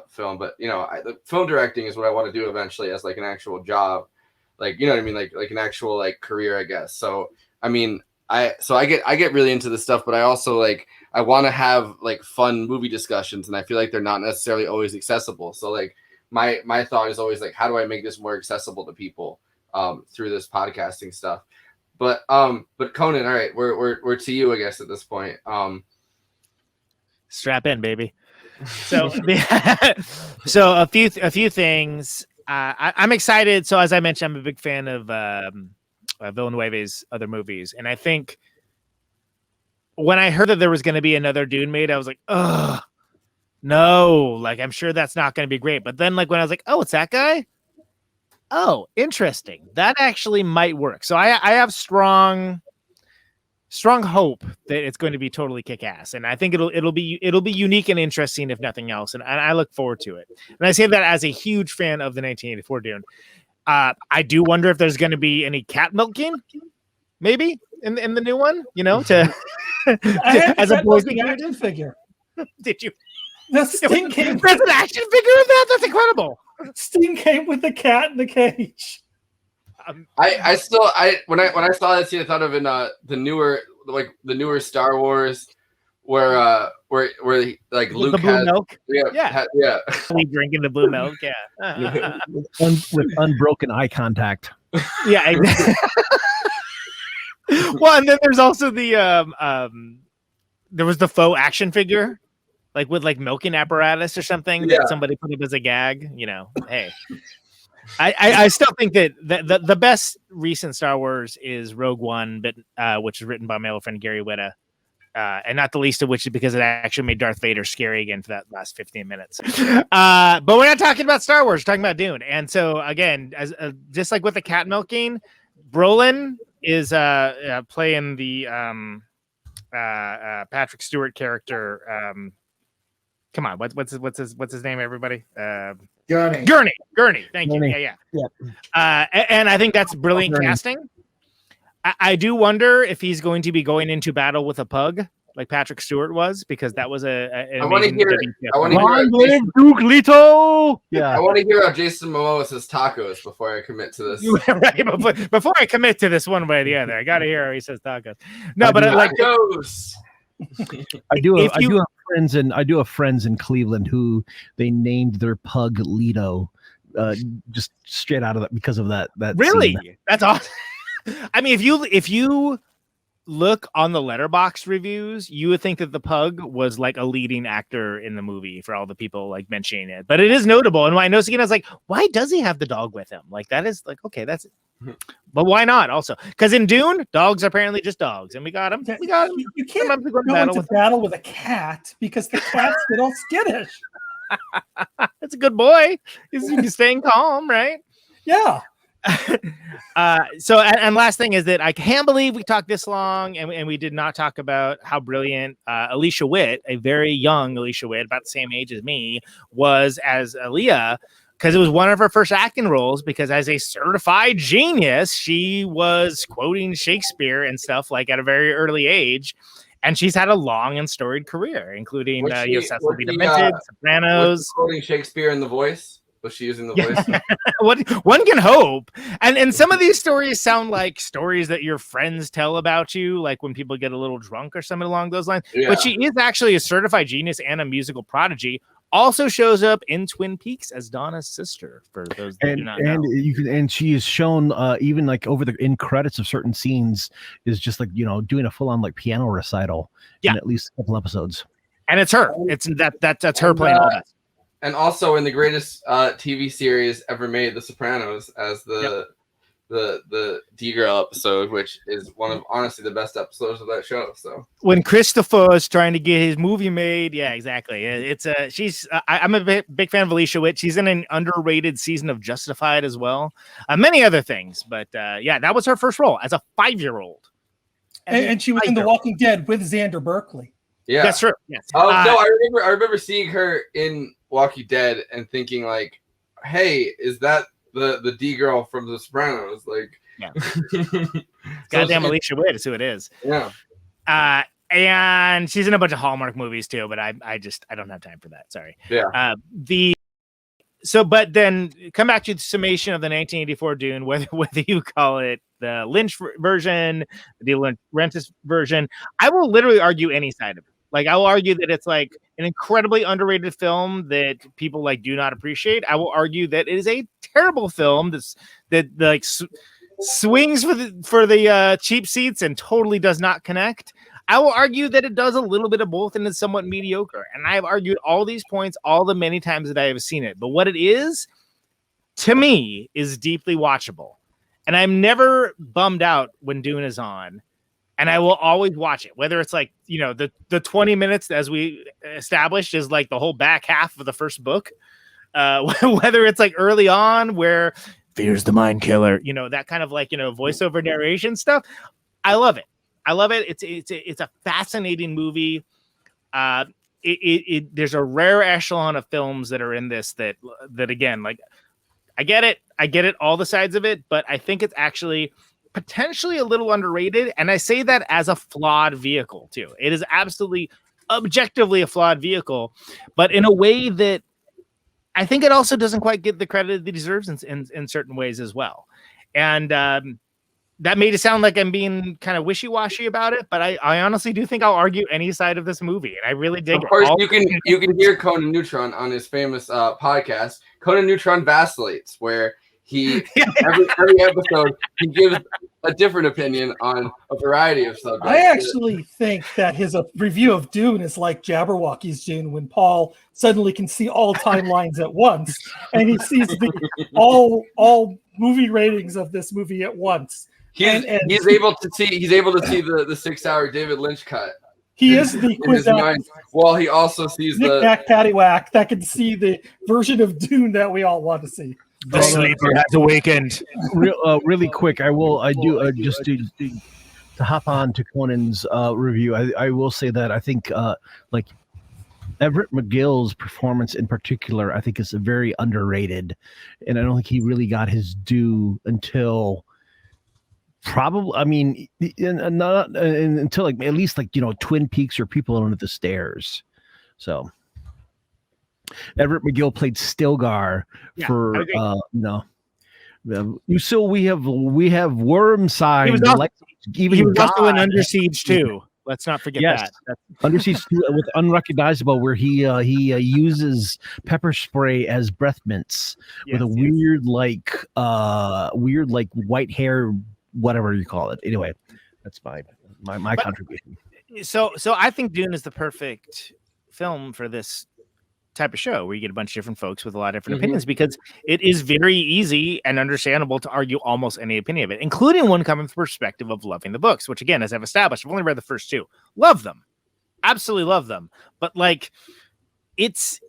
film, but the film directing is what I want to do eventually as like an actual job. Like, you know what I mean? Like an actual like career, I guess. So, I mean, I get really into this stuff, but I also I want to have like fun movie discussions, and I feel like they're not necessarily always accessible. So like my thought is always like, how do I make this more accessible to people through this podcasting stuff? But Conan, all right, we're to you, I guess, at this point. Strap in, baby. So so a few things. I'm excited. So as I mentioned, I'm a big fan of Villeneuve's other movies, and I think when I heard that there was going to be another Dune made, I was like, ugh, no, like I'm sure that's not going to be great. But then, like when I was like, oh, it's that guy. Oh, interesting. That actually might work. So I have strong hope that it's going to be totally kick-ass, and I think it'll be unique and interesting if nothing else. And I look forward to it. And I say that as a huge fan of the 1984 Dune. I do wonder if there's going to be any cat milking, maybe in the new one. As a boy action figure. Did you? The Sting came. There's an action figure of that. That's incredible. Sting came with the cat in the cage. when I saw this, I thought of in the newer Star Wars where like Luke has milk. Yeah. We drinking the blue milk. Yeah. with unbroken eye contact. Yeah. Exactly. Well, and then there's also the there was the faux action figure, like with like milking apparatus or something that somebody put up as a gag. You know, hey, I still think that the best recent Star Wars is Rogue One, but which is written by my old friend Gary Whitta. And not the least of which is because it actually made Darth Vader scary again for that last 15 minutes. But we're not talking about Star Wars, we're talking about Dune. And so again, as just like with the cat milking, Brolin is playing the Patrick Stewart character. Come on, what's his name? Everybody, Gurney. Thank you. Yeah. And I think that's brilliant casting. I do wonder if he's going to be going into battle with a pug like Patrick Stewart was, because that was I want to hear Duke Leto. Yeah, I want to hear how Jason Momoa says tacos before I commit to this. Right, before I commit to this one way or the other, I got to hear how he says tacos. No, but I like tacos. I do have friends in Cleveland who they named their pug Leto, just straight out of that because of that. Really, scene. That's awesome. I mean, if you look on the Letterboxd reviews, you would think that the pug was like a leading actor in the movie for all the people like mentioning it. But it is notable. And when I noticed again, I was like, why does he have the dog with him? Like that is like, okay, that's it. But why not also? Because in Dune, dogs are apparently just dogs, and we got him. You can't go into battle with a cat because the cats get all skittish. That's a good boy. He's staying calm, right? Yeah. So last thing is that I can't believe we talked this long and we did not talk about how brilliant Alicia Witt, a very young Alicia Witt, about the same age as me, was as Aaliyah, because it was one of her first acting roles, because as a certified genius, she was quoting Shakespeare and stuff like at a very early age. And she's had a long and storied career, including Cecil B. Demented, Sopranos. Quoting Shakespeare in The Voice? Was she using the voice? One can hope. And some of these stories sound like stories that your friends tell about you, like when people get a little drunk or something along those lines. Yeah. But she is actually a certified genius and a musical prodigy. Also shows up in Twin Peaks as Donna's sister, for those that do not know. And she is shown even like in credits of certain scenes is just like, you know, doing a full-on like piano recital in at least a couple episodes. And it's her. It's that's her playing all that. And also in the greatest TV series ever made, The Sopranos, as the D-Girl episode, which is one of honestly the best episodes of that show. So when Christopher is trying to get his movie made, yeah, exactly. It's I'm a big fan of Alicia Witt. She's in an underrated season of Justified as well, many other things. But yeah, that was her first role as a 5-year-old, and she was in The Walking Dead with Xander Berkeley. Yeah, that's true. Yes. Oh no, I remember seeing her in Walking Dead and thinking like, "Hey, is that the D girl from The Sopranos?" Like, yeah, goddamn Alicia Witt is who it is. Yeah, and she's in a bunch of Hallmark movies too, but I don't have time for that. Sorry. Yeah. But then come back to the summation of the 1984 Dune, whether you call it the Lynch version, the Laurentiis version, I will literally argue any side of it. Like, I will argue that it's like an incredibly underrated film that people like do not appreciate. I will argue that it is a terrible film that swings for the cheap seats and totally does not connect. I will argue that it does a little bit of both and is somewhat mediocre. And I have argued all these points all the many times that I have seen it. But what it is, to me, is deeply watchable. And I'm never bummed out when Dune is on. And I will always watch it, whether it's like, you know, the 20 minutes, as we established, is like the whole back half of the first book. Whether it's like early on where fear's the mind killer, you know, that kind of like, you know, voiceover narration stuff. I love it. It's a fascinating movie. There's a rare echelon of films that are in this that again, like, I get it, all the sides of it, but I think it's actually potentially a little underrated. And I say that as a flawed vehicle too. It is absolutely objectively a flawed vehicle, but in a way that I think it also doesn't quite get the credit it deserves in certain ways as well. And that made it sound like I'm being kind of wishy-washy about it, but I honestly do think I'll argue any side of this movie, and I really dig it. Of course, you can hear Conan Neutron on his famous podcast, Conan Neutron Vacillates, where every episode he gives a different opinion on a variety of subjects. I actually think that his review of Dune is like Jabberwocky's Dune, when Paul suddenly can see all timelines at once, and he sees all movie ratings of this movie at once. He's able to see the 6 hour David Lynch cut. He is the Quizzack. Well, he also sees Knick-knack paddywhack that can see the version of Dune that we all want to see. The sleeper has awakened. Really quick, I do just to hop on to Conan's review. I will say that I think like Everett McGill's performance in particular, I think is very underrated, and I don't think he really got his due until probably. I mean, not until like at least like Twin Peaks or People Under the Stairs. So. Everett McGill played Stilgar for so we have Wormside. He was also in Under Siege too. Let's not forget that. Under Siege with Unrecognizable, where he uses pepper spray as breath mints with a weird white hair, whatever you call it. Anyway, that's my contribution. So I think Dune is the perfect film for this type of show where you get a bunch of different folks with a lot of different opinions, because it is very easy and understandable to argue almost any opinion of it, including one coming from the perspective of loving the books, which again, as I've established, I've only read the first two. Love them. Absolutely love them. But like, it's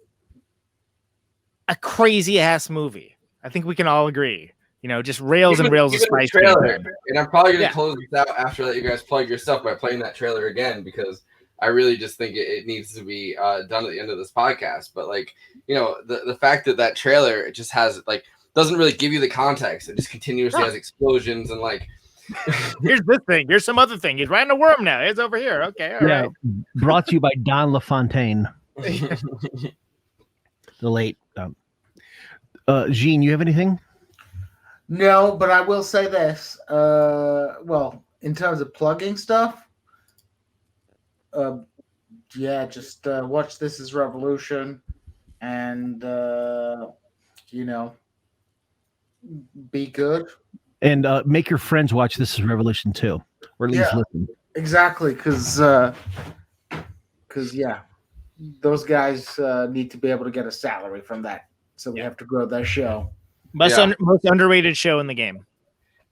a crazy ass movie. I think we can all agree. Just rails and rails of spice. Trailer, and I'm probably going to close this out after that you guys plug your stuff by playing that trailer again, because I really just think it needs to be done at the end of this podcast. But the fact that trailer, it just has doesn't really give you the context. It just continuously has explosions and here's this thing, here's some other thing. He's riding a worm now. It's over here. Okay, all right. Brought to you by Don LaFontaine, the late. Djene, you have anything? No, but I will say this. Well, in terms of plugging stuff. Just watch This Is Revolution, and be good, and make your friends watch This Is Revolution too, or at least listen. Exactly, because those guys need to be able to get a salary from that, so we have to grow their show. Most underrated show in the game.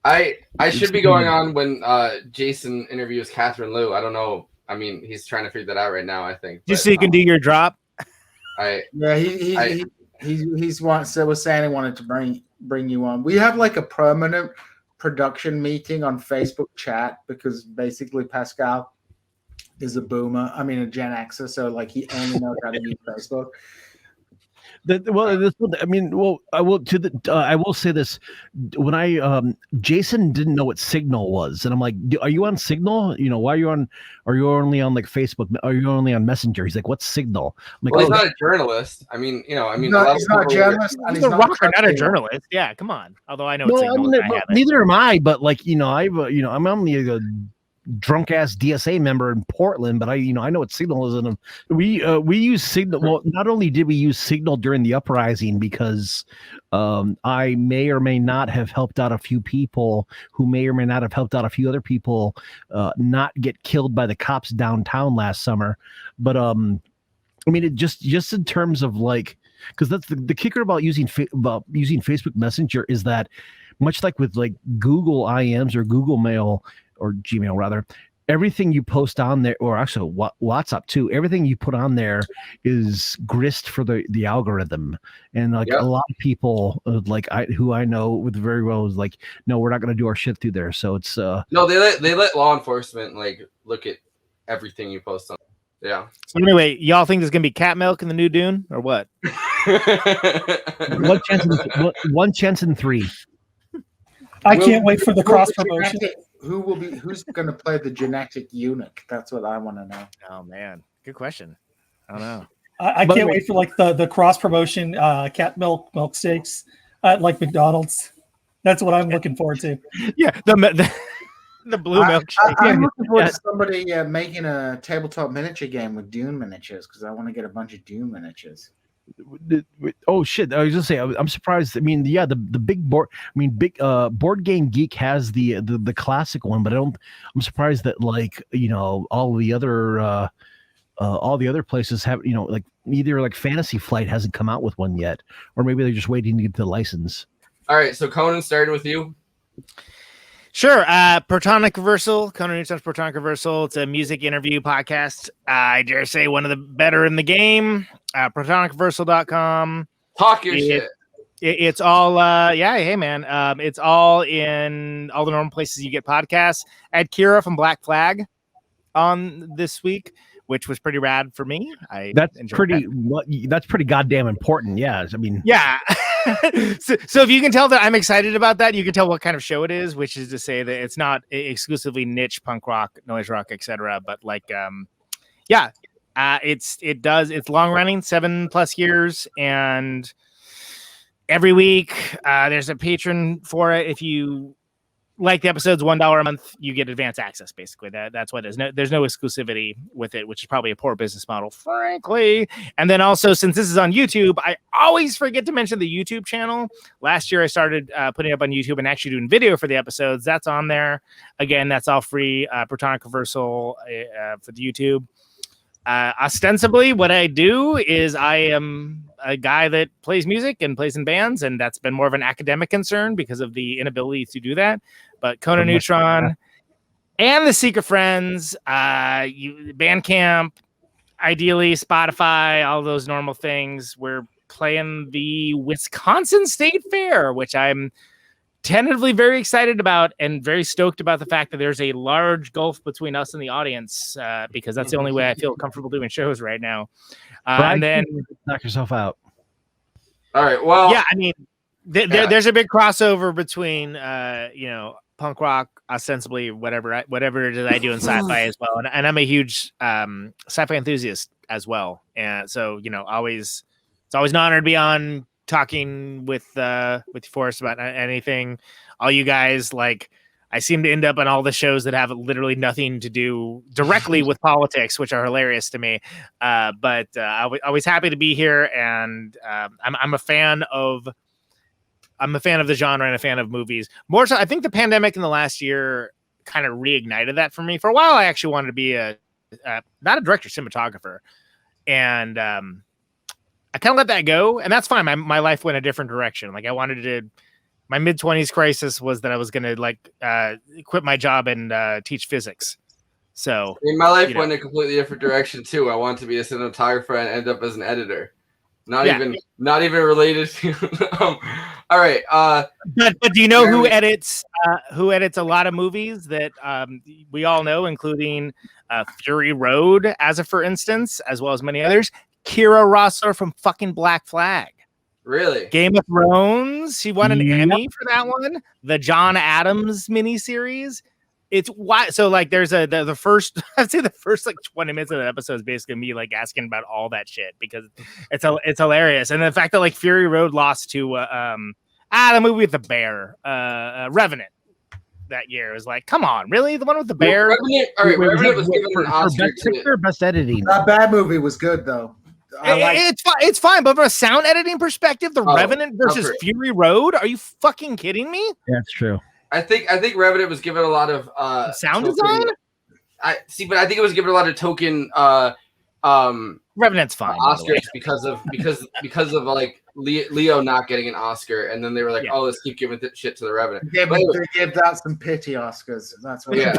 I should be going on when Jason interviews Catherine Liu. I don't know. I mean, he's trying to figure that out right now, I think. Just so you can do your drop. He's was saying he wanted to bring you on. We have like a permanent production meeting on Facebook chat, because basically Pascal is a boomer. I mean, a Gen Xer, so like he only knows how to use Facebook. I will say this. When Jason didn't know what Signal was, and I'm like, are you on Signal? Why are you on? Are you only on like Facebook? Are you only on Messenger? He's like, what's Signal? I'm like, he's not a journalist. He's not a journalist. He's a rocker, not a journalist. Yeah, come on. Although I know it's Signal. Neither am I. But like, I'm only a drunk ass DSA member in Portland, but I know what Signal is. And we use Signal. Well, not only did we use Signal during the uprising, because I may or may not have helped out a few people who may or may not have helped out a few other people not get killed by the cops downtown last summer. But it just in terms of like, because that's the kicker about using Facebook Messenger is that, much like with like Google IMs or Google Mail, or Gmail rather, everything you post on there, or actually WhatsApp too, everything you put on there is grist for the algorithm. And like a lot of people who I know very well is like, no, we're not going to do our shit through there. So it's no, they let law enforcement look at everything you post on. Yeah. So anyway, y'all think there's going to be cat milk in the new Dune or what? One chance in 3. I can't wait for the cross promotion. Who's going to play the genetic eunuch? That's what I want to know. Oh man, good question. I don't know. I can't wait for like the cross promotion cat milk steaks at like McDonald's. That's what I'm looking forward to. Yeah, the blue milkshake. I'm looking forward to somebody making a tabletop miniature game with Dune miniatures, because I want to get a bunch of Dune miniatures. Oh shit! I was just say I'm surprised. I mean, yeah, the big board. I mean, big Board Game Geek has the classic one, but I'm surprised that like all the other places have like either like Fantasy Flight hasn't come out with one yet, or maybe they're just waiting to get the license. All right, so Conan, starting with you. Sure. Protonic Reversal, Conan Neutron's Protonic Reversal. It's a music interview podcast. I dare say one of the better in the game. ProtonicReversal.com. Talk your shit. It's all, hey, man. It's all in all the normal places you get podcasts. I had Kira from Black Flag on this week, which was pretty rad for me. That's pretty goddamn important. Yeah. I mean, yeah. So if you can tell that I'm excited about that, you can tell what kind of show it is, which is to say that it's not exclusively niche punk rock, noise rock, etc. But like, it's long running, 7+ years, and every week there's a patron for it. If you like the episodes, $1 a month, you get advanced access. Basically, that's what it is. There's no exclusivity with it, which is probably a poor business model, frankly. And then also, since this is on YouTube, I always forget to mention the YouTube channel. Last year, I started putting it up on YouTube and actually doing video for the episodes. That's on there. Again, that's all free. Protonic Reversal for the YouTube. Ostensibly, what I do is I am a guy that plays music and plays in bands, and that's been more of an academic concern because of the inability to do that. But Conan Neutron and the Secret Friends, Bandcamp, ideally Spotify, all those normal things. We're playing the Wisconsin State Fair, which I'm tentatively very excited about and very stoked about the fact that there's a large gulf between us and the audience because that's the only way I feel comfortable doing shows right now. And then knock yourself out. All right. Well, yeah, I mean, there's a big crossover between, punk rock, ostensibly whatever it is I do in sci-fi as well. And I'm a huge sci-fi enthusiast as well. And so, it's always an honor to be on talking with Forrest about anything. All you guys, like, I seem to end up on all the shows that have literally nothing to do directly with politics, which are hilarious to me. But always happy to be here, and I'm a fan of the genre and a fan of movies. More so, I think the pandemic in the last year kind of reignited that for me. For a while, I actually wanted to be not a director, cinematographer, and I kind of let that go, and that's fine. My life went a different direction. Like, I wanted to. My mid-20s crisis was that I was going to quit my job and teach physics. So my life went a completely different direction too. I wanted to be a cinematographer and end up as an editor. Not even related to. All right. But do you know who edits a lot of movies that we all know, including Fury Road, for instance, as well as many others? Kira Rossler from fucking Black Flag. Really? Game of Thrones. She won an Emmy for that one. The John Adams miniseries. It's why. So like, there's the first. I'd say the first like 20 minutes of that episode is basically me like asking about all that shit because it's hilarious. And the fact that like Fury Road lost to the movie with the bear, Revenant. That year was like, come on, really? The one with the bear? Revenant was given an Oscar. Best editing. That bad movie was good though. It's fine, but from a sound editing perspective, the Revenant versus Fury Road, are you fucking kidding me? That's true. I think Revenant was given a lot of sound design. But I think it was given a lot of token Revenant's fine Oscars because of like Leo not getting an Oscar, and then they were like, oh, let's keep giving shit to the Revenant. They give that some pity Oscars. That's what. Yeah.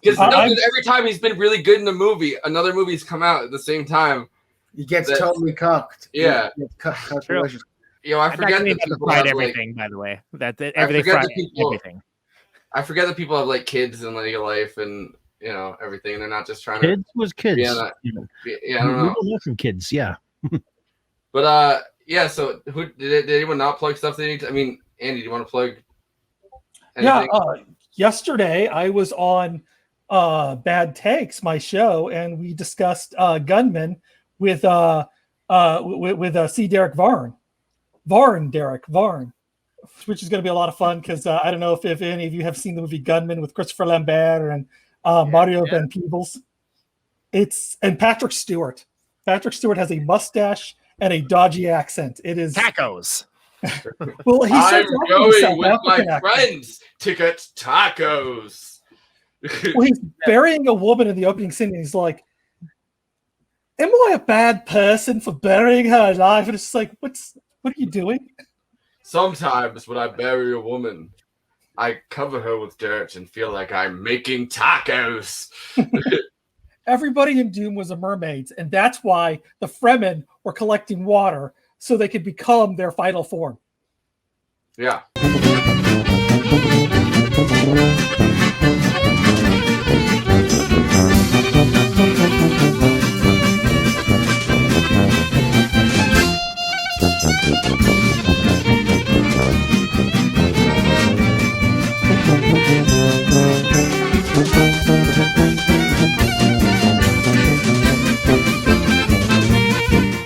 Because every time he's been really good in a movie, another movie's come out at the same time. He gets totally cucked. Yeah. I forget that people have everything. By the way, everything. I forget that people have like kids and like a life and everything. They're not just trying kids was kids. I don't know. From kids, yeah. But So who did anyone not plug stuff they need to? I mean, Andy, do you want to plug anything? Yeah. Yesterday I was on Bad Takes, my show, and we discussed Gunman with C. Derek Varn, which is going to be a lot of fun because I don't know if any of you have seen the movie Gunman with Christopher Lambert and Mario Van Peebles. And Patrick Stewart. Patrick Stewart has a mustache and a dodgy accent. It is tacos. Well, he I'm starts going himself, with my African accent. friends to get tacos. Well, he's burying a woman in the opening scene, and he's like, "Am I a bad person for burying her alive?" And it's just like, what are you doing? Sometimes when I bury a woman, I cover her with dirt and feel like I'm making tacos. Everybody in Dune was a mermaids, and that's why the Fremen were collecting water so they could become their final form. Yeah.